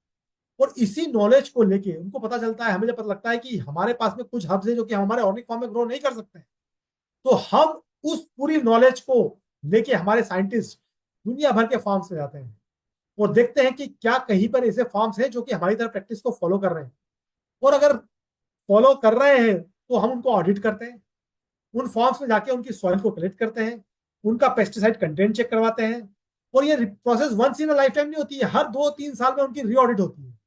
Speaker 2: और इसी नॉलेज को लेके उनको पता चलता है, हमें जब पता लगता है कि हमारे पास में कुछ हब्स है जो कि हमारे ऑर्गेनिक फॉर्म में ग्रो नहीं कर सकते हैं, तो हम उस पूरी नॉलेज को लेके हमारे साइंटिस्ट दुनिया भर के फार्म्स में जाते हैं और देखते हैं कि क्या कहीं पर ऐसे फार्म्स हैं जो कि हमारी तरह प्रैक्टिस को फॉलो कर रहे हैं, और अगर फॉलो कर रहे हैं तो हम उनको ऑडिट करते हैं, उन फॉर्म्स में जाके उनकी सॉइल को कलेक्ट करते हैं, उनका पेस्टिसाइड कंटेंट चेक करवाते हैं। और ये process once in life time नहीं होती है, हर 2-3 साल में उनकी रीऑडिट होती है,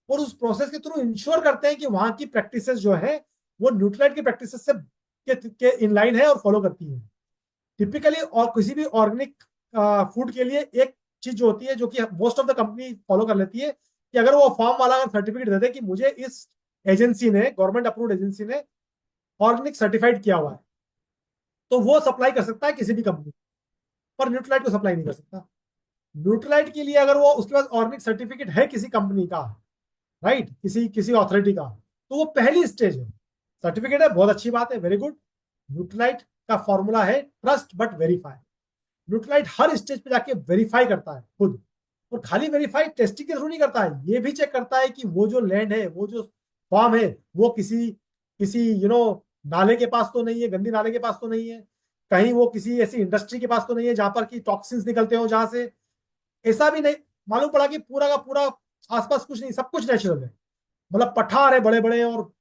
Speaker 2: और उस प्रोसेस के थ्रू इंश्योर करते हैं कि वहां की प्रैक्टिसेस जो है वो न्यूट्रलाइट की प्रैक्टिसेस से के इन लाइन है और फॉलो करती है। टिपिकली और किसी भी ऑर्गेनिक फूड के लिए एक चीज जो होती है, जो कि most of the company follow कर लेती है, कि अगर वो फार्म वाला अगर सर्टिफिकेट दे दे कि मुझे इस एजेंसी ने, गवर्नमेंट अप्रूव्ड एजेंसी ने ऑर्गेनिक सर्टिफाइड किया हुआ है, तो वो सप्लाई कर सकता है किसी भी कंपनी, पर न्यूट्रलाइट को सप्लाई नहीं कर सकता। न्यूट्रलाइट के लिए अगर वो उसके पास ऑर्गेनिक सर्टिफिकेट है किसी कंपनी का, राइट, किसी किसी अथॉरिटी का, तो वो पहली स्टेज है। सर्टिफिकेट है, बहुत अच्छी बात है, वेरी गुड। न्यूट्रलाइट का फॉर्मूला है trust but verify. Nutrilite her stage पे जाके वेरीफाई करता है खुद, और खाली वेरीफाई टेस्टिंग के थ्रू नहीं करता है, ये भी चेक करता है कि वो जो लैंड है, वो जो फार्म है, वो किसी किसी नाले के पास तो नहीं है, गंदी नाले के पास तो नहीं है, कहीं वो किसी ऐसी इंडस्ट्री के पास तो नहीं है जहां पर की टॉक्सिन्स निकलते हो, जहां से ऐसा भी नहीं मालूम पड़ा कि पूरा का पूरा आसपास कुछ नहीं, सब कुछ नेचुरल है, मतलब पठार है बड़े बड़े, और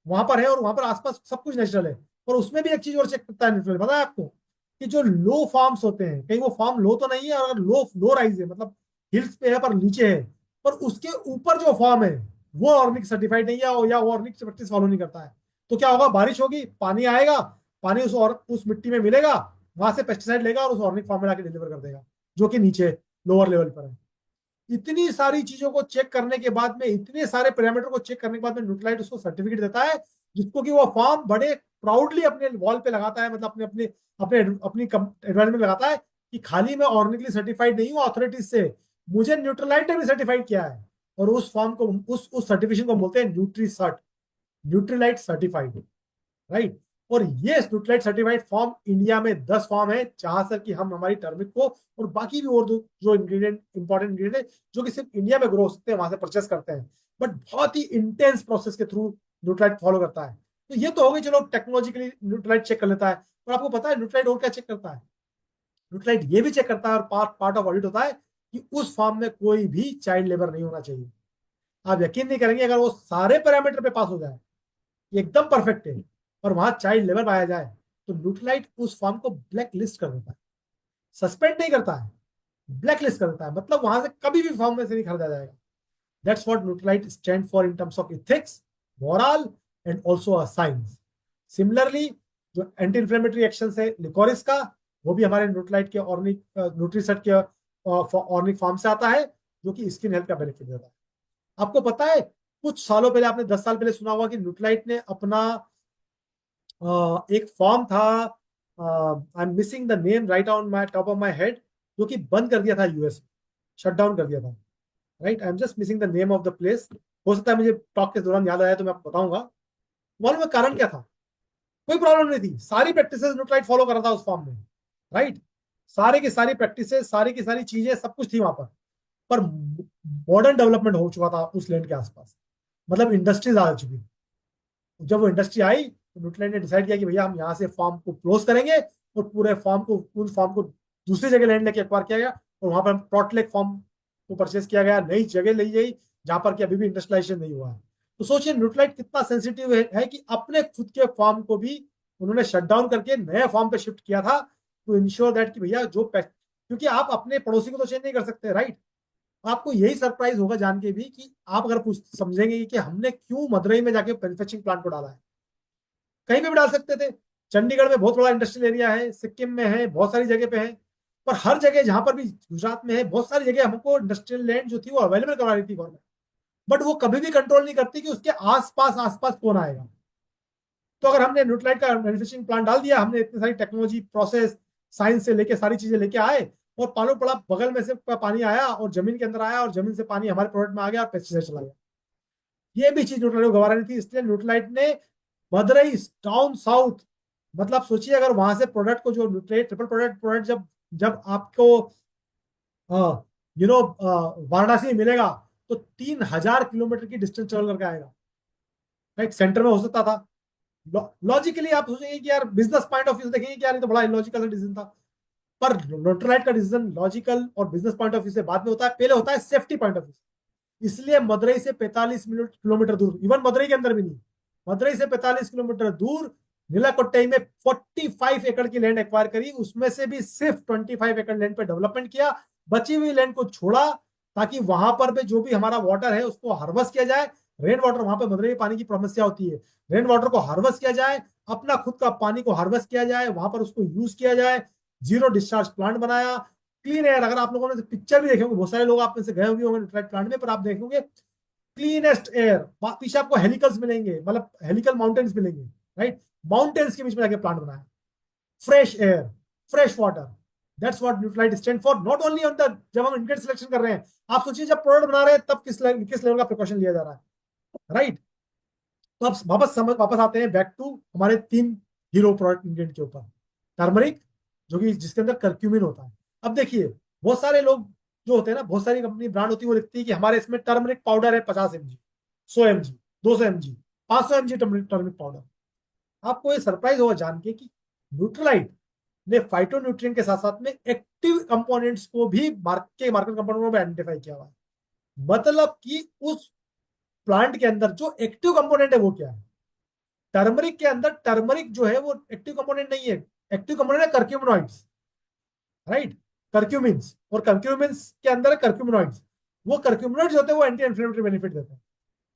Speaker 2: वहां पर है, और वहां पर आसपास सब कुछ नेचुरल है। और उसमें भी एक चीज और चेक करता है न्यूट्रल, पता है आपको, कि जो लो फार्म्स होते हैं, कहीं वो फार्म लो तो नहीं है, और लो लो राइज है, मतलब हिल्स पे है पर नीचे है, पर उसके ऊपर जो फार्म है वो ऑर्गेनिक सर्टिफाइड नहीं है, या वो ऑर्गेनिक प्रैक्टिस फॉलो नहीं करता है, तो क्या होगा? बारिश होगी, पानी आएगा, पानी उस मिट्टी में मिलेगा, वहां से पेस्टिसाइड लेगा और उस ऑर्गेनिक फार्म में लाके डिलीवर कर देगा, जो कि नीचे लोअर लेवल पर है। इतनी सारी चीजों को चेक करने के बाद में, इतने सारे पैरामीटर को चेक करने के बाद में न्यूट्रलाइट उसको सर्टिफिकेट देता है, जिसको कि वो फार्म बड़े प्राउडली अपने वॉल पे लगाता है, मतलब अपने अपने अपने अपनी एडवर्टाइजमेंट में लगाता है कि खाली मैं ऑर्गेनिकली सर्टिफाइड नहीं हूँ अथॉरिटीज से, मुझे न्यूट्रलाइट ने भी सर्टिफाइड किया है। और उस फॉर्म को, उस सर्टिफिकेशन को बोलते हैं nutri cert, Nutrilite certified, right. और ये न्यूट्राइट सर्टिफाइड फॉर्म इंडिया में 10 फॉर्म है, जहां से कि हम हमारी टर्मिक को और बाकी भी और जो इंग्रेडिएंट इंपॉर्टेंट इंग्रेडिएंट है जो कि सिर्फ इंडिया में ग्रो हो सकते हैं वहां से परचेस करते हैं, बट बहुत ही इंटेंस प्रोसेस के थ्रू न्यूट्राइट फॉलो करता है। तो ये तो हो गई, चलो टेक्नोलॉजिकली न्यूट्राइट चेक कर लेता है, और आपको पता है न्यूट्राइट और क्या चेक करता है? न्यूट्राइट ये भी चेक करता है और पार्ट पार्ट ऑफ ऑडिट होता है कि उस फार्म में कोई भी चाइल्ड लेबर नहीं होना चाहिए। आप यकीन नहीं करेंगे, अगर वो सारे पैरामीटर पे पास हो जाए, एकदम परफेक्ट है, और वहां चाइल्ड लेबर पाया जाए, तो न्यूट्राइट उस फार्म को ब्लैक लिस्ट कर देता है। सस्पेंड नहीं करता है, ब्लैक लिस्ट कर देता है, मतलब वहां से कभी भी फार्म में से नहीं खरीदा जाएगा। That's what Nutrilite stand for in terms of ethics, moral and also a science. Similarly जो एंटी इंफ्लेमेटरी एक्शन है लिकोरिस का, वो भी हमारे न्यूट्राइट के ऑर्निक न्यूट्रीसेट के ऑर्निक फार्म से आता है, जो कि स्किन हेल्थ का बेनिफिट देता है। आपको पता है कुछ सालों पहले, आपने 10 साल पहले सुना होगा कि न्यूट्राइट ने अपना एक फॉर्म था, I am missing the name right on my top of my head, जो कि बंद कर दिया था यूएस में, शट डाउन कर दिया था। Right, I am just missing the name of the place. हो सकता है मुझे टॉक के दौरान याद आया तो मैं आपको बताऊंगा। मालूम है कारण क्या था? कोई प्रॉब्लम नहीं थी, सारी प्रैक्टिसेस न्यूट्राइट फॉलो कर रहा था उस फॉर्म में। राइट, सारे की सारी प्रैक्टिसेस, सारी की सारी चीजें, सब कुछ थी वहां पर मॉडर्न डेवलपमेंट हो चुका था उस लैंड के आसपास, मतलब इंडस्ट्रीज आ चुकी। जब वो इंडस्ट्री आई तो न्यूट्राइट ने डिसाइड किया कि भैया हम यहाँ से फार्म को क्लोज करेंगे, और पूरे फार्म को दूसरी जगह लैंड लेके एक्वायर किया गया, और वहां पर प्लॉट फार्म को परचेस किया गया, नई जगह ली गई जहां पर कि अभी भी इंडस्ट्रियलाइजेशन नहीं हुआ है। तो सोचिए न्यूट्राइट कितना सेंसिटिव है कि अपने खुद के फार्म को भी उन्होंने शट डाउन करके नए फार्म पे शिफ्ट किया था, टू इंश्योर दैट कि भैया क्योंकि आप अपने पड़ोसी को तो चेंज नहीं कर सकते। राइट, आपको यही सरप्राइज होगा जान के भी कि आप अगर पूछ समझेंगे कि हमने क्यों मदुरई में जाके मैन्युफैक्चरिंग प्लांट को डाला है। कहीं भी डाल सकते थे, चंडीगढ़ में बहुत बड़ा इंडस्ट्रियल एरिया है, सिक्किम में है, बहुत सारी जगह पे है, पर हर जगह जहां पर भी गुजरात में है, बहुत सारी जगह हमको इंडस्ट्रियल लैंड जो थी वो अवेलेबल करवा रही थी गवर्नमेंट, बट वो कभी भी कंट्रोल नहीं करती कि उसके आसपास आसपास कौन आएगा। तो अगर हमने न्यूट्राइट का मैन्युफैक्चरिंग प्लांट डाल दिया, हमने इतनी सारी टेक्नोलॉजी, प्रोसेस, साइंस से लेके सारी चीजें लेके आए, और पालो पड़ा बगल में से पानी आया और जमीन के अंदर आया, और जमीन से पानी हमारे प्रोडक्ट में आ गया और पेस्टिसाइड चला गया। ये भी चीज न्यूट्राइट को गंवा रही थी, इसलिए न्यूट्राइट ने मदुरई डाउन साउथ, मतलब सोचिए अगर वहां से प्रोडक्ट को, जो न्यूट्राइट ट्रिपल प्रोडक्ट प्रोडक्ट जब जब आपको वाराणसी में मिलेगा, तो 3,000 किलोमीटर की डिस्टेंस ट्रेवल करके आएगा। राइट, सेंटर में हो सकता था। लॉजिकली आप सोचेंगे कि यार, बिजनेस पॉइंट ऑफ व्यू से देखेंगे कि यार ये तो बड़ा इलॉजिकल डिसीजन था, पर न्यूट्राइट का डिसीजन लॉजिकल और बिजनेस पॉइंट ऑफ व्यू से बाद में होता है, पहले होता है सेफ्टी पॉइंट ऑफ व्यू। इसलिए मदुरई से 45 किलोमीटर दूर, इवन मदुरई के अंदर भी नहीं, मदुरई से 45 किलोमीटर दूर नीलाकोट्टई में 45 एकड़ की लैंड एक्वायर करी, उसमें से भी सिर्फ 25 एकड़ लैंड पे डेवलपमेंट किया, बची हुई लैंड को छोड़ा, ताकि वहां पर भी जो भी हमारा वाटर है उसको हार्वेस्ट किया जाए। रेन वाटर, वहां पर मदुरई में पानी की समस्या होती है, रेन वाटर को हार्वेस्ट किया जाए, अपना खुद का पानी को हार्वेस्ट किया जाए, वहां पर उसको यूज किया जाए, जीरो डिस्चार्ज प्लांट बनाया, क्लीन एयर। अगर आप लोगों ने पिक्चर भी देखे होंगे, बहुत सारे लोग आप में से गए होंगे न्यूट्राइट प्लांट में, पर आप देखेंगे क्लीनेस्ट एयर, पीछे आपको हेलिकल्स मिलेंगे, मतलब हेलिकल माउंटेन्स मिलेंगे। राइट, माउंटेन्स के बीच में जाके प्लांट बनाया, fresh air, fresh water. That's what Nutrilite stand for, not only on the, जब हम इंग्रेडिएंट सिलेक्शन कर रहे हैं, आप सोचिए जब प्रोडक्ट बना रहे हैं तब किस लेवल का प्रिकॉशन लिया जा रहा है। राइट, तो अब वापस आते हैं बैक टू हमारे 3 हीरो प्रोडक्ट इंग्रेडिएंट के ऊपर। टर्मरिक, जो कि जिसके अंदर कर्क्यूमिन होता है। अब देखिए, बहुत सारे लोग जो होते हैं ना, बहुत सारी कंपनी ब्रांड होती है, वो लिखती है कि हमारे इसमें टर्मरिक पाउडर है 50 mg, 100 mg, 200 mg, 500 mg turmeric powder. आपको ये सरप्राइज होगा जान के कि न्यूट्रलाइट ने फाइटोन्यूट्रिएंट के साथ साथ में एक्टिव कंपोनेंट्स को भी मार्केट कंपोनेंट में आइडेंटिफाई किया हुआ है। मतलब कि उस प्लांट के अंदर जो एक्टिव कंपोनेंट है वो क्या है? टर्मरिक के अंदर, टर्मरिक जो है वो एक्टिव कंपोनेंट नहीं है, एक्टिव कंपोनेंट है कर्क्यूमिनॉइड्स। राइट, कर्क्यूमिन्स, और कर्क्यूमिन्स के अंदर है कर्क्यूमिनॉइड्स। वो कर्क्यूमिनॉइड्स होते हैं वो एंटी इन्फ्लेमेटरी बेनिफिट देते हैं।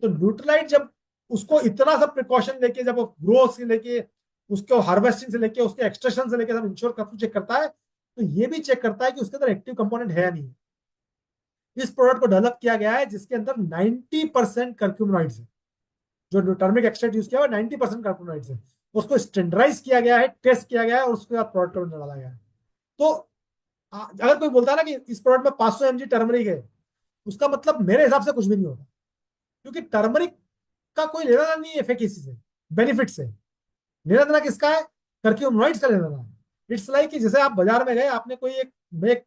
Speaker 2: तो न्यूट्रलाइट जब उसको इतना सब प्रिकॉशन लेके, जब ग्रो से लेके, उसको हार्वेस्टिंग से लेके, उसके एक्सट्रैक्शन से लेके सब इंश्योर कर चेक करता है, तो ये भी चेक करता है कि उसके अंदर एक्टिव कंपोनेंट है या नहीं है। इस प्रोडक्ट को डेवलप किया गया है जिसके अंदर 90% कर्क्यूमिनॉइड्स है। जो टर्मिक एक्सट्रैक्ट यूज किया हुआ 90% कर्क्यूमिनॉइड्स है। उसको स्टैंडर्डाइज किया गया है, टेस्ट किया गया है, और उसके बाद प्रोडक्ट में डाला गया है। तो अगर कोई बोलता है ना कि इस प्रोडक्ट में 500 mg टर्मरिक है, उसका मतलब मेरे हिसाब से कुछ भी नहीं होता, क्योंकि टर्मरिक का कोई लेना नहीं है एफिकेसी से, बेनिफिट से। लेना देना किसका है? कर्क्यूमिनॉइड्स का लेना देना है। इट्स लाइक कि जैसे आप बाजार में गए, आपने कोई एक, मैं एक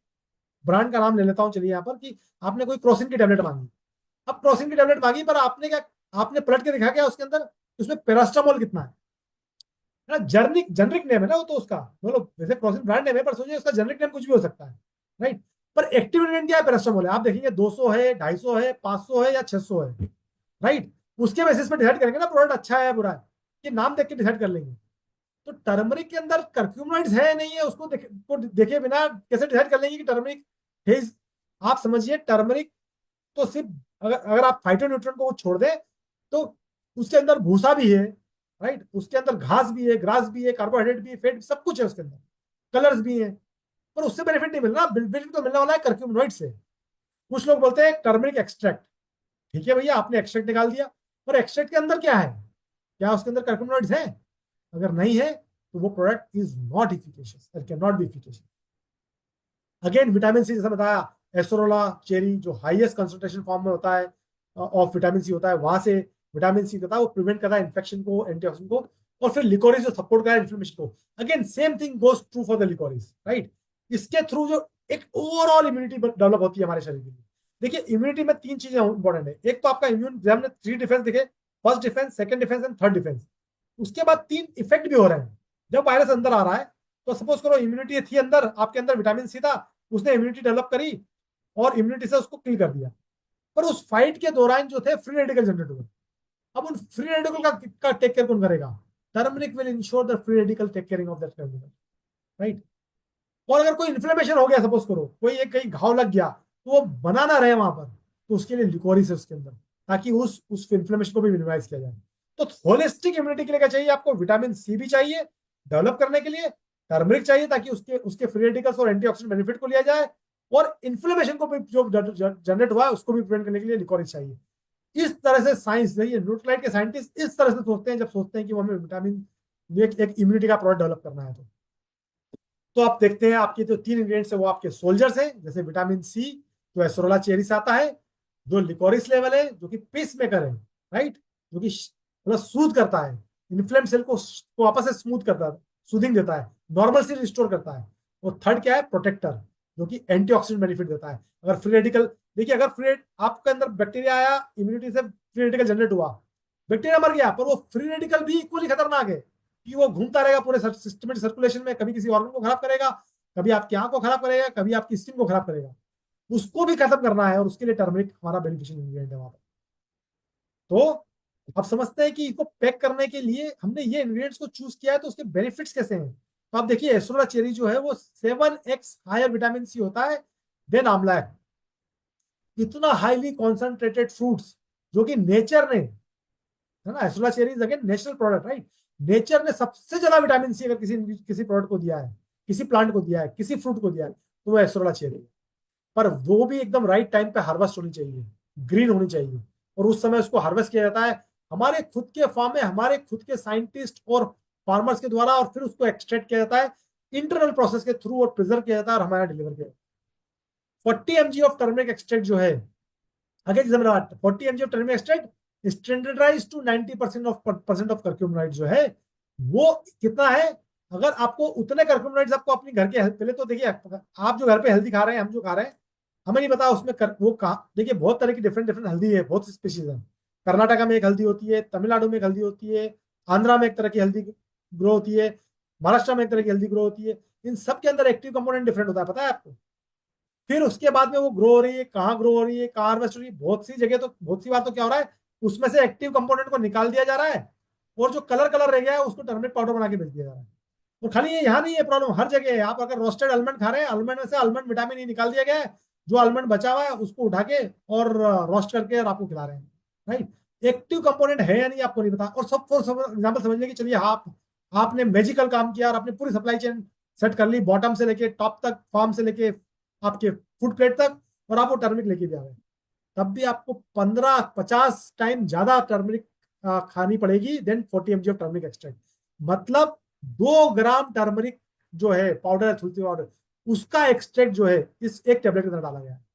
Speaker 2: ब्रांड का नाम ले लेता हूँ चलिए यहाँ पर, कि आपने कोई क्रोसिन की टेबलेट मांगी। अब क्रोसिन की टेबलेट मांगी, पर आपने क्या, आपने पलट के देखा क्या उसके अंदर, उसमें पेरास्टामोल कितना है ना, जेनरिक जेनरिक नेम है ना वो तो उसका, मतलब वैसे क्रोसिन ब्रांड नेम है, पर सोचिए उसका जेनरिक नेम कुछ भी हो सकता है, राइट। पर एक्टिव इंग्रेडिएंट क्या है? पेरास्टामोल है। आप देखेंगे 200 है, 250 है, 500 है या 600 है, राइट। उसके बेसिस पे डिसाइड करेंगे ना प्रोडक्ट अच्छा है या बुरा है, कि नाम देख के डिसाइड कर लेंगे। तो टर्मरिक के अंदर कर्क्यूमिनॉइड्स है नहीं है, उसको देखे बिना कैसे डिसाइड कर लेंगे कि टर्मरिक है? आप समझिए, टर्मरिक तो सिर्फ, अगर अगर आप फाइटोन्यूट्रिएंट को छोड़ दें, तो उसके अंदर भूसा भी है, राइट, उसके अंदर घास भी है, ग्रास भी है, कार्बोहाइड्रेट भी है, फेट, सब कुछ है उसके अंदर, कलर्स भी है। पर उससे बेनिफिट नहीं मिल रहा, बेनिफिट तो मिलने वाला है कर्क्यूमिनॉइड से। कुछ लोग बोलते हैं टर्मरिक एक्सट्रैक्ट, ठीक है भैया, आपने एक्सट्रैक्ट निकाल दिया, पर एक्सट्रैक्ट के अंदर क्या है? क्या उसके अंदर कर्क्यूमिनॉइड्स है? अगर नहीं है तो वो product is not efficacious, it can not be efficacious. Again vitamin C, जैसे बताया, एस्टरोला चेरी जो हाईएस्ट कंसंट्रेशन फॉर्म में होता है ऑफ विटामिन सी होता है, वहां से विटामिन सी होता है, वो प्रिवेंट करता है इन्फेक्शन को, एंटीऑक्सीडेंट को। और फिर लिकोरिस जो सपोर्ट करता है इन्फ्लेमेशन को। Again same thing goes true for the liquorice, right. इसके थ्रू जो एक ओवरऑल इम्यूनिटी डेवलप होती है हमारे शरीर के लिए। देखिए, इम्यूनिटी में तीन चीजें इंपॉर्टेंट है। एक तो आपका इम्यून, हमने थ्री डिफेंस देखे, first defence, second defence and third defence. उसके बाद तीन इफेक्ट भी हो रहे हैं। जब वायरस अंदर आ रहा है, तो सपोज करो इम्यूनिटी थी अंदर, आपके अंदर विटामिन सी था, उसने इम्यूनिटी डेवलप करी और इम्यूनिटी से उसको किल कर दिया। पर उस फाइट के दौरान जो थे फ्री रेडिकल जनरेट हुए। अब उन फ्री रेडिकल का टेक केयर कौन करेगा? Turmeric will ensure the free radical take caring of that radical, right. और अगर कोई इन्फ्लेमेशन हो गया, सपोज करो कोई एक कहीं घाव लग गया, तो वो बना ना रहे वहां पर, तो उसके लिए लिकोरिस है उसके अंदर, ताकि उस इन्फ्लेमेशन को भी मिनिमाइज किया जाए। तो होलिस्टिक इम्यूनिटी के लिए क्या चाहिए आपको? विटामिन सी भी चाहिए डेवलप करने के लिए, टर्मरिक चाहिए ताकि उसके उसके फ्री रेडिकल्स और एंटीऑक्सीडेंट बेनिफिट को लिया जाए, और इन्फ्लेमेशन को भी जो जनरेट हुआ है उसको भी प्रिवेंट करने के लिए लिकोरिस चाहिए। इस तरह से साइंस, ये न्यूट्रलाइट के साइंटिस्ट इस तरह से सोचते हैं, जब सोचते हैं कि वो हमें विटामिन, एक इम्यूनिटी का प्रोडक्ट डेवलप करना है। तो आप देखते हैं, आपके जो तीन इंग्रेडिएंट्स है वो आपके सोल्जर्स हैं, जैसे विटामिन सी जो एस्टरोला चेरी से आता है, जो लिकोरिस लेवल है जो कि पीस मेकर है, राइट, जो कि मतलब सूद करता है, इन्फ्लेम सेल को वापस से स्मूथ करता है, सूदिंग देता है, नॉर्मल से रिस्टोर करता है। और थर्ड क्या है? प्रोटेक्टर, जो कि एंटीऑक्सीडेंट बेनिफिट देता है। अगर फ्री रेडिकल, देखिए, अगर फ्री आपके अंदर बैक्टीरिया आया, इम्यूनिटी से फ्री रेडिकल जनरेट हुआ, बैक्टीरिया मर गया, पर वो फ्री रेडिकल भी इक्वली खतरनाक है, कि वो घूमता रहेगा पूरे सिस्टमेटिक सर्कुलेशन में, कभी किसी ऑर्गन को खराब करेगा, कभी आपकी आंख को खराब करेगा, कभी आपकी स्किन को खराब करेगा। उसको भी खत्म करना है, और उसके लिए टर्मरिक हमारा बेनिफिशियल इंग्रेडिएंट है वहां पर। तो आप समझते हैं कि इसको पैक करने के लिए हमने ये इंग्रेडिएंट्स को चूज किया है, तो उसके बेनिफिट्स कैसे हैं? तो आप देखिए, एस्ट्रोला चेरी जो है वो 7x हायर विटामिन सी होता है देन आंवला है। इतना हाईली कॉन्सेंट्रेटेड फ्रूट्स जो कि नेचर ने, है ना, acerola cherry is again natural product, right. Nature ने सबसे ज्यादा विटामिन सी अगर किसी किसी प्रोडक्ट को दिया है, किसी प्लांट को दिया है, किसी फ्रूट को दिया है, तो वो एस्ट्रोला चेरी है। पर वो भी एकदम राइट टाइम पे हार्वेस्ट होनी चाहिए, ग्रीन होनी चाहिए, और उस समय उसको हार्वेस्ट किया जाता है हमारे खुद के फार्म में, हमारे खुद के साइंटिस्ट और फार्मर्स के द्वारा, और फिर उसको एक्सट्रैक्ट किया जाता है इंटरनल प्रोसेस के थ्रू, और प्रिजर्व किया जाता है और हमारे यहाँ डिलीवर किया। 40 mg ऑफ टर्मरिक एक्सट्रैक्ट जो है, again 40 mg of turmeric extract standardise to 90% of curcuminoid जो है, वो कितना है? अगर आपको उतने कर्क्यूमिनॉइड्स आपको अपनी घर के पहले तो देखिए, आप जो घर पे हेल्दी खा रहे हैं, हम जो खा रहे हैं, हमें नहीं पता उसमें वो कहा, देखिए बहुत तरह की डिफरेंट डिफरेंट हल्दी है, बहुत सी स्पीशीज है। कर्नाटका में एक हल्दी होती है, तमिलनाडु में एक हल्दी होती है, आंध्रा में एक तरह की हल्दी ग्रो होती है, महाराष्ट्र में एक तरह की हल्दी ग्रो होती है। इन सब के अंदर एक्टिव कंपोनेंट डिफरेंट होता है, पता है आपको? फिर उसके बाद में वो ग्रो हो रही है, कहाँ ग्रो हो रही है, कहाँ हार्वेस्ट हो रही है, बहुत सी जगह, तो बहुत सी बार तो क्या हो रहा है, उसमें से एक्टिव कंपोनेंट को निकाल दिया जा रहा है, और जो कलर कलर रह गया है उसको टर्मरिक पाउडर बना के बेच दिया जा रहा है। और खाली ये यहाँ नहीं है प्रॉब्लम, हर जगह है। आप अगर रोस्टेड आलमंड खा रहे हैं, आलमंड में से आलमंड विटामिन ई निकाल दिया गया है, जो आलमंड बचा हुआ है उसको उठा के और रोस्ट करके और आपको खिला रहे हैं, राइट। एक्टिव कंपोनेंट है या नहीं आपको नहीं पता। और सब फॉर एग्जाम्पल समझ लें कि चलिए आपने मैजिकल काम किया और आपने पूरी सप्लाई चेन सेट कर ली, बॉटम से लेके टॉप तक, फार्म से लेके आपके फूड प्लेट तक, और आप वो टर्मरिक लेके भी आ गए, तब भी आपको 15-50 टाइम ज्यादा टर्मरिक खानी पड़ेगी than 40 mg of turmeric extract. मतलब 2 ग्राम टर्मरिक जो है पाउडर है, तुलसी पाउडर, उसका एक्सट्रैक्ट जो है इस एक टेबलेट के अंदर डाला गया है।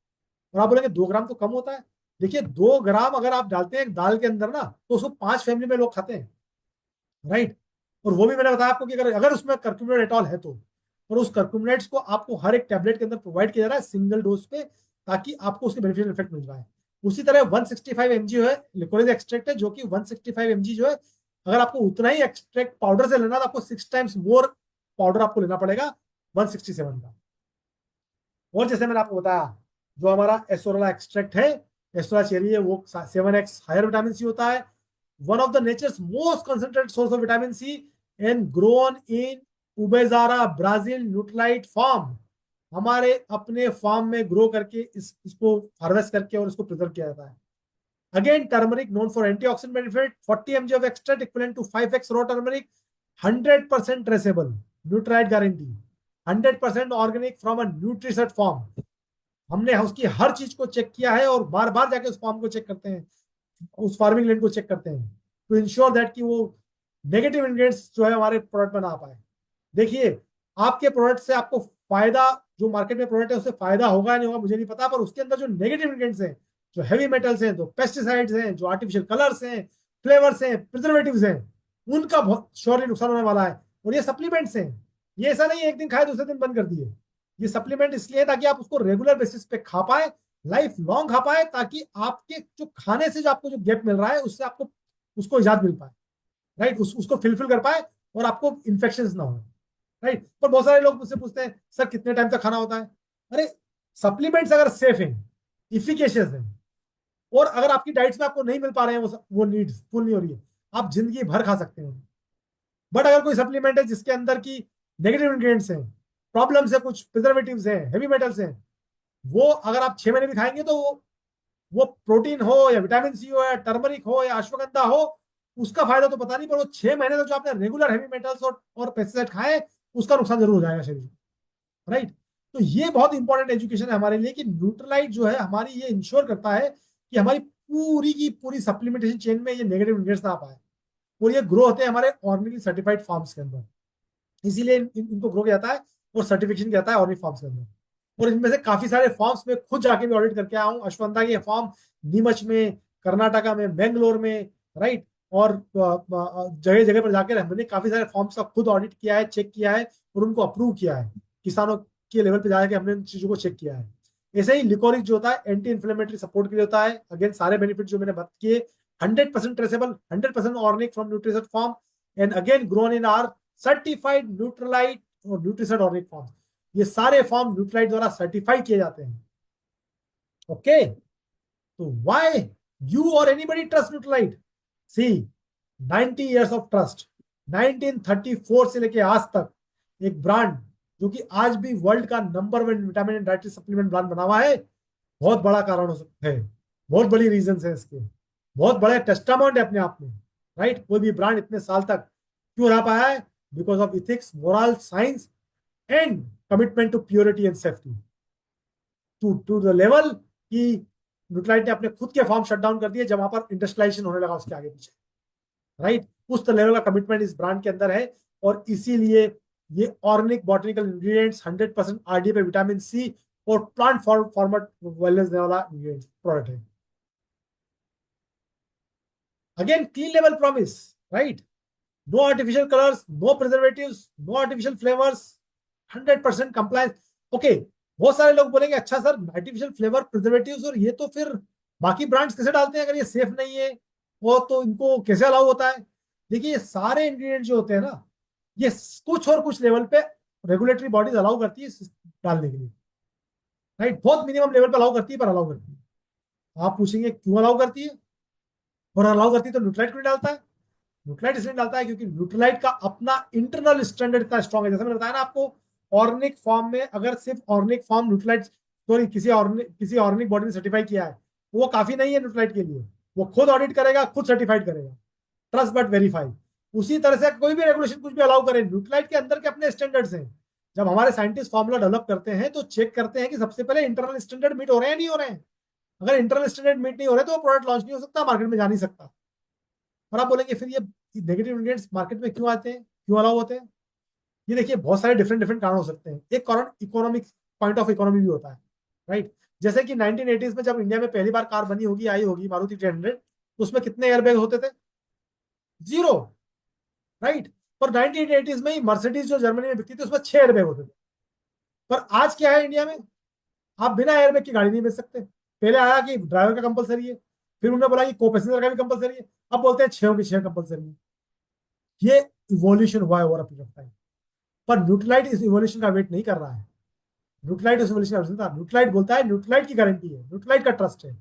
Speaker 2: और आप बोलेंगे 2 ग्राम तो कम होता है। देखिए, 2 ग्राम अगर आप डालते हैं दाल के अंदर ना, तो उसको 5 फैमिली में लोग खाते हैं, राइट। और वो भी मैंने बताया आपको कि अगर अगर उसमें कर्क्यूमिन एटॉल है तो, और उस कर्क्यूमिनेट्स को आपको हर एक टैबलेट के अंदर प्रोवाइड किया जा रहा है सिंगल डोज पे, ताकि आपको उसके बेनिफिशियल इफेक्ट मिल रहा है। उसी तरह 165 mg जो है लिकोरेज एक्सट्रैक्ट है, जो कि 165 mg जो है, अगर आपको उतना ही एक्सट्रैक्ट पाउडर से लेना तो आपको 6 टाइम्स मोर पाउडर आपको लेना पड़ेगा 167 का। और जैसे मैंने आपको बताया, जो हमारा एसोरला एक्सट्रैक्ट है, एसोरा चेरी है, वो 7x हायर विटामिन सी होता है, one of the nature's most concentrated source of vitamin C and grown in Ubajara Brazil Nutrilite farm. हमारे अपने फार्म में ग्रो करके इसको हार्वेस्ट करके और इसको प्रिजर्व किया जाता है। Again turmeric known for antioxidant benefit, 40 mg of extract equivalent to 5x raw turmeric, 100% traceable, Nutrilite guarantee, 100% organic from a NutriCert farm. हमने उसकी हर चीज को चेक किया है और बार बार जाके उस फार्म को चेक करते हैं, उस फार्मिंग लैंड को चेक करते हैं, टू इंश्योर दैट कि वो नेगेटिव इंग्रेडिएंट्स जो है हमारे प्रोडक्ट में ना आ पाए। देखिए, आपके प्रोडक्ट से आपको फायदा, जो मार्केट में प्रोडक्ट है उससे फायदा होगा नहीं होगा मुझे नहीं पता, पर उसके अंदर जो नेगेटिव इंग्रेडिएंट्स हैं, जो हैवी मेटल्स हैं, जो पेस्टिसाइड्स हैं, जो आर्टिफिशियल कलर्स हैं, फ्लेवर्स हैं, प्रिजर्वेटिव्स हैं, उनका बहुत श्योरली नुकसान होने वाला है। और ये सप्लीमेंट्स हैं, ये ऐसा नहीं एक दिन खाए दूसरे दिन बंद कर दिए। ये सप्लीमेंट इसलिए है ताकि आप उसको रेगुलर बेसिस पे खा पाए, लाइफ लॉन्ग खा पाए, ताकि आपके जो खाने से जो आपको जो गैप मिल रहा है उससे आपको उसको इजाद मिल पाए, राइट, उसको फिलफिल कर पाए और आपको इन्फेक्शन ना हो, राइट। पर बहुत सारे लोग मुझसे पूछते हैं सर कितने टाइम तक खाना होता है। अरे, सप्लीमेंट्स अगर सेफ हैं, इफिकेशियस हैं, और अगर आपकी डाइट्स में आपको नहीं मिल पा रहे हैं वो नीड्स फुल नहीं हो रही है, आप जिंदगी भर खा सकते हैं। बट अगर कोई सप्लीमेंट है जिसके अंदर की नेगेटिव इंग्रेडिएंट्स हैं, प्रॉब्लम्स है, कुछ प्रिजर्वेटिव्स हैं, हेवी मेटल्स हैं, वो अगर आप 6 महीने भी खाएंगे तो वो प्रोटीन हो या विटामिन सी हो या टर्मरिक हो या अश्वगंधा हो, उसका फायदा तो पता नहीं, पर वो 6 महीने तक जो आपने रेगुलर हेवी मेटल्स और पेस्टिसाइड खाए, उसका नुकसान जरूर हो जाएगा शरीर को, राइट। तो ये बहुत इंपॉर्टेंट एजुकेशन है हमारे लिए कि न्यूट्रलाइट जो है हमारी ये इंश्योर करता है कि हमारी पूरी की पूरी सप्लीमेंटेशन चेन में ये नेगेटिव इंग्रेडिएंट्स ना आ पाए, और ये ग्रो होते हैं हमारे ऑर्गेनिकली सर्टिफाइड फार्म्स के अंदर, इसीलिए इनको ग्रो किया जाता है और सर्टिफिकेशन किया जाता है ऑर्गेनिक फार्म्स के अंदर। और इनमें से काफी सारे फार्म्स में खुद जाके भी ऑडिट करके आया हूँ। अश्वंथा की फार्म नीमच में, कर्नाटका में, बेंगलोर में, राइट, और जगह जगह पर जाकर हमने काफी सारे फार्म्स का खुद ऑडिट किया है, चेक किया है और उनको अप्रूव किया है। किसानों के लेवल पे जाकर हमने इन चीजों को चेक किया है। ऐसे ही लिकोरिक जो होता है एंटी इन्फ्लेमेटरी सपोर्ट के लिए होता है। अगेन सारे बेनिफिट जो मैंने बात किए, 100% traceable, 100% organic from NutriCert farm, and again grown in our certified Nutrilite और न्यूट्रिसेट ऑर्गेनिक फार्म। ये सारे फार्म न्यूट्रलाइट द्वारा सर्टिफाई किए जाते हैं। ओके, तो व्हाई यू और anybody trust Nutrilite? See, 90 years of trust, 1934 से लेके आज तक एक ब्रांड जो कि आज भी वर्ल्ड का number 1 vitamin and dietary supplement brand बना हुआ है, बहुत बड़ा कारण हो सकता है, बहुत बड़ी रीजन है इसके, बहुत बड़े टेस्टामेंट है अपने आप में, राइट। कोई भी ब्रांड इतने साल तक क्यों रह पाया है? Because of ethics, moral, science and commitment to purity and safety, to the level कि न्यूट्रलाइट ने अपने खुद के फार्म शट डाउन कर दिए जब वहां पर इंडस्ट्रियलाइजेशन होने लगा उसके आगे पीछे, राइट। उस लेवल का कमिटमेंट इस ब्रांड के अंदर है, और इसीलिए ये ऑर्गेनिक बॉटनिकल इंग्रेडिएंट्स 100% आरडी पे विटामिन सी और प्लांट फॉर्मेट वेलनेस देने वाला इंग्रेडिएंट प्रोडक्ट है। Again clean level promise, right, no artificial colours, no preservatives, no artificial flavours, 100% compliance. Okay, बहुत सारे लोग बोलेंगे अच्छा सर आर्टिफिशियल फ्लेवर, प्रिजर्वेटिव्स और ये तो फिर बाकी ब्रांड्स कैसे डालते हैं अगर ये सेफ नहीं है, वो तो इनको कैसे अलाउ होता है? देखिए, ये सारे इंग्रेडिएंट जो होते हैं ना, ये कुछ और कुछ लेवल पे रेगुलेटरी बॉडीज अलाउ करती है डालने के लिए, राइट। बहुत मिनिमम लेवल पे अलाउ करती है, पर अलाउ करती है। आप पूछेंगे क्यों अलाउ करती है, और अलाउ करती है तो न्यूट्राइट क्यों डालता है? न्यूट्राइट इसलिए डालता है क्योंकि न्यूट्राइट का अपना इंटरनल स्टैंडर्ड इतना स्ट्रॉन्ग है। जैसे मैंने बताया ना आपको, ऑर्गेनिक फॉर्म में अगर सिर्फ ऑर्गेनिक फॉर्म न्यूट्राइट, सॉरी, किसी ऑर्गेनिक बॉडी ने सर्टिफाई किया है, वो काफी नहीं है न्यूट्राइट के लिए। वो खुद ऑडिट करेगा, खुद सर्टिफाइड करेगा, ट्रस्ट बट वेरीफाई। उसी तरह से कोई भी रेगुलेशन कुछ भी अलाउ करे, न्यूट्राइट के अंदर के अपने स्टैंडर्ड्स हैं। जब हमारे साइंटिस्ट फॉर्मूला डेवलप करते हैं तो चेक करते हैं कि सबसे पहले इंटरनल स्टैंडर्ड मीट हो रहे हैं नहीं हो रहे हैं। अगर इंटरनल स्टैंडर्ड मीट नहीं हो रहे तो वो प्रोडक्ट लॉन्च नहीं हो सकता, मार्केट में जा नहीं सकता। और आप बोलेंगे फिर ये नेगेटिव इंग्रेडिएंट्स मार्केट में क्यों आते हैं, क्यों अलाउ होते हैं? ये देखिए, बहुत सारे डिफरेंट डिफरेंट कारण हो सकते हैं। एक कारण इकोनॉमिक पॉइंट ऑफ इकोनॉमी भी होता है, राइट। जैसे कि 1980s में जब इंडिया में पहली बार कार बनी होगी, आई होगी मारुति 1000, तो उसमें कितने एयरबैग होते थे? 0, राइट। पर 1980s में ही मर्सिडीज जो जर्मनी में बिकती थी उसमें 6 एयरबैग होते थे। पर आज क्या है इंडिया में, आप बिना एयरबैग की गाड़ी नहीं बेच सकते। पहले आया कि ड्राइवर का कंपलसरी है, फिर उन्होंने बोला कि को पैसेंजर का भी कंपलसरी है, अब बोलते हैं 6 की 6 कंपलसरी है। ये इवोल्यूशन हुआ है over a period of time. पर न्यूट्रलाइट इस इवोल्यूशन का वेट नहीं कर रहा है। न्यूट्रलाइट इस इवोल्यूशन का था, न्यूट्रलाइट बोलता है न्यूट्रलाइट की गारंटी है, न्यूट्रलाइट का ट्रस्ट है।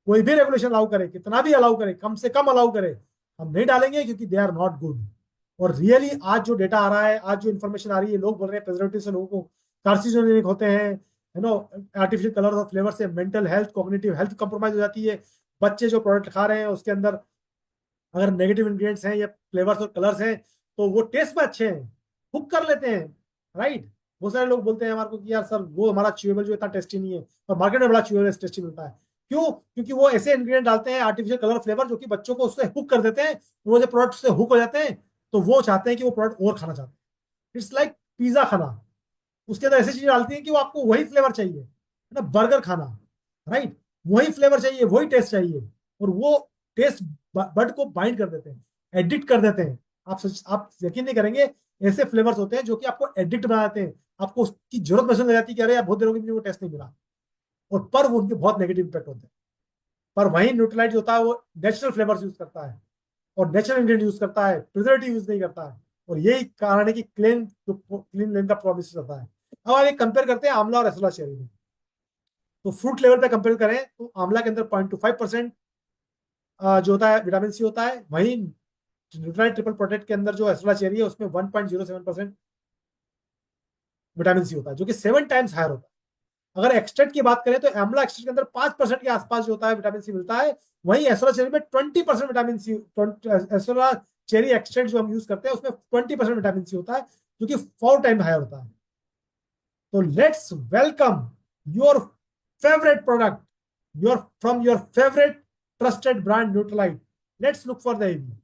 Speaker 2: कोई भी रेगुलेशन अलाउ करे, कितना भी अलाउ करे, कम से कम अलाउ करे, हम नहीं डालेंगे, क्योंकि दे आर नॉट गुड। और रियली आज जो डेटा आ रहा है, आज जो इन्फॉर्मेशन आ रही है, लोग बोल रहे हैं प्रिजर्वेटिव से लोगों को कार्सिनोजेनिक होते हैं, आर्टिफिशियल कलर और फ्लेवर से mental health, cognitive health compromise हो जाती है। बच्चे जो प्रोडक्ट खा रहे हैं उसके अंदर अगर नेगेटिव इंग्रेडिएंट्स हैं या फ्लेवर्स और कलर्स हैं तो वो टेस्ट में अच्छे हैं, हुक कर लेते हैं, राइट। बहुत सारे लोग बोलते हैं हमारे को कि यार सर वो हमारा च्यूएबल जो इतना टेस्टी नहीं है, और मार्केट में बड़ा च्यूएबल टेस्टी मिलता है। क्यों? क्योंकि वो ऐसे इंग्रेडिएंट डालते हैं, आर्टिफिशियल कलर फ्लेवर, जो कि बच्चों को उससे हुक कर देते हैं। वो जो प्रोडक्ट से हुक हो जाते हैं तो वो चाहते हैं कि वो प्रोडक्ट और खाना चाहते हैं। इट्स लाइक पिज्जा खाना, उसके अंदर ऐसी चीजें डालती हैं कि वो आपको वही फ्लेवर चाहिए, है ना। बर्गर खाना, राइट, वही फ्लेवर चाहिए, वही टेस्ट चाहिए, और वो टेस्ट बड को बाइंड कर देते हैं, एडिक्ट कर देते हैं। आप यकीन नहीं करेंगे, ऐसे फ्लेवर्स होते हैं जो कि आपको एडिक्ट बना देते हैं। आपको उसकी जरूरत महसूस हो जाती है कि अरे यार बहुत देर हो गई मुझे वो टेस्ट नहीं मिला, और पर वो उनके बहुत नेगेटिव इम्पैक्ट होते हैं। पर वही न्यूट्रलाइट जो होता है वो नेचुरल फ्लेवर्स यूज करता है, और नेचुरल इंग्रेडिएंट यूज करता है, प्रिजर्वेटिव यूज नहीं करता है। और यही कारण है कि क्लीन लेन का प्रॉमिस होता है। अब आप एक कंपेयर करते हैं आंवला और एसोला चेरी में। तो फ्रूट लेवल पे कंपेयर करें तो आंवला के अंदर 0.25% जो होता है विटामिन सी होता है, वहीं न्यूट्राइट ट्रिपल प्रोटेक्ट के अंदर जो एसोला चेरी है उसमें 1.07% विटामिन सी होता है, जो कि 7 टाइम्स हायर होता है। अगर एक्सट्रैक्ट की बात करें तो आंवला एक्सट्रैक्ट के अंदर 5% के आसपास जो होता है विटामिन सी मिलता है, वहीं एसोला चेरी में 20% विटामिन सी, एसोला चेरी एक्सट्रैक्ट जो हम यूज करते हैं उसमें 20% विटामिन सी होता है, जो कि 4 टाइम हायर होता है। तो let's welcome your favorite product, from your favorite trusted brand Nutrilite. Let's look for the review.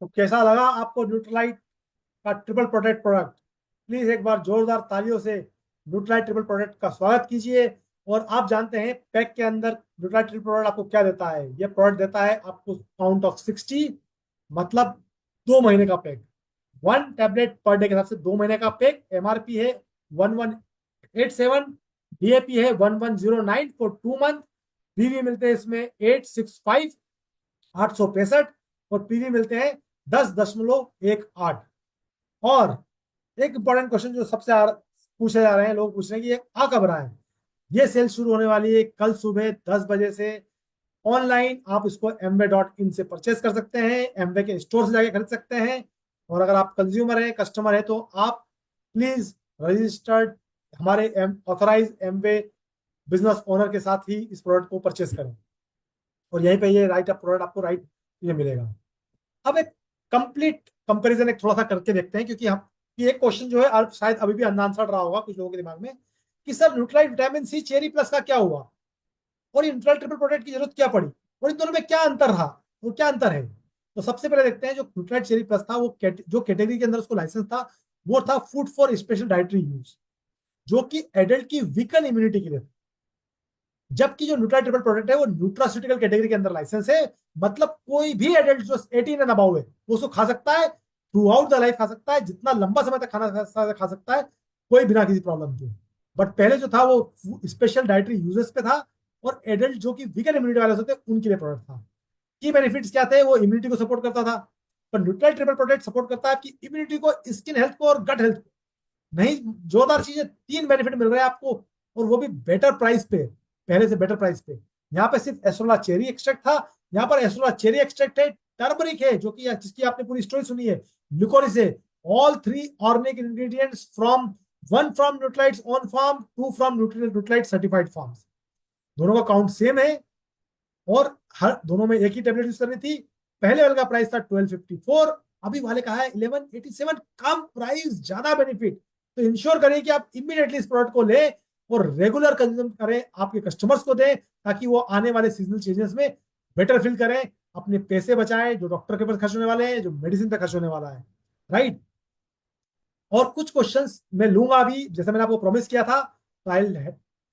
Speaker 2: तो कैसा लगा आपको न्यूट्रलाइट का ट्रिपल प्रोटेक्ट प्रोडक्ट? प्लीज एक बार जोरदार तालियों से न्यूट्रलाइट ट्रिपल प्रोटेक्ट का स्वागत कीजिए। और आप जानते हैं पैक के अंदर न्यूट्रलाइट ट्रिपल प्रोडक्ट आपको क्या देता है? ये प्रोडक्ट देता है आपको काउंट ऑफ 60, मतलब 2 महीने का पैक, 1 टैबलेट पर डे के हिसाब से 2 महीने का पैक। एमआरपी है 1187, डीएपी है 1109 फॉर 2 मंथ। पीवी मिलते हैं इसमें 865, 865, और पीवी मिलते हैं 10.18। और एक इंपॉर्टेंट क्वेश्चन जो सबसे पूछे जा रहे हैं, लोग पूछ रहे हैं कि ये आ कब रहा है? ये सेल शुरू होने वाली है कल सुबह 10 बजे से। ऑनलाइन आप इसको amway.in से परचेस कर सकते हैं, एमवे के स्टोर से जाके खरीद सकते हैं। और अगर आप कंज्यूमर हैं, कस्टमर है, तो आप प्लीज रजिस्टर्ड हमारे ऑथराइज एमवे बिजनेस ओनर के साथ ही इस प्रोडक्ट को परचेस करें, और यहीं पे ये राइट अप प्रोडक्ट आपको राइट ये मिलेगा। अब एक कंप्लीट कंपैरिजन एक थोड़ा सा करके देखते हैं, क्योंकि हम ये एक क्वेश्चन जो है शायद अभी भी अनआंसर्ड रहा होगा कुछ लोगों के दिमाग में, कि sir Nutrilite vitamin C cherry plus का क्या हुआ, और न्यूट्राइट ट्रिपल प्रोटेक्ट की जरूरत क्या पड़ी, और इन दोनों में क्या अंतर रहा, और क्या अंतर है? तो सबसे पहले देखते हैं जो न्यूट्राइट चेरी प्लस था, वो जो कैटेगरी के अंदर उसको लाइसेंस था वो था food for special dietary use, जो कि एडल्ट की वीकन इम्यूनिटी के लिए। जबकि जो न्यूट्रा ट्रिपल प्रोडक्ट है वो न्यूट्रास्यूटिकल कैटेगरी के अंदर लाइसेंस है, मतलब कोई भी एडल्ट जो 18 एंड अबव है वो उसको खा सकता है, थ्रू आउट द लाइफ खा सकता है, जितना लंबा समय तक खाना खा सकता है, कोई बिना किसी प्रॉब्लम के। बट पहले जो था वो स्पेशल डाइटरी यूजेस पे था, और एडल्ट जो कि वीगन इम्यूनिटी वाले होते हैं उनके लिए प्रोडक्ट था। की बेनिफिट्स क्या थे? वो इम्यूनिटी को सपोर्ट करता था, पर न्यूट्राइट ट्रिपल प्रोटेक्ट सपोर्ट करता है आपकी इम्यूनिटी को, स्किन हेल्थ को और गट हेल्थ को। नहीं, जोरदार चीजें, 3 बेनिफिट मिल रहे हैं आपको, और वो भी बेटर प्राइस पे, पहले से बेटर प्राइस पे। यहाँ पे सिर्फ एस्ट्रोला चेरी एक्सट्रैक्ट था, यहाँ पर एस्ट्रोला चेरी एक्सट्रैक्ट है, टर्मरिक है जो कि जिसकी आपने पूरी स्टोरी सुनी है, लिकोरिस है, all 3 organic ingredients from, 1 from Nutrilite's own farm, 2 from Nutrilite certified farms. दोनों का काउंट सेम है, और हर दोनों में एक ही टेबलेट यूज करनी थी। पहले वाले का प्राइस था 1254, अभी वाले का है 1187, कम प्राइस ज्यादा बेनिफिट। तो इंश्योर करें कि आप इमीडिएटली इस प्रोडक्ट को लें और रेगुलर कंज्यूम करें, आपके कस्टमर्स को दें, ताकि वो आने वाले सीजनल चेंजेस में बेटर फील करें, अपने पैसे बचाएं जो डॉक्टर के पास खर्च होने वाले हैं, जो मेडिसिन पे खर्च होने वाला है, राइट। और कुछ क्वेश्चंस मैं लूंगा अभी, जैसे मैंने आपको प्रॉमिस किया था। तो I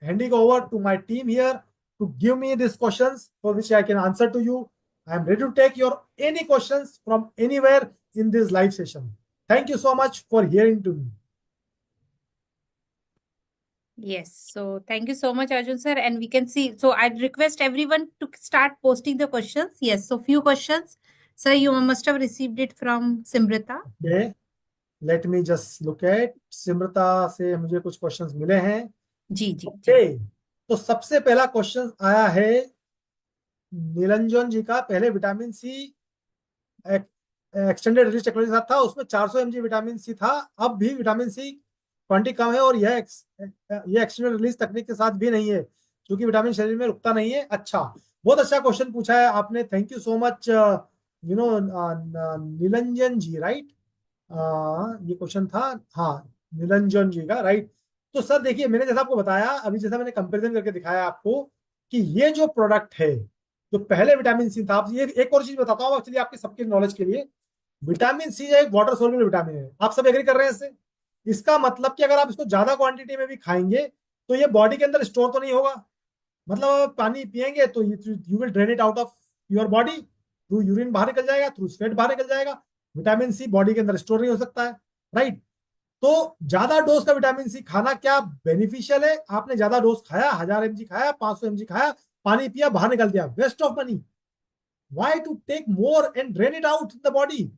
Speaker 2: handing over to my team here to give me this questions for which I can answer to you. I am ready to take your any questions from anywhere in this live session. Thank you so much for hearing to me.
Speaker 1: Yes, so thank you so much, Arjun sir. And we can see, so I'd request everyone to start posting the questions. Yes, so few questions. Sir, you must have received it from Simrita.
Speaker 2: Okay, let me just look at सिमरता से मुझे कुछ questions मिले हैं।
Speaker 1: जी जी
Speaker 2: okay,
Speaker 1: जी।
Speaker 2: तो सबसे पहला question आया है नीलंजन जी का। पहले vitamin C extended release technology साथ था, उसमें 400 mg विटामिन सी था, अब भी विटामिन सी क्वांटिटी कम है, और यह ये एक्सटेंडेड रिलीज तकनीक के साथ भी नहीं है, क्योंकि विटामिन शरीर में रुकता नहीं है। अच्छा, बहुत अच्छा क्वेश्चन पूछा है आपने, thank you so much you know Nilanjan ji, right. ये क्वेश्चन था, हाँ, निरंजन जी का, राइट। तो सर देखिए, मैंने जैसा आपको बताया अभी, जैसा मैंने कंपैरिजन करके दिखाया आपको, कि ये जो प्रोडक्ट है, जो पहले विटामिन सी था, आप ये एक और चीज बताता हूँ एक्चुअली आपके सबके नॉलेज के लिए। विटामिन सी एक वाटर सोल्यूबल विटामिन है, आप सब एग्री कर रहे हैं इससे। इसका मतलब कि अगर आप इसको ज्यादा क्वांटिटी में भी खाएंगे तो ये बॉडी के अंदर स्टोर तो नहीं होगा, मतलब आप पानी पिएंगे तो you will drain it out of your body, through urine बाहर निकल जाएगा, थ्रू स्वेट बाहर निकल जाएगा। विटामिन सी बॉडी के अंदर स्टोर नहीं हो सकता है, राइट। तो ज्यादा डोज का विटामिन सी खाना क्या बेनिफिशियल है? आपने ज्यादा डोज खाया, 1000 mg खाया, 500 mg खाया, पानी पिया, बाहर निकल दिया, waste of money. Why to take more and drain it out in the body,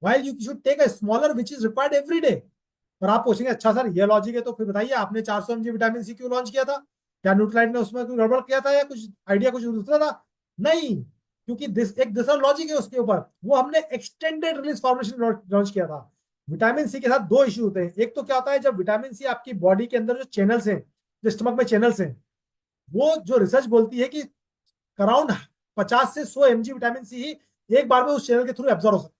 Speaker 2: while you should take a smaller which is required every day. पर आप पूछेंगे अच्छा सर ये लॉजिक है, तो फिर बताइए आपने 400 mg विटामिन सी क्यों लॉन्च किया था? क्या न्यूट्राइट ने उसमें कोई गड़बड़ किया था, या कुछ आइडिया कुछ दूसरा था? नहीं, क्योंकि एक दूसरा लॉजिक है उसके ऊपर, वो हमने एक्सटेंडेड रिलीज फॉर्मुलेशन लॉन्च किया था। विटामिन सी के साथ दो इश्यू होते हैं, एक तो क्या होता है, जब विटामिन सी आपकी बॉडी के अंदर जो चैनल्स हैं, जो स्टमक में चैनल्स हैं, वो जो रिसर्च बोलती है कि अराउंड 50 से 100 mg विटामिन सी ही एक बार में उस चैनल के थ्रू एब्जॉर्ब हो सकता है।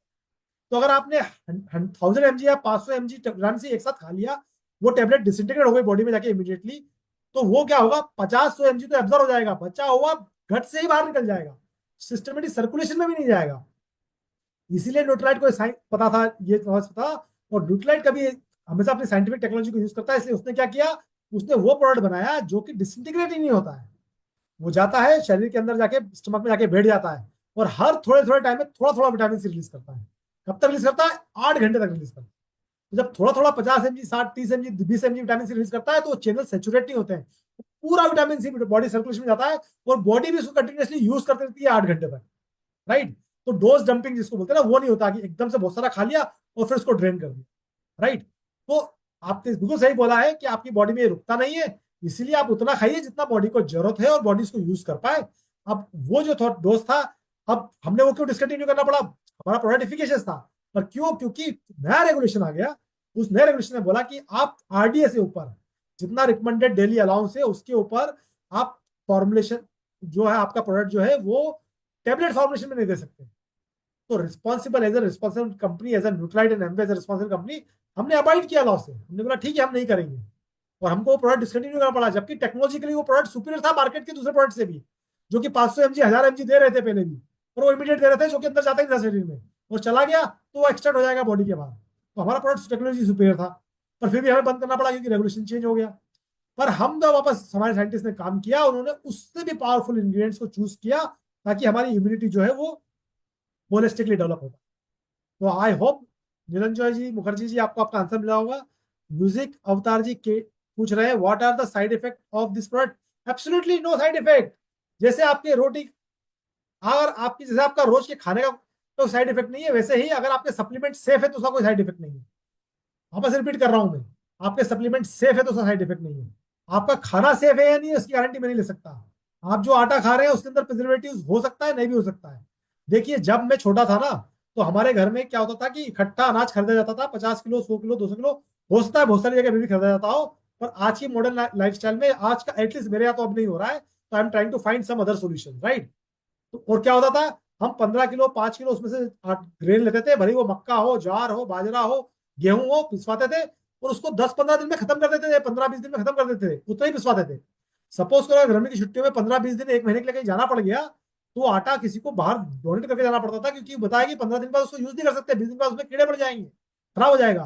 Speaker 2: तो अगर आपने 1000 mg या 500 mg विटामिन सी एक साथ खा लिया, वो टेबलेट डिसइंटीग्रेट हो गई बॉडी में जाके इमीडिएटली, तो वो क्या होगा, 50-100 mg तो एब्जॉर्ब हो जाएगा, बचा हुआ गट से ही बाहर निकल जाएगा, सिस्टमेटिक सर्कुलेशन में भी नहीं जाएगा। इसीलिए न्यूट्राइट को पता था, ये पता। और न्यूट्राइट कभी हमेशा अपनी साइंटिफिक टेक्नोलॉजी को यूज करता है, इसलिए उसने क्या किया, उसने वो प्रोडक्ट बनाया जो कि डिसइंटीग्रेट ही नहीं होता है, वो जाता है शरीर के अंदर जाके स्टमक में जाके बैठ जाता है, और हर थोड़े थोड़े टाइम में थोड़ा थोड़ा विटामिन सी रिलीज करता है। कब तक रिलीज करता है? 8 घंटे तक रिलीज करता है। तो जब थोड़ा थोड़ा 50 mg, 60, 30 mg, 20 mg vitamin C release करता है, तो चैनल सेचुरेट नहीं होते हैं, पूरा विटामिन सी बॉडी सर्कुलेशन में जाता है, और बॉडी भी उसको कंटिन्यूसली यूज करती रहती है 8 घंटे तक, राइट। तो डोज डंपिंग जिसको बोलते हैं ना, वो नहीं होता कि एकदम से बहुत सारा खा लिया और फिर उसको ड्रेन कर दिया, राइट। तो आपने बिल्कुल सही बोला है कि आपकी बॉडी में रुकता नहीं है, इसीलिए आप उतना खाइए जितना बॉडी को जरूरत है और बॉडी इसको यूज कर पाए। अब वो जो डोज था, अब हमने वो क्यों डिसकंटिन्यू करना पड़ा? हमारा प्रोडक्ट एफिकेशियस था, पर क्यों? क्योंकि नया रेगुलेशन आ गया। उस नए रेगुलेशन ने बोला कि आप आरडीए से ऊपर जितना रिकमेंडेड डेली अलाउंस है, उसके ऊपर आप फॉर्मुलेशन जो है, आपका प्रोडक्ट जो है वो टेबलेट फॉर्मुलेशन में नहीं दे सकते। तो responsible as a responsible company, as a Nutrilite and Amway as a responsible company, हमने अवॉइड किया लॉस से। हमने बोला ठीक है, हम नहीं करेंगे, और हमको वो प्रोडक्ट डिसकंटिन्यू करना पड़ा, जबकि टेक्नोलॉजिकली वो प्रोडक्ट सुपीरियर था मार्केट के दूसरे प्रोडक्ट से भी, जो कि 500 mg, 1000 mg दे रहे थे पहले भी, और वो इमीडिएट दे रहे थे, जो कि अंदर जाता ही था शरीर में, और चला गया तो वो एक्सट्रैक्ट हो जाएगा बॉडी के बाहर। तो हमारा प्रोडक्ट टेक्नोलॉजी सुपीरियर था, पर फिर भी हमें बंद करना पड़ा क्योंकि रेगुलेशन चेंज हो गया। पर हम जब वापस, हमारे साइंटिस्ट ने काम किया, उन्होंने उससे भी पावरफुल इंग्रेडिएंट्स को चूज किया, ताकि हमारी इम्यूनिटी जो है वो होलिस्टिकली डेवलप होगा। तो आई होप निरंजॉय जी, मुखर्जी जी, आपको आपका आंसर मिला होगा। म्यूजिक अवतार जी के पूछ रहे हैं, what are the side effect of this product? Absolutely no side effect. जैसे आपकी रोटी, अगर आपकी, जैसे आपका रोज के खाने का तो साइड इफेक्ट नहीं है। वैसे ही अगर आपके सप्लीमेंट सेफ है तो उसका कोई साइड इफेक्ट नहीं है। वापस रिपीट कर रहा हूं मैं, आपके सप्लीमेंट सेफ है तो उसका साइड इफेक्ट नहीं है। आपका खाना सेफ है या नहीं है उसकी गारंटी मैं नहीं ले सकता। आप जो आटा खा रहे हैं उसके अंदर प्रिजर्वेटिव हो सकता है, नहीं भी हो सकता है। देखिए जब मैं छोटा था ना, तो हमारे घर में क्या होता था कि इकट्ठा अनाज खरीदा जाता था, 50 किलो, 100 किलो, 200 किलो। हो सकता है बहुत सारी जगह में भी खरीदा जाता हो, पर आज की मॉडर्न लाइफस्टाइल में आज का एटलीस्ट मेरे यहाँ तो अब नहीं हो रहा है। तो I am trying to find some other solution, right. तो और क्या होता था, हम 15 किलो, 5 किलो उसमें से ग्रेन लेते थे, भले वो मक्का हो, ज्वार हो, बाजरा हो, गेहूं हो, पिसवाते थे और उसको 10-15 दिन में खत्म कर देते थे, 15-20 दिन में खत्म कर देते थे, उतना ही पिसवाते थे। सपोज करो गर्मी की छुट्टियों में 15-20 दिन, 1 महीने के लिए कहीं जाना पड़ गया, तो वो आटा किसी को बाहर डोनेट करके जाना पड़ता था, क्योंकि बताया कि 15 दिन बाद उसको यूज नहीं कर सकते, 20 दिन बाद उसमें कीड़े पड़ जाएंगे, खराब हो जाएगा।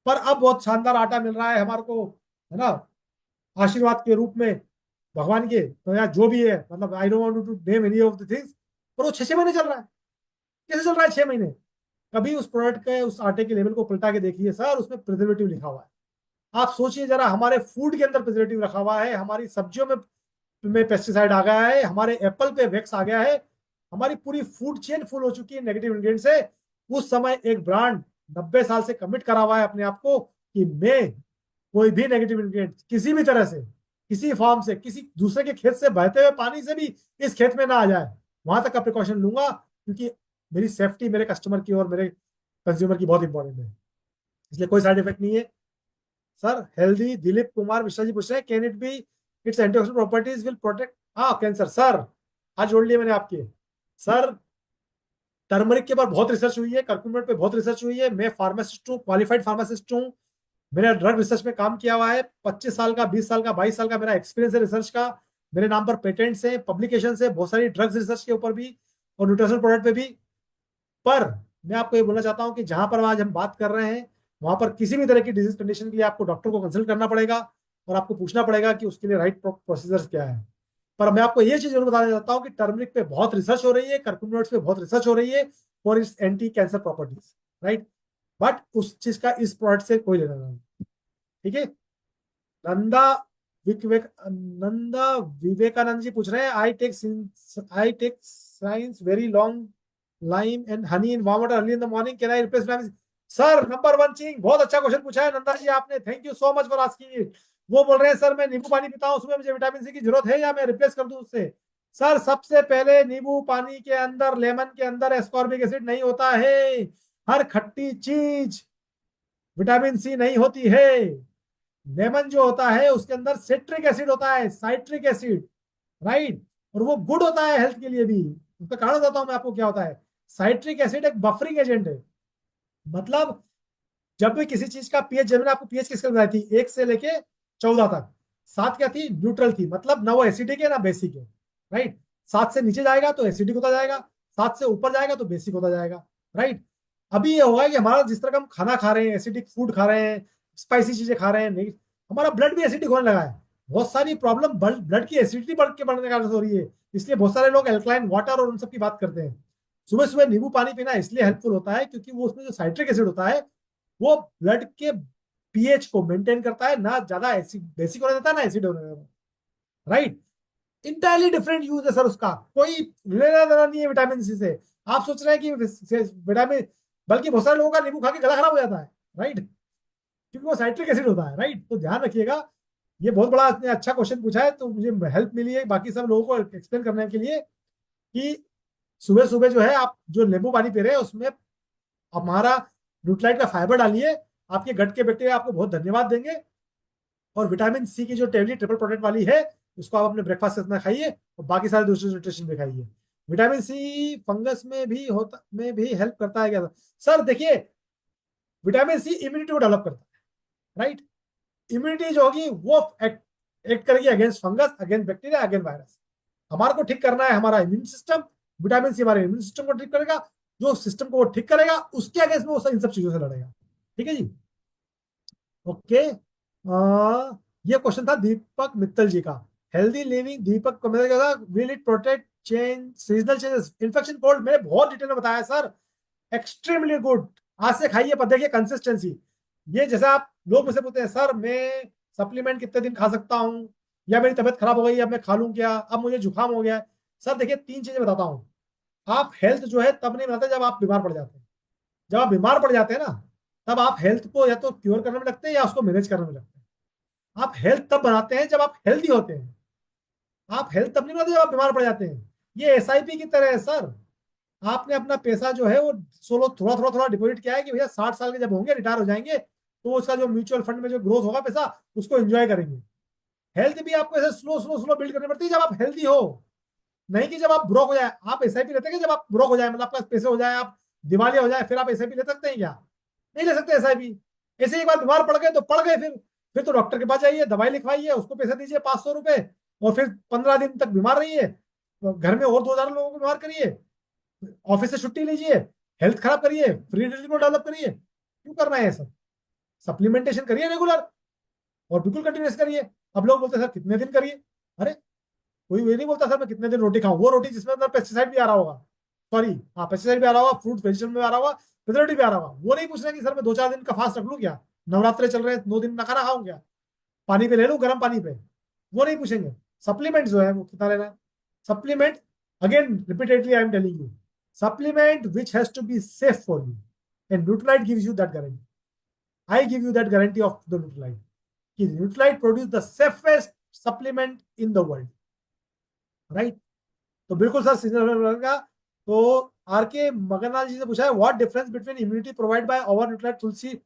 Speaker 2: पर अब बहुत शानदार आटा मिल रहा है हमारे को, है ना, आशीर्वाद के रूप में भगवान के। तो यार जो भी है, मतलब I don't want to name any of the things, पर वो 6-6 महीने चल रहा है। कैसे चल रहा है 6 महीने? कभी उस प्रोडक्ट के, उस आटे के लेबल को पलटा के देखिए सर, उसमें प्रिजर्वेटिव लिखा हुआ है। आप सोचिए जरा, हमारे फूड के अंदर प्रिजर्वेटिव रखा हुआ है, हमारी सब्जियों में पेस्टिसाइड आ गया है, हमारे एप्पल पे वैक्स आ गया है, हमारी पूरी फूड चेन फुल हो चुकी है नेगेटिव इंग्रेडिएंट से। उस समय एक ब्रांड 90 साल से कमिट करा हुआ है अपने आप को कि मैं कोई भी नेगेटिव इंग्रेडिएंट किसी भी तरह से, किसी फॉर्म से, किसी दूसरे के खेत से बहते हुए पानी से भी इस खेत में ना आ जाए, वहां तक का प्रिकॉशन लूंगा, क्योंकि मेरी सेफ्टी मेरे कस्टमर की और मेरे कंज्यूमर की बहुत इंपॉर्टेंट है। इसलिए कोई साइड इफेक्ट नहीं है सर। हेल्दी दिलीप कुमार मिश्रा जी पूछ रहे हैं, can it be it's antioxidant properties will protect cancer? Sir आज जोड़ लिए मैंने आपके। सर टर्मरिक के ऊपर बहुत रिसर्च हुई है, कर्क्यूमिन पे बहुत रिसर्च हुई है। मैं फार्मासिस्ट हूँ, क्वालिफाइड फार्मासिस्ट हूँ। मैंने ड्रग रिसर्च में काम किया हुआ है, 25 साल का, 20 साल का, 22 साल का मेरा एक्सपीरियंस है रिसर्च का। मेरे नाम पर पेटेंट्स हैं, पब्लिकेशन है बहुत सारी ड्रग्स रिसर्च के ऊपर भी और न्यूट्रिशनल प्रोडक्ट पे भी। पर मैं आपको ये बोलना चाहता हूँ कि जहां पर आज हम बात कर रहे हैं, वहां पर किसी भी तरह की डिजीज कंडीशन के लिए आपको डॉक्टर को कंसल्ट करना पड़ेगा और आपको पूछना पड़ेगा कि उसके लिए राइट प्रोसीजर्स क्या है। पर मैं आपको ये चीज जरूर बताना चाहता हूँ कि टर्मरिक पे बहुत रिसर्च हो रही है, कर्क्यूमिनोइड्स पे बहुत रिसर्च हो रही है for its anti cancer properties, right. But उस चीज का इस प्रोडक्ट से कोई लेना नहीं, ठीक है। नंदा नंदा विवेकानंद जी पूछ रहे हैं, I take science very long lime and honey in warm water early in the morning, can I replace vitamin? Sir number one thing, बहुत अच्छा क्वेश्चन पूछा है नंदा जी आपने, thank you so much for asking it. वो बोल रहे हैं sir मैं नींबू पानी पीता हूँ, उसमें मुझे विटामिन सी की जरूरत है या मैं रिप्लेस कर दूं उससे? सर सबसे पहले नींबू पानी के अंदर, लेमन के अंदर एस्कॉर्बिक एसिड नहीं होता है। हर खट्टी चीज विटामिन सी नहीं होती है। लेमन जो होता है उसके अंदर सिट्रिक एसिड होता है, साइट्रिक एसिड, राइट। और वो गुड होता है हेल्थ के लिए भी। उसका कारण बताता हूं मैं आपको क्या होता है। साइट्रिक एसिड एक बफरिंग एजेंट है। मतलब जब भी किसी चीज का पीएच, जब मैंने आपको पीएच की स्केल बताई थी 1 से लेके 14 तक, 7 क्या थी, न्यूट्रल थी, मतलब ना वो एसिडिक है ना बेसिक है, राइट। 7 से नीचे जाएगा तो एसिडिक होता जाएगा, 7 से ऊपर जाएगा तो बेसिक होता जाएगा, राइट। अभी ये होगा कि हमारा जिस तरह का हम खाना खा रहे हैं, एसिडिक फूड खा रहे हैं, स्पाइसी चीजें खा रहे हैं, नहीं, हमारा ब्लड भी एसिडिक होने लगा है। बहुत सारी प्रॉब्लम ब्लड की एसिडिटी बढ़ने के कारण से हो रही है। इसलिए बहुत सारे लोग एल्कलाइन वाटर और उन सब की बात करते हैं। सुबह सुबह नींबू पानी पीना इसलिए हेल्पफुल होता है क्योंकि वो उसमें जो साइट्रिक एसिड होता है वो ब्लड के पीएच को मेंटेन करता है, ना ज्यादा एसिड बेसिक होने देता है ना एसिड होने देता है, राइट। इंटायरली डिफरेंट यूज है सर उसका, कोई लेना देना नहीं है विटामिन सी से। आप सोच रहे हैं कि विटामिन, बल्कि बहुत सारे लोगों का नींबू खा के गला खराब हो जाता है, राइट, क्योंकि वो साइट्रिक एसिड होता है, राइट। तो ध्यान रखिएगा। ये बहुत बड़ा अच्छा क्वेश्चन पूछा है, तो मुझे हेल्प मिली है बाकी सब लोगों को एक्सप्लेन करने के लिए कि सुबह सुबह जो है आप जो नींबू पानी पी रहे हैं उसमें हमारा न्यूट्राइट का फाइबर डालिए, आपके गट के बैक्टीरिया आपको बहुत धन्यवाद देंगे। और विटामिन सी की जो टेबलेट ट्रिपल प्रोटेक्ट वाली है उसको आप अपने ब्रेकफास्ट के साथ खाइए और बाकी सारे दूसरे न्यूट्रिशन भी खाइए। विटामिन सी फंगस में भी हेल्प करता है क्या? सर देखिए, विटामिन सी इम्यूनिटी को डेवलप करता है, राइट। इम्यूनिटी जो होगी वो एक्ट करेगी against fungus, against bacteria, against virus. हमारे को ठीक करना है हमारा इम्यून सिस्टम। विटामिन सी हमारे इम्यून सिस्टम को ठीक करेगा, जो सिस्टम को वो ठीक करेगा उसके अगेंस्ट में वो इन सब चीजों से लड़ेगा, ठीक है जी। ओके, ये क्वेश्चन था दीपक मित्तल जी का। हेल्दी लिविंग, दीपक को मैंने कहा will it protect change seasonal changes, infection, cold? मैंने बहुत डिटेल में बताया सर, एक्सट्रीमली गुड। आज से खाइए पर देखिए कंसिस्टेंसी। ये जैसा आप लोग मुझसे पूछते हैं सर मैं सप्लीमेंट कितने दिन खा सकता हूँ, या मेरी तबीयत खराब हो गई अब मैं खा लूं क्या, अब मुझे जुकाम हो गया है। सर देखिए 3 चीजें बताता हूँ। आप हेल्थ जो है तब नहीं बनाते जब आप बीमार पड़ जाते हैं। जब आप बीमार पड़ जाते हैं ना, तब आप हेल्थ को या तो क्योर करने में लगते हैं या उसको मैनेज करने में लगते हैं। आप हेल्थ तब बनाते हैं जब आप हेल्दी होते हैं। आप हेल्थ तब नहीं बनाते जब आप बीमार पड़ जाते हैं। ये एसआईपी की तरह है सर। आपने अपना पैसा जो है वो सोलो थोड़ा थोड़ा थोड़ा डिपॉजिट किया है कि भैया 60 साल के जब होंगे, रिटायर हो जाएंगे, तो उसका जो म्यूचुअल फंड में जो ग्रोथ होगा पैसा, उसको एंजॉय करेंगे। हेल्थ भी आपको ऐसे स्लो स्लो स्लो बिल्ड करनी पड़ती है जब आप हेल्दी हो, नहीं कि जब आप ब्रोक हो जाए। आप एसआईपी लेते हैं कि जब आप ब्रोक हो जाए, मतलब आपके पास पैसे हो जाए, आप दिवालिया हो जाए, फिर आप एसआईपी ले सकते हैं क्या? नहीं ले सकते एसआईपी। ऐसे एक बार बीमार पड़ गए तो पड़ गए, फिर तो डॉक्टर के पास जाइए, दवाई लिखवाइए, उसको पैसे दीजिए 500 रुपए, और फिर 15 दिन तक बीमार रहिए, तो घर में और 2,000 लोगों को बीमार करिए, ऑफिस से छुट्टी लीजिए, हेल्थ खराब करिए, फ्री को डेवलप करिए। क्यों करना है ये सब? सप्लीमेंटेशन करिए रेगुलर, और बिल्कुल कंटिन्यूस करिए। अब लोग बोलते हैं सर कितने दिन करिए? अरे कोई ये नहीं बोलता सर मैं कितने दिन रोटी खाऊं, वो रोटी जिसमें अंदर पेस्टिसाइड भी आ रहा होगा, सॉरी हाँ पेस्टिसाइड भी आ रहा होगा, फ्रूट वेजिटेबल में आ रहा होगा, प्रिजर्वेटिव भी आ रहा होगा, वो नहीं पूछना कि सर मैं 2-4 दिन का फास्ट रख लूं क्या, नवरात्रे चल रहे हैं 2 दिन ना खाना खाऊं क्या, पानी पे ले लूं गर्म पानी पे, वो नहीं पूछेंगे। सप्लीमेंट जो है वो कितना लेना है? Supplement, again repeatedly I am telling you, supplement which has to be safe for you, and Nutralite gives you that guarantee. I give you that guarantee of the Nutralite कि Nutralite produce the safest supplement in the world, right? तो बिल्कुल sir seasonal का। तो are के मगरनाथ जी से पूछा है what difference between immunity provide by over Nutrilite Tulsi.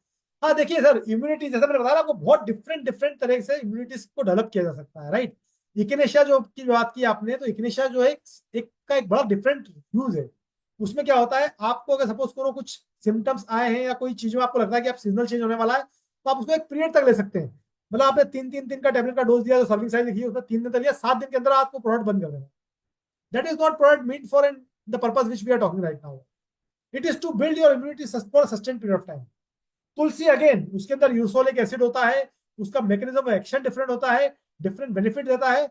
Speaker 2: हाँ देखिए सर, इम्यूनिटी जैसे मैंने बताया आपको, बहुत डिफरेंट डिफरेंट तरह से इम्यूनिटी को डेवलप किया जा सकता है, राइट? इकिनेशिया जो की बात की आपने, तो इकिनेशिया जो है एक का एक बड़ा डिफरेंट यूज है। उसमें क्या होता है, आपको अगर सपोज करो कुछ सिम्टम्स आए हैं या कोई चीज में आपको लगता है कि आप सीजनल चेंज होने वाला है, तो आप उसको एक पीरियड तक ले सकते हैं। मतलब आपने 3-3 दिन का टेबलेट का डोज दिया, जो सर्विंग साइज लिखी है उसमें 3 दिन तक लिया, 7 दिन के अंदर आपको प्रोडक्ट बंद कर देना। That is not product meant for the purpose which we are talking right now. It is to build your immunity for a sustained period of time. Tulsi again उसके अंदर यूसोलिक एसिड होता है, उसका मैकेनिज्म ऑफ एक्शन डिफरेंट होता है, different benefit देता है।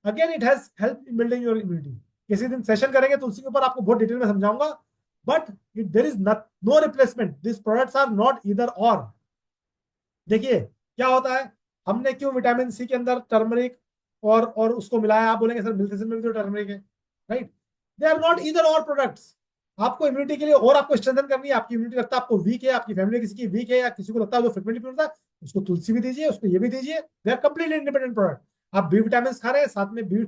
Speaker 2: Again it has help in building your immunity. किसी दिन सेशन करेंगे तुलसी के ऊपर, आपको बहुत डिटेल में समझाऊंगा। But there is no replacement, this products are not either or. देखिए क्या होता है, हमने क्यों विटामिन सी के अंदर टर्मरिक और उसको मिलाया? आप बोलेंगे सर मिल्थिसिन में भी तो टर्मरिक है, right? They are not either और प्रोडक्ट्स। आपको इम्यूनिटी के लिए और आपको स्ट्रेंथन करनी है, आपकी इम्यूनिटी लगता है आपको वीक है, आपकी फैमिली किसी की वीक है, या किसी को लगता है जो फ्रिक्वेंटली पीता है, उसको तुलसी भी दीजिए, उसको ये भी दीजिए। They are completely independent product. आप बी विटामिन खा रहे हैं, साथ में B,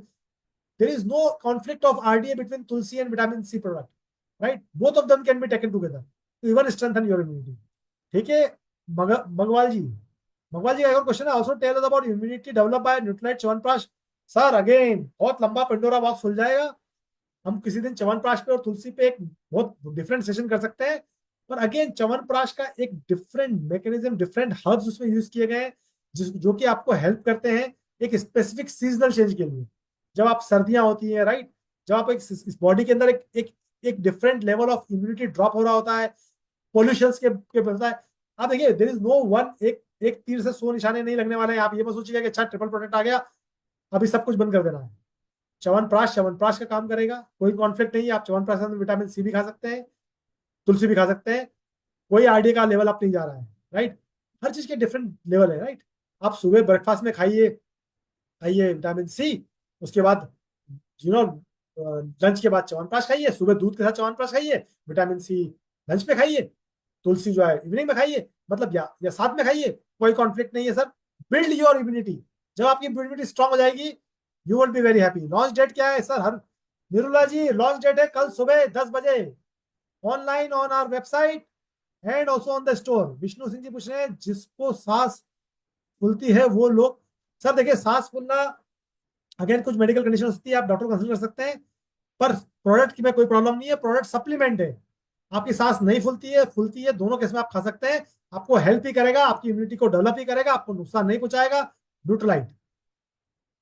Speaker 2: there is no conflict of RDA between tulsi and vitamin C product, right? Both of them can be taken together to even strengthen your immunity. ठीक है। मगवाल जी, भगवान जी का एक और क्वेश्चन है, also tell us about immunity develop by Nutrilite Chyawanprash. Sir again बहुत लंबा Pandora box खुल जाएगा। हम किसी दिन च्यवनप्राश पे और तुलसी पे एक बहुत डिफरेंट सेशन कर सकते हैं। पर अगेन च्यवनप्राश का एक डिफरेंट मैकेनिज्म, डिफरेंट हर्ब्स उसमें यूज किए गए हैं, जो कि आपको हेल्प करते हैं एक स्पेसिफिक सीजनल चेंज के लिए। जब आप सर्दियां होती हैं, राइट, जब आप एक इस बॉडी के अंदर एक different level of immunity drop हो रहा होता है, पोल्यूशन के होता है। आप देखिए देर इज नो वन, एक तीर से 100 निशाने नहीं लगने वाले हैं। आप ये मत सोचिएगा कि अच्छा ट्रिपल प्रोटेक्ट आ गया अभी सब कुछ बंद कर देना है। च्यवनप्राश का काम करेगा, कोई कॉन्फ्लिक्ट नहीं है। आप च्यवनप्राश में विटामिन सी भी खा सकते हैं, तुलसी भी खा सकते हैं, कोई आईडी का लेवल आप नहीं जा रहा है, राइट? हर चीज के डिफरेंट लेवल है, राइट? आप सुबह ब्रेकफास्ट में खाइए खाइए विटामिन सी, उसके बाद यू नो लंच के बाद च्यवनप्राश खाइए, सुबह दूध के साथ च्यवनप्राश खाइए, विटामिन सी लंच में खाइए, तुलसी जो है इवनिंग में खाइए, मतलब या साथ में खाइए, कोई कॉन्फ्लिक्ट नहीं है सर। Build your immunity. जब आपकी इम्यूनिटी स्ट्रांग हो जाएगी, you will be very happy. Launch date क्या है सर? हर निरुला जी, लॉन्च डेट है कल सुबह 10 बजे, online on our website and also on the store. Vishnu Singh ji पूछ रहे हैं जिसको सांस फूलती है वो लोग। सर देखिए सांस फूलना अगेन कुछ मेडिकल कंडीशन होती है, आप डॉक्टर को कंसल्ट कर सकते हैं, पर प्रोडक्ट की में कोई प्रॉब्लम नहीं है। प्रोडक्ट सप्लीमेंट है, आपकी सांस नहीं फूलती है, दोनों केस में आप खा सकते हैं। आपको हेल्प ही करेगा, आपकी इम्यूनिटी को डेवलप ही करेगा, आपको नुकसान नहीं पहुंचाएगा। न्यूट्रलाइट।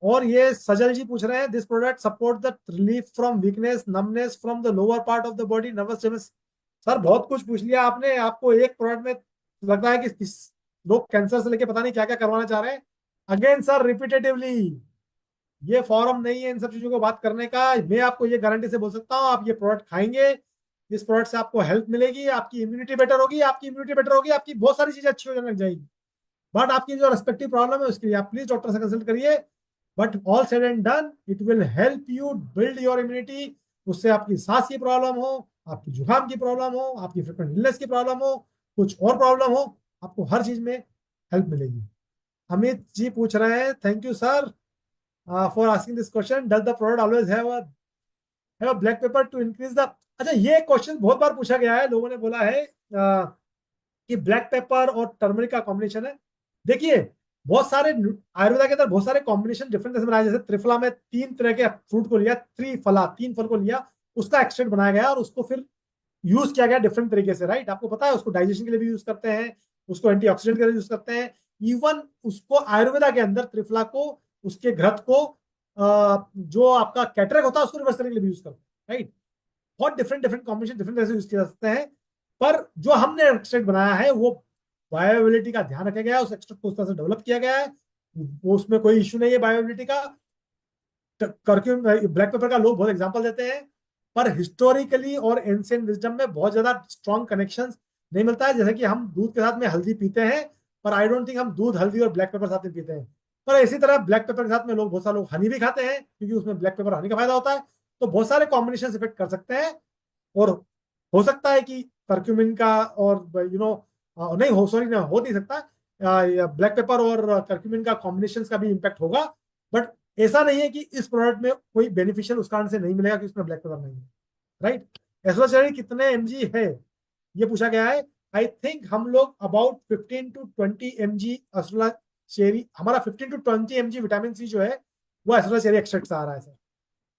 Speaker 2: और ये सजल जी पूछ रहे हैं this product support the relief from weakness numbness from the lower part of the body nervous system. Sir बहुत कुछ पूछ लिया आपने। आपको एक प्रोडक्ट में लगता है कि लोग कैंसर से लेके पता नहीं क्या क्या करवाना चाह रहे हैं। अगेन सर रिपीटेटिवली, ये फॉरम नहीं है इन सब चीजों को बात करने का। मैं आपको ये गारंटी से बोल सकता हूँ, आप ये प्रोडक्ट खाएंगे, इस प्रोडक्ट से आपको हेल्प मिलेगी, आपकी इम्यूनिटी बेटर होगी, आपकी बहुत सारी चीजें अच्छी हो जाने लग जाएगी। बट आपकी जो रेस्पेक्टिव प्रॉब्लम है उसके लिए आप प्लीज डॉक्टर से कंसल्ट करिए। But all said and done, it will help you build your immunity उससे आपकी सांस की प्रॉब्लम हो, आपकी जुकाम की प्रॉब्लम हो, आपकी फ्रिक्वेंट इलनेस की प्रॉब्लम हो, कुछ और प्रॉब्लम हो, आपको हर चीज में हेल्प मिलेगी। अमित जी पूछ रहे हैं, thank you sir for asking this question, does the product always have a black paper two increase the. अच्छा, ये क्वेश्चन बहुत बार पूछा गया है, लोगों ने बोला है कि ब्लैक पेपर और टर्मरिक का कॉम्बिनेशन है। देखिए, बहुत सारे आयुर्वेदा के अंदर बहुत सारे कॉम्बिनेशन डिफरेंट तरह से बनाए, जैसे त्रिफला में 3 तरह के फ्रूट को लिया, त्रिफला 3 फल को लिया, उसका एक्सट्रैक्ट बनाया गया और उसको फिर यूज किया गया डिफरेंट तरीके से, राइट। आपको पता है, उसको डाइजेशन के लिए भी यूज करते हैं, उसको एंटीऑक्सीडेंट के लिए यूज करते हैं। इवन उसको आयुर्वेदा के अंदर त्रिफला को, उसके घृत को, जो आपका कैटरेक होता है उसको रिवर्स करने के लिए भी यूज करते हैं, राइट। बहुत डिफरेंट डिफरेंट कॉम्बिनेशन डिफरेंट तरह से यूज किए जा सकते हैं। पर जो हमने एक्सट्रैक्ट बनाया है वो बायोएबिलिटी का ध्यान रखा गया है, उस एक्सट्रैक्ट को उस तरह से डेवलप किया गया है, वो उसमें कोई इश्यू नहीं है बायोएबिलिटी का। कर्क्यूम ब्लैक पेपर का लोग बहुत एग्जांपल देते हैं, पर हिस्टोरिकली और एंशिएंट विजडम में बहुत ज्यादा स्ट्रॉन्ग कनेक्शंस नहीं मिलता है। जैसे कि हम दूध के साथ में हल्दी पीते हैं, पर आई डोंट थिंक हम दूध हल्दी और ब्लैक पेपर साथ में पीते हैं। पर इसी तरह ब्लैक पेपर के साथ में लोग, बहुत सारे लोग हनी भी खाते हैं, क्योंकि उसमें ब्लैक पेपर हनी का फायदा होता है। तो बहुत सारे कॉम्बिनेशन इफेक्ट कर सकते हैं। और हो सकता है कि कर्क्यूमिन का और नहीं हो, सॉरी, ना हो नहीं सकता, ब्लैक पेपर और कर्क्यूमिन का कॉम्बिनेशन का भी इम्पैक्ट होगा। बट ऐसा नहीं है कि इस प्रोडक्ट में कोई बेनिफिशियल उस कारण से नहीं मिलेगा कि उसमें ब्लैक पेपर नहीं है, राइट। एसोचेरी कितने एमजी है, ये पूछा गया है। आई थिंक हम लोग अबाउट 15 to 20 mg एसोला चेरी, हमारा 15 to 20 mg विटामिन सी जो है वो एसोला चेरी एक्सट्रैक्ट से आ रहा है sir,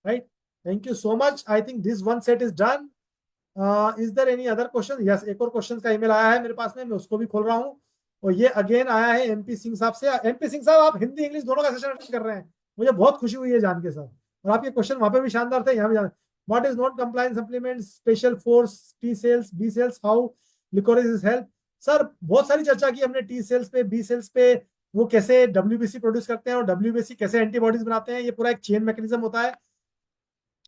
Speaker 2: right. Thank you so much. I think this one set is done. Is there any other question? Yes, एक और क्वेश्चन का ईमेल आया है मेरे पास में, मैं उसको भी खोल रहा हूँ। और ये अगेन आया है एमपी सिंह साहब से। एमपी सिंह साहब, आप हिंदी इंग्लिश दोनों का सेशन अटेंड कर रहे हैं, मुझे बहुत खुशी हुई है जान के सर। और आपके क्वेश्चन वहां पे भी शानदार थे, यहाँ भी जान। What is non compliance supplement special force T cells B cells, how licorice is help? Sir, बहुत सारी चर्चा की हमने टी सेल्स पे, बी सेल्स पे, वो कैसे डब्ल्यूबीसी प्रोड्यूस करते हैं और डब्ल्यूबीसी कैसे एंटीबॉडीज बनाते हैं, ये पूरा एक चेन मैकेनिज्म होता है।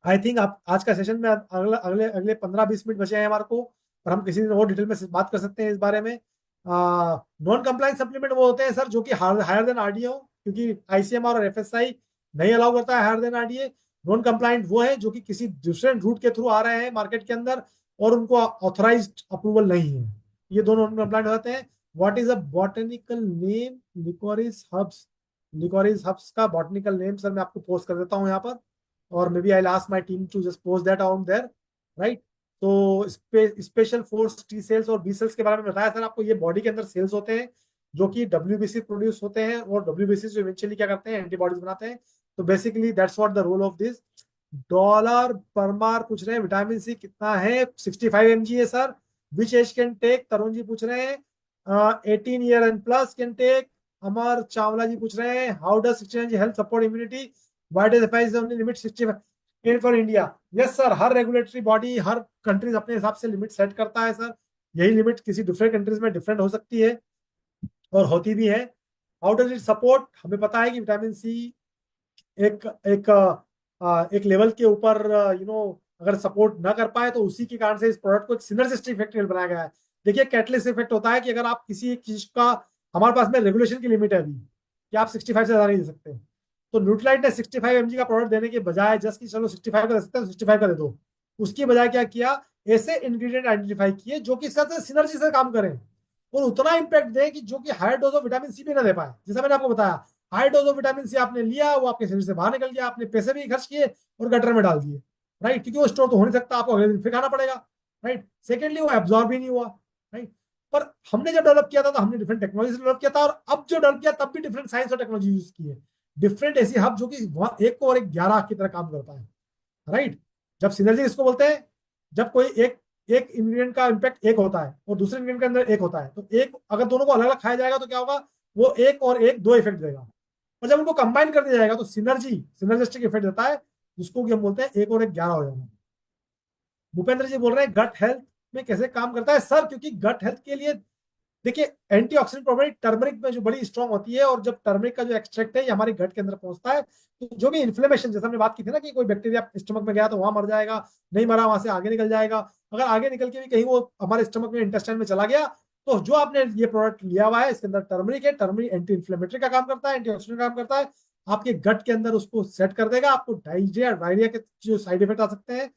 Speaker 2: आई थिंक आप आज का सेशन में अगले अगले अगले 15-20 मिनट बचे हैं हमारे को, और हम किसी दिन और डिटेल में बात कर सकते हैं इस बारे में। नॉन कंप्लायंस सप्लीमेंट वो होते हैं सर जो कि हायर देन आरडीए हो, क्योंकि आईसीएमआर और एफएसआई नहीं अलाउ करता है higher than RDA. Non compliant वो है जो कि किसी दूसरे रूट के थ्रू आ रहे हैं मार्केट के अंदर और उनको ऑथराइज्ड अप्रूवल नहीं है, ये दोनों नॉन कंप्लायंट होते हैं। What is a botanical name licorice herbs? Licorice herbs का बॉटनिकल नेम सर मैं आपको पोस्ट कर देता हूँ यहाँ पर, और maybe I ask my team to just post that out there, right? तो स्पेशल फोर्स टी सेल्स और बी सेल्स के बारे में बताया सर आपको। ये बॉडी के अंदर सेल्स होते हैं जो कि डब्ल्यूबीसी प्रोड्यूस होते हैं, और डब्ल्यूबीसी जो इवेंचुअली क्या करते हैं, एंटीबॉडीज बनाते हैं। तो basically that's what the role of this. डॉलर परमार पूछ रहे हैं विटामिन सी कितना है? 65 mg है sir. Which age can take? Tarun ji पूछ रहे हैं 18 year and plus can take. Amar Chawla ji पूछ रहे हैं how does 16 mg help support immunity? Why does FIS only limit 65 in for India? Yes sir, her regulatory body, her countries अपने हिसाब से limit set करता है सर। यही लिमिट किसी दूसरे कंट्रीज में डिफरेंट हो सकती है और होती भी है। How does it support? हमें पता है कि विटामिन सी एक एक एक लेवल के ऊपर अगर सपोर्ट ना कर पाए तो उसी के कारण से इस प्रोडक्ट को एक सिनर्जिस्टिक इफेक्ट बनाया गया है। देखिए, कैटलिस्ट इफेक्ट होता है कि अगर आप किसी एक चीज का, हमारे पास में रेगुलेशन की लिमिट है अभी कि आप 65 से ज्यादा नहीं दे सकते। तो न्यूट्राइट ने 65 mg का प्रोडक्ट देने के बजाय जस्ट कि चलो 65 का दे सकते हैं, 65 का दे दो, उसकी बजाय क्या किया, ऐसे इंग्रेडिएंट आइडेंटिफाई किए जो कि इसके साथ सिनर्जी से काम करें और उतना इंपैक्ट दे कि जो कि higher dose of vitamin C भी ना दे पाए। जैसा मैंने आपको बताया, high dose of vitamin C आपने लिया, वो आपके शरीर से बाहर निकल गया, आपने पैसे भी खर्च किए और गटर में डाल दिए, राइट, क्योंकि वो स्टोर तो हो नहीं सकता, आपको अगले दिन फिर खाना पड़ेगा, राइट। सेकेंडली वो एब्जॉर्ब भी नहीं हुआ, राइट। पर हमने जब डेवलप किया था तो हमने डिफरेंट टेक्नोलॉजी से डेवलप किया था, और अब जो डेवलप किया तब भी डिफरेंट साइंस और टेक्नोलॉजी यूज की है। डिफरेंट ऐसी हब जो कि एक को और एक 11 की तरह काम करता है, राइट। जब सिनर्जी इसको बोलते हैं, जब कोई एक एक इंग्रेडिएंट का इंपैक्ट एक होता है और दूसरे इंग्रेडिएंट के अंदर एक होता है, तो एक अगर दोनों को अलग अलग खाया जाएगा तो क्या होगा, वो एक और एक दो इफेक्ट देगा। और जब उनको कंबाइन कर दिया जाएगा तो सिनर्जिस्टिक इफेक्ट देता है, जिसको कि हम बोलते हैं एक और एक 11 हो जाना। भूपेंद्र जी बोल रहे हैं गट हेल्थ में कैसे काम करता है सर? क्योंकि गट हेल्थ के लिए देखिए, एंटीऑक्सीडेंट प्रॉपर्टी टर्मरिक में जो बड़ी स्ट्रांग होती है, और जब टर्मरिक का जो एक्सट्रैक्ट है ये हमारे गट के अंदर पहुंचता है, तो जो भी इन्फ्लेमेशन, जैसे हमने बात की थी ना कि कोई बैक्टीरिया स्टमक में गया तो वहां मर जाएगा, नहीं मरा वहां से आगे निकल जाएगा, अगर आगे निकल के भी कहीं वो हमारे स्टमक में, इंटेस्टाइन में चला गया, तो जो आपने ये प्रोडक्ट लिया हुआ है इसके अंदर टर्मरिक है, टर्मरिक एंटी इन्फ्लेमेटरी का काम करता है, एंटीऑक्सीडेंट का काम करता है, आपके गट के अंदर उसको सेट कर देगा, आपको डायरिया के जो साइड इफेक्ट आ सकते हैं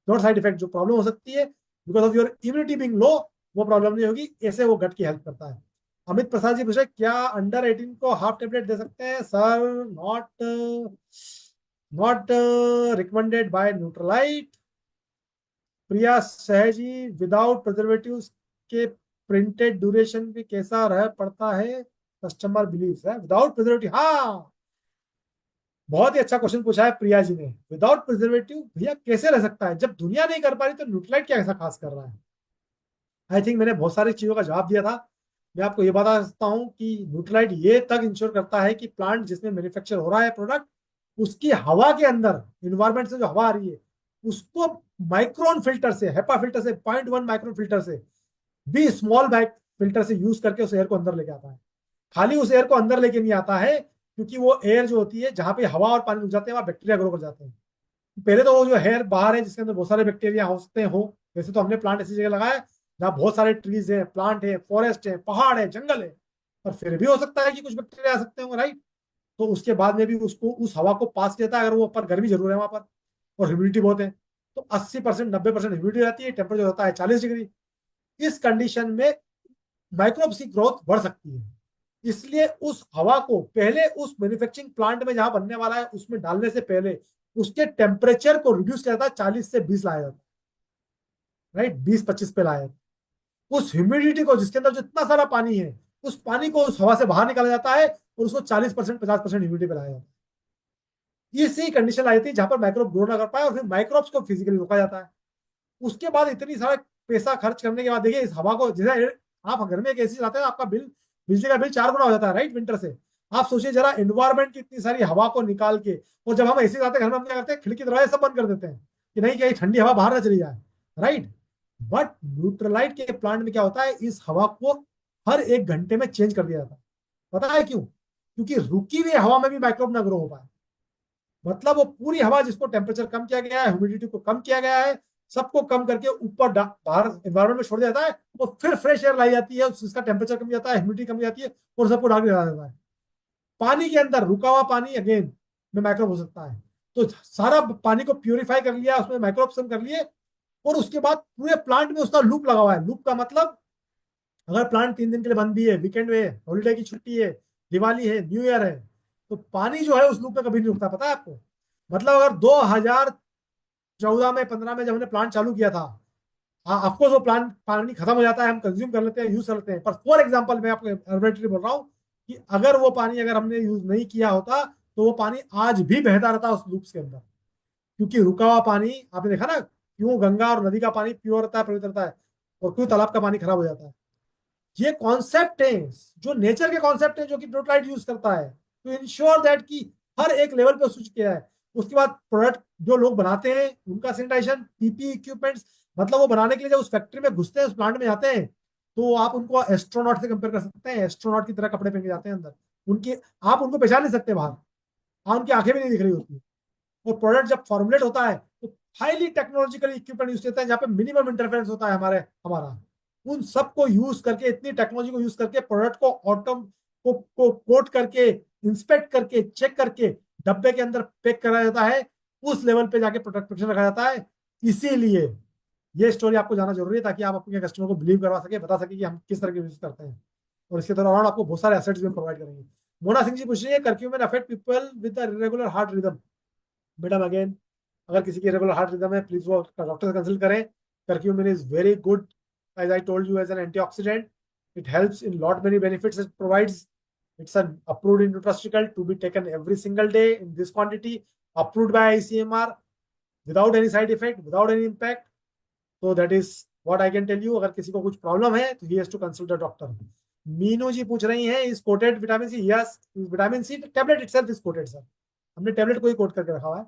Speaker 2: नॉट साइड इफेक्ट। जो प्रॉब्लम हो सकती है because of your immunity being low, वो प्रॉब्लम नहीं होगी, ऐसे वो गट की हेल्प करता है। अमित प्रसाद जी पूछे क्या अंडर 18 को हाफ टेबलेट दे सकते हैं? Sir not recommended by Nutrilite. Priya Sahji without preservative के प्रिंटेड ड्यूरेशन भी कैसा रह पड़ता है? कस्टमर बिलीव्स है विदाउट प्रिजर्वेटिव। हाँ, बहुत ही अच्छा क्वेश्चन पूछा है प्रिया जी ने। विदाउट प्रिजर्वेटिव भैया कैसे रह सकता है? जब दुनिया नहीं कर पा रही तो न्यूट्रलाइट क्या ऐसा खास कर रहा है? आई थिंक मैंने बहुत सारी चीजों का जवाब दिया था। मैं आपको ये बता सकता हूँ कि न्यूट्रलाइट ये तक इंश्योर करता है कि प्लांट जिसमें मैन्युफैक्चर हो रहा है प्रोडक्ट, उसकी हवा के अंदर, इन्वायरमेंट से जो हवा आ रही है, उसको माइक्रोन फिल्टर से, हेपा फिल्टर से, 0.1 माइक्रोन फिल्टर से, भी स्मॉल बैग फिल्टर से यूज करके उस एयर को अंदर लेके आता है। खाली उस एयर को अंदर लेके नहीं आता है, क्योंकि वो एयर जो होती है जहां पे हवा और पानी रुक जाते हैं वहां बैक्टीरिया ग्रो कर जाते हैं। पहले तो वो जो एयर बाहर है जिसके अंदर बहुत सारे बैक्टीरिया हो सकते हो, वैसे तो हमने प्लांट ऐसी जगह लगाया है जहाँ बहुत सारे ट्रीज है, प्लांट है, फॉरेस्ट है, पहाड़ है, जंगल है, पर फिर भी हो सकता है कि कुछ बैक्टीरिया आ सकते हो, राइट? तो उसके बाद में भी उसको उस हवा को पास किया जाता है, अगर वो ऊपर गर्मी जरूर है वहां पर और ह्यूमिडिटी बहुत है, तो 80% 90% ह्यूमिडिटी रहती है, टेम्परेचर होता है 40 डिग्री। इस कंडीशन में माइक्रोब्स की ग्रोथ बढ़ सकती है। इसलिए उस हवा को पहले उस मैन्युफैक्चरिंग प्लांट में जहां बनने वाला है उसमें डालने से पहले उसके टेम्परेचर को रिड्यूस किया जाता है, 40 से 20 लाया जाता है, राइट? 20-25 पे लाया जाता है। उस ह्यूमिडिटी को, जिसके अंदर जो इतना सारा पानी है, उस पानी को उस हवा से बाहर निकाला जाता है और उसको 40% 50% ह्यूमिडिटी पे लाया जाता है। इसी कंडीशन लाई थी जहां पर माइक्रोब ग्रो ना कर पाए और फिर माइक्रोब्स को फिजिकली रोका जाता है। उसके बाद इतनी सारा पैसा खर्च करने के बाद देखिए इस हवा को, जैसे आप घर में एक एसी चलाते हैं आपका बिल, बिजली का बिल 4 गुना हो जाता है, राइट? विंटर से आप सोचिए जरा, एनवायरमेंट की इतनी सारी हवा को निकाल के, और जब हम एसी चलाते हैं घर में हम क्या करते हैं, खिड़की दरवाजे सब बंद कर देते हैं कि नहीं कहीं ठंडी हवा बाहर ना चली जाए, राइट? बट न्यूट्रलाइट के प्लांट में क्या होता है, इस हवा को हर 1 घंटे में चेंज कर दिया जाता है। पता है क्यों? क्योंकि रुकी हुई हवा में भी माइक्रोब ना ग्रो हो पाए। मतलब वो पूरी हवा जिसको टेम्परेचर कम किया गया है, ह्यूमिडिटी को कम किया गया है, सबको कम करके ऊपर बाहर एनवायरमेंट में छोड़ दिया जाता है, और फिर फ्रेश एयर लाई जाती है, उसका टेम्परेचर कम जाता है, ह्यूमिडिटी कम जाती है, और सबको डाल दिया जाता है। पानी के अंदर रुका हुआ पानी अगेन में माइक्रोब हो सकता है। तो सारा पानी को प्यूरिफाई कर लिया, उसमें माइक्रोब कम कर लिए, और उसके बाद पूरे प्लांट में उसका लूप लगा हुआ है। लूप का मतलब, अगर प्लांट 3 दिन के लिए बंद भी है, वीकेंड में, हॉलीडे की छुट्टी है, दिवाली है, न्यू ईयर है, तो पानी जो है उस लूप में कभी नहीं रुकता। पता है आपको? मतलब अगर 2014 में 15 में जब हमने प्लांट चालू किया था, ऑफकोर्स वो प्लांट पानी खत्म हो जाता है, हम कंज्यूम कर लेते हैं, यूज कर लेते हैं, पर फॉर एग्जांपल मैं आपको अर्बिट्ररी बोल रहा हूँ कि अगर वो पानी अगर हमने यूज नहीं किया होता तो वो पानी आज भी बहता रहता उस लूप्स के अंदर। क्योंकि रुका हुआ पानी, आपने देखा ना क्यों गंगा और नदी का पानी प्योर रहता है, पवित्र रहता है, और क्यों तालाब का पानी खराब हो जाता है। ये कॉन्सेप्ट है, जो नेचर के कॉन्सेप्ट है, जो कि न्यूट्रलाइट यूज करता है टू इंश्योर दैट कि हर एक लेवल पे स्विच किया है। उसके बाद प्रोडक्ट जो लोग बनाते हैं उनका सैनिटाइजेशन, पीपी इक्विपमेंट्स, मतलब वो बनाने के लिए जब उस फैक्ट्री में घुसते हैं, उस प्लांट में जाते हैं, तो आप उनको एस्ट्रोनॉट से कंपेयर कर सकते हैं। एस्ट्रोनॉट की तरह कपड़े पहन के जाते हैं अंदर, उनकी, आप उनको पहचान नहीं सकते बाहर, उनकी आंखें भी नहीं दिख रही होती। और प्रोडक्ट जब फॉर्मुलेट होता है तो हाईली टेक्नोलॉजिकल इक्विपमेंट यूज करते हैं, जहाँ पे मिनिमम इंटरफेरेंस होता है हमारा। उन सबको यूज करके, इतनी टेक्नोलॉजी को यूज करके प्रोडक्ट को ऑटोम को कोट करके, इंस्पेक्ट करके, चेक करके डब्बे के अंदर पैक करा जाता है। उस लेवल पे जाके प्रोडक्ट प्रोटेक्शन रखा जाता है। इसीलिए ये स्टोरी आपको जाना जरूरी है, ताकि आप अपने कस्टमर को बिलीव करवा सके, बता सके कि हम किस तरह के यूज करते हैं। और इसके दौरान आपको बहुत सारे एसेट्स भी प्रोवाइड करेंगे। मोना सिंह जी पूछ रही है, curcumin affect people with regular heart rhythm? Madam again, अगर किसी की रेगुलर हार्ट रिदम है, प्लीज वो डॉक्टर से कंसल्ट करें। Curcumin is very good, as I told you, as an antioxidant. It helps in lot many benefits it provides. It's an approved in nutraceutical to be taken every single day in this quantity, approved by ICMR, without any side effect, without any impact. So that is what I can tell you. अगर किसी को कुछ problem है तो he has to consult the doctor. Meenu जी पूछ रही हैं, is coated vitamin C? Yes, vitamin C tablet itself is coated, sir. हमने टेबलेट को ही कोट करके रखा हुआ है।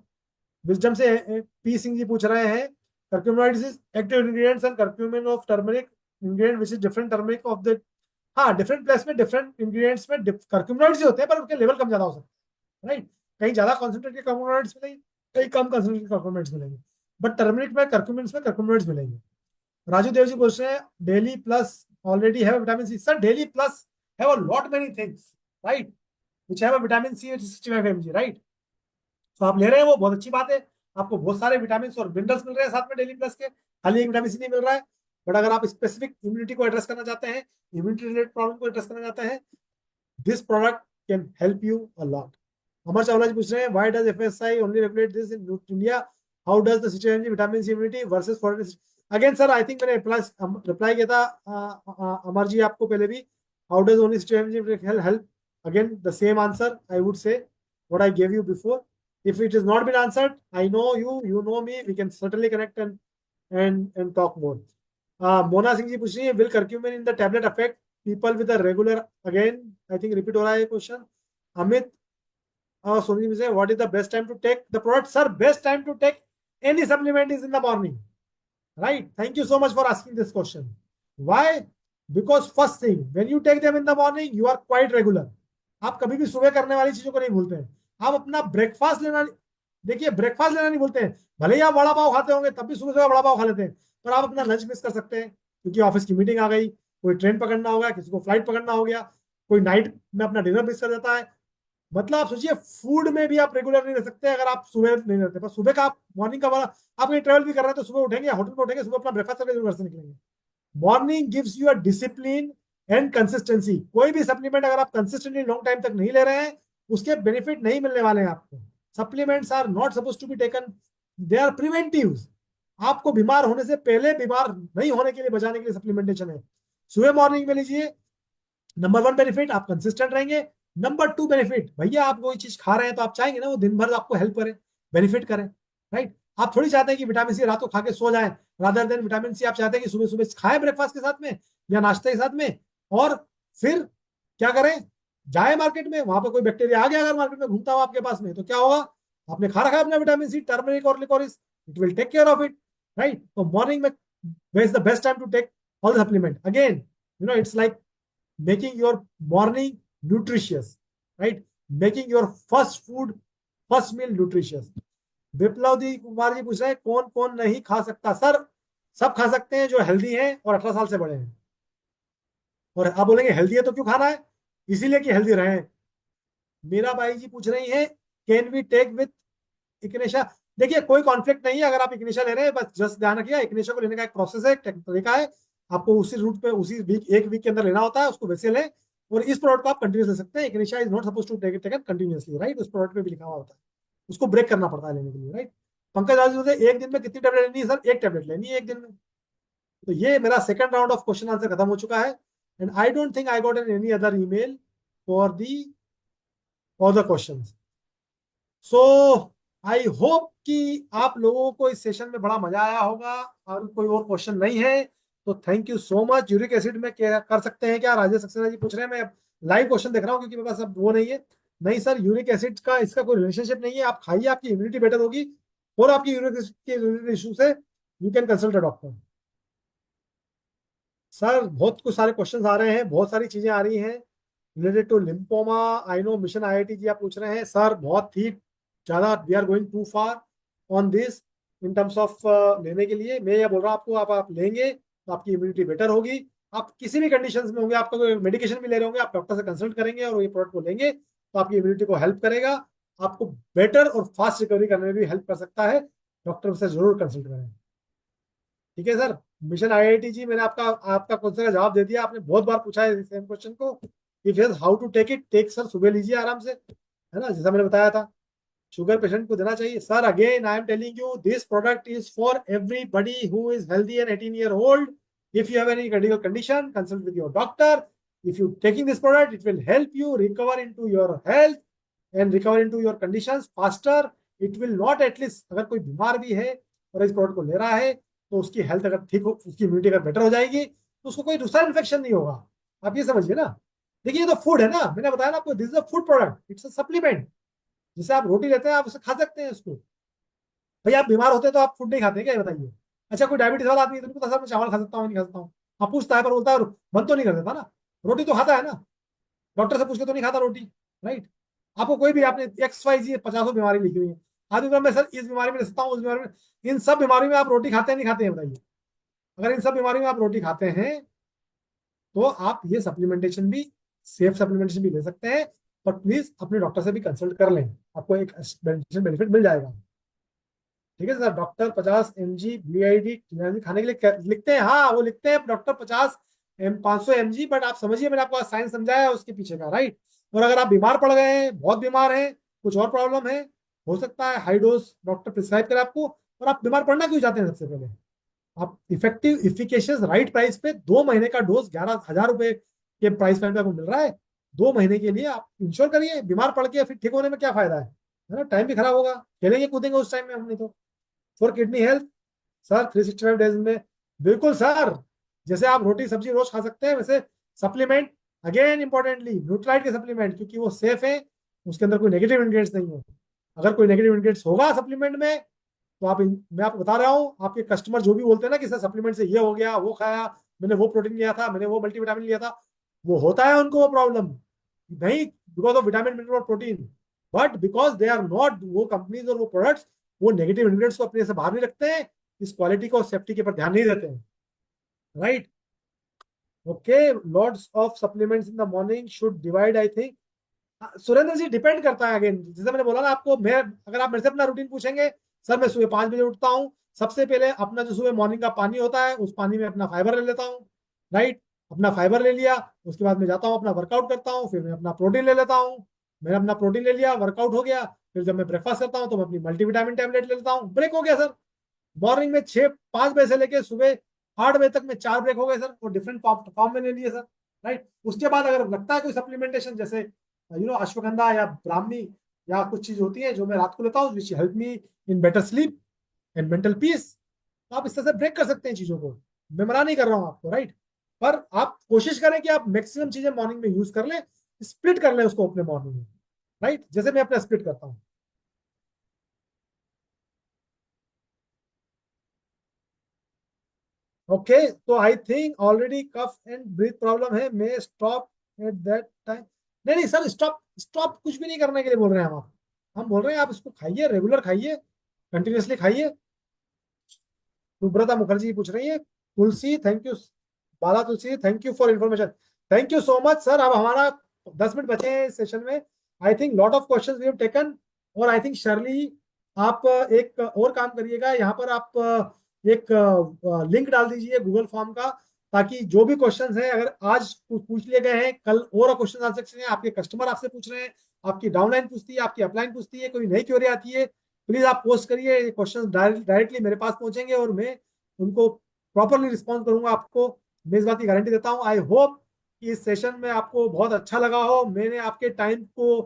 Speaker 2: विजडम से पी सिंह जी पूछ रहे हैं, curcuminoids is active ingredients and curcumin of turmeric ingredient which is different turmeric of the, हाँ, डिफरेंट प्लेस में डिफरेंट इंग्रेडिएंट्स में कर्क्यूमिनॉइड्स ही होते हैं, पर उनके लेवल कम ज्यादा हो सकते हैं, राइट? कहीं ज्यादा कॉन्सेंट्रेट के कर्क्यूमिनॉइड्स मिलेंगे, कहीं कम कॉन्सेंट्रेट के कर्क्यूमिनॉइड्स मिलेंगे, बट टर्मरिक में कर्क्यूमिन्स में कर्क्यूमिनॉइड्स मिलेंगे। राजू देव जी पूछ रहे हैं, daily plus already have vitamin C? Sir, daily plus have a lot many things, right, which have a vitamin C 65 mg, right? तो आप ले रहे हैं, वो बहुत अच्छी बात है। आपको बहुत सारे विटामिन और मिनरल्स मिल रहे हैं साथ में डेली प्लस के, खाली एक विटामिन सी नहीं मिल रहा है। बट अगर आप स्पेसिफिक इम्यूनिटी को एड्रेस करना चाहते हैं, इम्यूनिटी रिलेटेड प्रॉब्लम को एड्रेस करना चाहते हैं, this product can help you a lot. Amar Chawla ji पूछ रहे हैं, why does FSI only regulate this in India, how does the situation vitamin C immunity versus foreign. Again sir, I think मैंने reply किया था अमर जी आपको पहले भी, how does only situation help, again the same answer I would say what I gave you before. if it is not been answered, I know you, you know me, we can certainly connect and talk more. Mona Singh ji पूछ रही है, will curcumin in the tablet affect people with a regular, again I think repeat हो रहा है question. Amit Soni ji से, what is the best time to take the product? Sir, best time to take any supplement is in the morning, right? Thank you so much for asking this question. Why? Because first thing, when you take them in the morning, you are quite regular. आप कभी भी सुबह करने वाली चीजों को नहीं भूलते हैं। आप अपना ब्रेकफास्ट लेना, देखिए ब्रेकफास्ट लेना नहीं भूलते हैं, भले ही आप वड़ा पाव खाते होंगे तब भी सुबह सुबह वड़ा पाव खा लेते हैं, पर आप अपना लंच मिस कर सकते हैं क्योंकि ऑफिस की मीटिंग आ गई, कोई ट्रेन पकड़ना होगा, किसी को फ्लाइट पकड़ना हो गया, कोई नाइट में अपना डिनर मिस कर देता है। मतलब आप सोचिए, फूड में भी आप रेगुलर नहीं रह सकते अगर आप सुबह नहीं रहते। पर सुबह का आप मॉर्निंग का वाला, आप कहीं ट्रेवल भी कर रहे हैं तो सुबह उठेंगे, होटल में उठेंगे, सुबह अपना ब्रेकफास्ट करके घर से निकलेंगे। Morning gives you a discipline and consistency. कोई भी सप्लीमेंट अगर आप कंसिस्टेंटली लॉन्ग टाइम तक नहीं ले रहे हैं, उसके बेनिफिट नहीं मिलने वाले हैं आपको। Supplements are not suppose to be taken, they are preventives. आपको बीमार होने से पहले बीमार नहीं होने के लिए बचाने के लिए सप्लीमेंटेशन है। सुबह मॉर्निंग में लीजिए, नंबर 1 बेनिफिट, आप कंसिस्टेंट रहेंगे। नंबर 2 बेनिफिट, भैया आप कोई चीज खा रहे हैं तो आप चाहेंगे ना वो दिन भर आपको हेल्प करे, बेनिफिट करे, राइट? आप थोड़ी चाहते हैं कि विटामिन सी रात को खा के सो जाए, रादर देन विटामिन सी आप चाहते हैं कि सुबह सुबह खाएं ब्रेकफास्ट के साथ में या नाश्ते के साथ में, और फिर क्या करें, जाए मार्केट में, वहां पर कोई बैक्टीरिया आ गया अगर मार्केट में घूमता हुआ आपके पास में, तो क्या होगा? आपने खा रखा है अपना विटामिन सी, टर्मरिक और licorice, it will take care of it, right? तो मॉर्निंग में is the best time to take all the supplement. Again it's like making your morning nutritious, right? Making your first food, first meal nutritious. विप्लव दी कुमार जी पूछ रहे हैं, कौन कौन नहीं खा सकता? सर, सब खा सकते हैं जो हेल्दी हैं और 18 साल से बड़े हैं। और आप बोलेंगे हेल्दी है तो क्यों खाना है? इसीलिए कि हेल्दी रहे। मीरा बाई जी पूछ रही है, can we take with Ignatia? देखिए कोई कॉन्फ्लिक्ट नहीं है अगर आप इग्नेशिया ले रहे हैं, बस जस्ट ध्यान रखिए इग्नेशिया को लेने का एक प्रोसेस है, एक तरीका है। आपको उसी रूट पे उसी वीक, एक वीक के अंदर लेना होता है, उसको वैसे लें। और इस प्रोडक्ट को आप कंटिन्यूस ले सकते हैं। Ignatia is not suppose to take taken continuously, right? उस प्रोडक्ट पे भी लिखा हुआ होता है, उसको ब्रेक करना पड़ता है लेने के लिए, राइट? पंकज राज बोलते हैं, एक दिन में कितनी टेबलेट लेनी है? सर, एक टेबलेट लेनी है एक दिन में। तो ये मेरा second round of question answer खत्म हो चुका है, and I don't think I got any other email for the for the questions. So I hope कि आप लोगों को इस सेशन में बड़ा मजा आया होगा। और कोई और क्वेश्चन नहीं है तो thank you so much. Uric acid में क्या कर सकते हैं क्या? राजेश सक्सेना जी पूछ रहे हैं। मैं लाइव क्वेश्चन देख रहा हूँ क्योंकि मेरे पास अब वो नहीं है। नहीं सर, यूरिक एसिड का इसका कोई रिलेशनशिप नहीं है। आप खाइए, आपकी इम्यूनिटी बेटर होगी, और आपकी यूरिक एसिड के रिलेटेड इशू से you can consult a doctor. Sir, बहुत कुछ सारे क्वेश्चन आ रहे हैं, बहुत सारी चीजें आ रही हैं related to lymphoma. I know mission IIT जी आप पूछ रहे हैं। सर, बहुत ही ज्यादा we are going to far on this in terms of लेने के लिए। मैं ये बोल रहा हूँ आपको, आप लेंगे तो आपकी इम्यूनिटी बेटर होगी। आप किसी भी कंडीशन में होंगे, आपका कोई मेडिकेशन भी ले रहे होंगे, आप डॉक्टर से कंसल्ट करेंगे और ये प्रोडक्ट को लेंगे तो आपकी इम्यूनिटी को हेल्प करेगा, आपको बेटर और फास्ट रिकवरी करने में भी हेल्प कर सकता है। डॉक्टर से जरूर कंसल्ट करें, ठीक है सर? मिशन आईआईटी जी, मैंने आपका आपका क्वेश्चन का जवाब दे दिया। आपने बहुत बार पूछा है सेम क्वेश्चन को। If yes, how to take it? Take sir, सुबह लीजिए आराम से, है ना, जैसा मैंने बताया था। शुगर पेशेंट को देना चाहिए। Sir, again I am telling you, this product is for everybody who is healthy and 18 year old. If you have any critical condition, consult with your doctor. If you taking this product, it will help you recover into your health and recover into your conditions faster. It will not, at least अगर कोई बीमार भी है और इस product को ले रहा है तो उसकी हेल्थ अगर ठीक हो, उसकी इम्यूनिटी अगर बेटर हो जाएगी तो उसको कोई दूसरा इन्फेक्शन नहीं होगा। आप ये समझिए ना। देखिए, ये तो फूड है ना, मैंने बताया ना आपको, this is a food product, it's a supplement. जैसे आप रोटी लेते हैं, आप उसे खा सकते हैं उसको। भाई, आप बीमार होते हैं तो आप फूड नहीं खाते हैं क्या, ये बताइए? अच्छा, कोई डायबिटीज वाला आदमी है तो उनको पता, सर मैं चावल खा सकता हूँ नहीं खा सकता हूँ? आप पूछता है पर बोलता है, मन तो नहीं कर देता ना, रोटी तो खाता है ना, डॉक्टर से पूछ के तो नहीं खाता रोटी, राइट? आपको कोई भी, आपने एक्स वाई जी 50 बीमारी लिखी हुई है, आदमी बोला मैं सर इस बीमारी में ले सकता हूँ, उस बीमारी में, इन सब बीमारी में आप रोटी खाते हैं नहीं खाते हैं बताइए? अगर इन सब बीमारी में आप रोटी खाते हैं तो आप ये सप्लीमेंटेशन भी, सेफ सप्लीमेंटेशन भी ले सकते हैं। पर प्लीज अपने डॉक्टर से भी कंसल्ट कर लें, आपको एक बेनिफिट मिल जाएगा। ठीक है सर, डॉक्टर 50 mg BID खाने के लिए लिखते हैं, हाँ वो लिखते हैं डॉक्टर 500 mg, बट आप समझिए मैंने आपको साइंस समझाया है उसके पीछे का, राइट। और अगर आप बीमार पड़ गए हैं, बहुत बीमार हैं, कुछ और प्रॉब्लम है, हो सकता है हाई डोज डॉक्टर प्रिस्क्राइब करे आपको, और आप बीमार पड़ना क्यों चाहते हैं? सबसे पहले आप इफेक्टिव इफिकेशियस राइट प्राइस पे 2 महीने का डोज 11,000 रुपए के प्राइस पॉइंट पे आपको मिल रहा है, 2 महीने के लिए आप इंश्योर करिए। बीमार पड़ के फिर ठीक होने में क्या फायदा है ना, टाइम भी खराब होगा, खेलेंगे कूदेंगे उस टाइम में हमने तो। For kidney health sir 365 days में, बिल्कुल सर, जैसे आप रोटी सब्जी रोज खा सकते हैं वैसे सप्लीमेंट, अगेन इंपॉर्टेंटली न्यूट्राइट के सप्लीमेंट, क्योंकि वो सेफ है, उसके अंदर कोई नेगेटिव इंग्रेडिएंट्स नहीं है। अगर कोई नेगेटिव इंग्रेडिएंट्स होगा सप्लीमेंट में तो मैं आपको बता रहा हूँ, आपके कस्टमर जो भी बोलते हैं ना कि सर सप्लीमेंट से ये हो गया, वो खाया, मैंने वो प्रोटीन लिया था, मैंने वो मल्टीविटामिन लिया था, वो होता है उनको वो प्रॉब्लम, नहीं बिकॉज ऑफ विटामिन मिनरल और protein, but because they are not, वो कंपनीज और वो प्रोडक्ट्स वो नेगेटिव इंग्रेडिएंट्स को अपने से बाहर नहीं रखते हैं, इस क्वालिटी को सेफ्टी के पर ध्यान नहीं देते हैं, right. Okay, lots of supplements in the morning should divide I think. Surendra ji depend करता है, अगेन जैसे मैंने बोला ना आपको, मैं अगर आप मेरे से अपना रूटीन पूछेंगे, सर मैं सुबह 5 बजे उठता हूँ, सबसे पहले अपना जो सुबह मॉर्निंग का पानी होता है उस पानी में अपना फाइबर ले लेता हूँ, राइट। अपना फाइबर ले लिया, उसके बाद मैं जाता हूँ अपना वर्कआउट करता हूँ, फिर मैं अपना प्रोटीन ले लेता हूँ, मैंने अपना प्रोटीन ले लिया, वर्कआउट हो गया, फिर जब मैं ब्रेकफास्ट करता हूँ तो मैं अपनी मल्टीविटामिन टैबलेट ले लेता हूँ, ब्रेक हो गया सर। मॉर्निंग में 5 बजे से लेके सुबह 8 बजे तक में 4 ब्रेक हो गए सर, और डिफरेंट फॉर्म में ले लिए सर, राइट। उसके बाद अगर लगता है कोई सप्लीमेंटेशन, जैसे अश्वगंधा या ब्राह्मी या कुछ चीज होती है जो मैं रात को लेता हूँ, which help me in better sleep and mental peace, तो आप इस तरह से ब्रेक कर सकते हैं चीजों को, मैं मना नहीं कर रहा हूँ आपको, राइट। पर आप कोशिश करें कि आप मैक्सिमम चीजें मॉर्निंग में यूज कर लें, स्प्लिट कर लें उसको अपने मॉर्निंग में, राइट, जैसे मैं अपना स्प्लिट करता हूँ। ओके, तो I think already cough and breath problem है, मैं स्टॉप एट दैट टाइम। नहीं नहीं सर, स्टॉप स्टॉप कुछ भी नहीं करने के लिए बोल रहे हैं हम बोल रहे हैं आप इसको खाइए, रेगुलर खाइए, कंटिन्यूअसली खाइए। सुब्रता मुखर्जी पूछ रही है, Tulsi thank you, Bala Tulsi thank you for information, thank you so much sir. अब हमारा 10 मिनट बचे हैं इस सेशन में, I think lot of questions we have taken, और आई थिंक शर्ली आप एक और काम करिएगा, यहाँ पर आप एक लिंक डाल दीजिए गूगल फॉर्म का, ताकि जो भी क्वेश्चंस हैं अगर आज पूछ लिए गए हैं, कल और क्वेश्चन आ सकते हैं, आपके कस्टमर आपसे पूछ रहे हैं, आपकी डाउनलाइन पूछती है, आपकी अपलाइन पूछती है, कोई नई क्वेरी आती है, प्लीज आप पोस्ट करिए, क्वेश्चन डायरेक्टली मेरे पास पहुंचेंगे और मैं उनको प्रॉपरली रिस्पॉन्ड करूंगा आपको, मैं इस बात की गारंटी देता हूं। आई होप कि इस सेशन में आपको बहुत अच्छा लगा हो, मैंने आपके टाइम को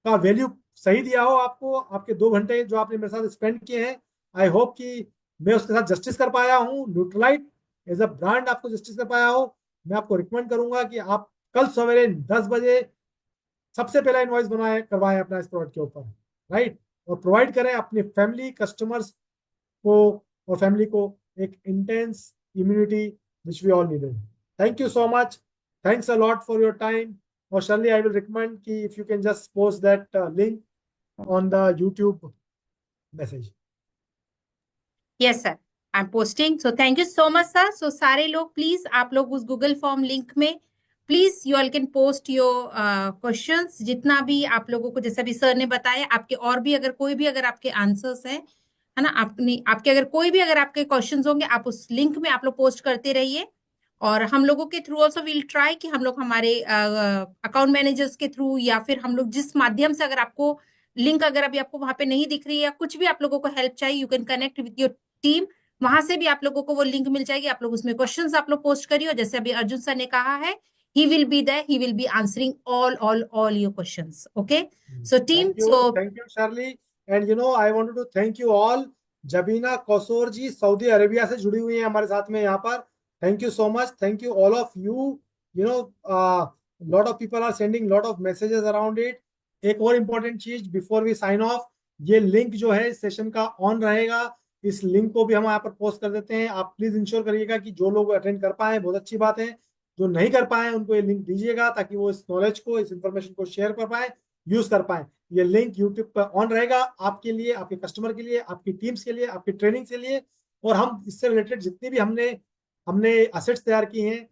Speaker 2: का वैल्यू सही दिया हो आपको, आपके 2 घंटे जो आपने मेरे साथ स्पेंड किए हैं, आई होप कि मैं उसके साथ जस्टिस कर पाया हूँ, न्यूट्रलाइट एज अ ब्रांड आपको जस्टिस कर पाया हो। मैं आपको रिकमेंड करूंगा कि आप कल सवेरे 10 बजे सबसे पहला इनवॉइस बनाए करवाएं अपना इस प्रोडक्ट के ऊपर, राइट, और प्रोवाइड करें अपने फैमिली कस्टमर्स को और फैमिली को एक intense immunity which we all needed. Thank you so much, thanks a lot for your time. और शर्ली आई विल रिकमेंड कि if you can just post that link on the YouTube message.
Speaker 1: Yes sir, I am posting, so thank you so much sir. So सारे लोग please, आप लोग उस Google form link में please you all can post your questions, जितना भी आप लोगों को, जैसा भी सर ने बताया, आपके और भी अगर कोई भी अगर आपके आंसर्स हैं, है ना, आपने आपके अगर कोई भी अगर आपके क्वेश्चंस होंगे, आप उस लिंक में आप लोग पोस्ट करते रहिए। और हम लोगों के थ्रू ऑल्सो विल ट्राई कि हम लोग हमारे अकाउंट मैनेजर्स के थ्रू, या फिर हम लोग जिस माध्यम से, अगर आपको लिंक अगर अभी आपको वहां पे नहीं दिख रही है, या कुछ भी आप लोगों को हेल्प चाहिए, you can connect with your team, वहां से भी आप लोगों को वो लिंक मिल जाएगी, आप लोग उसमें क्वेश्चंस आप लोग पोस्ट करिए, और जैसे अभी अर्जुन सर ने कहा है, he will be there, he will be answering all your questions. Okay, so team, so
Speaker 2: thank you Shirley, and I wanted to thank you all. Jabina Kausar ji Saudi Arabia से जुड़ी हुई हैं हमारे साथ में यहाँ पर, thank you so much, thank you all of you. You know lot of people are sending lot of messages around it. एक और इम्पोर्टेंट चीज बिफोर वी साइन ऑफ, ये लिंक जो है इस सेशन का ऑन रहेगा, इस लिंक को भी हम यहाँ पर पोस्ट कर देते हैं, आप प्लीज इंश्योर करिएगा कि जो लोग अटेंड कर पाए बहुत अच्छी बात है, जो नहीं कर पाए उनको ये लिंक दीजिएगा, ताकि वो इस नॉलेज को, इस इंफॉर्मेशन को शेयर कर पाए, यूज कर पाए। ये लिंक यूट्यूब पर ऑन रहेगा आपके लिए, आपके कस्टमर के लिए, आपकी टीम्स के लिए, आपकी ट्रेनिंग के लिए, और हम इससे रिलेटेड जितनी भी हमने हमने असेट्स तैयार की हैं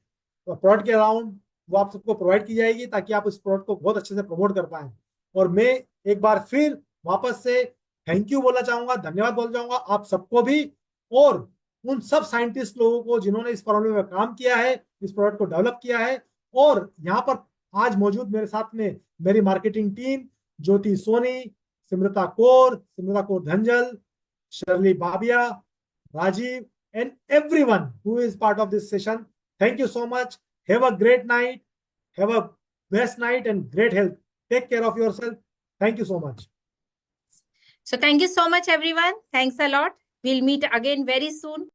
Speaker 2: प्रोडक्ट के अराउंड, वो आप सबको प्रोवाइड की जाएगी, ताकि आप इस प्रोडक्ट को बहुत अच्छे से प्रमोट कर पाए। और मैं एक बार फिर वापस से थैंक यू बोलना चाहूंगा, धन्यवाद बोलना चाहूंगा आप सबको भी, और उन सब साइंटिस्ट लोगों को जिन्होंने इस प्रॉब्लम में काम किया है, इस प्रोडक्ट को डेवलप किया है। और यहाँ पर आज मौजूद मेरे साथ में मेरी marketing team, Jyoti Soni, Simrata Kaur Dhanjal, Shirley Babia, Rajeev, and everyone who is part of this session. Thank you so much. Have a great night. Have a best night and great health. Take care of yourself. Thank you so much.
Speaker 1: So thank you so much, everyone. Thanks a lot. We'll meet again very soon.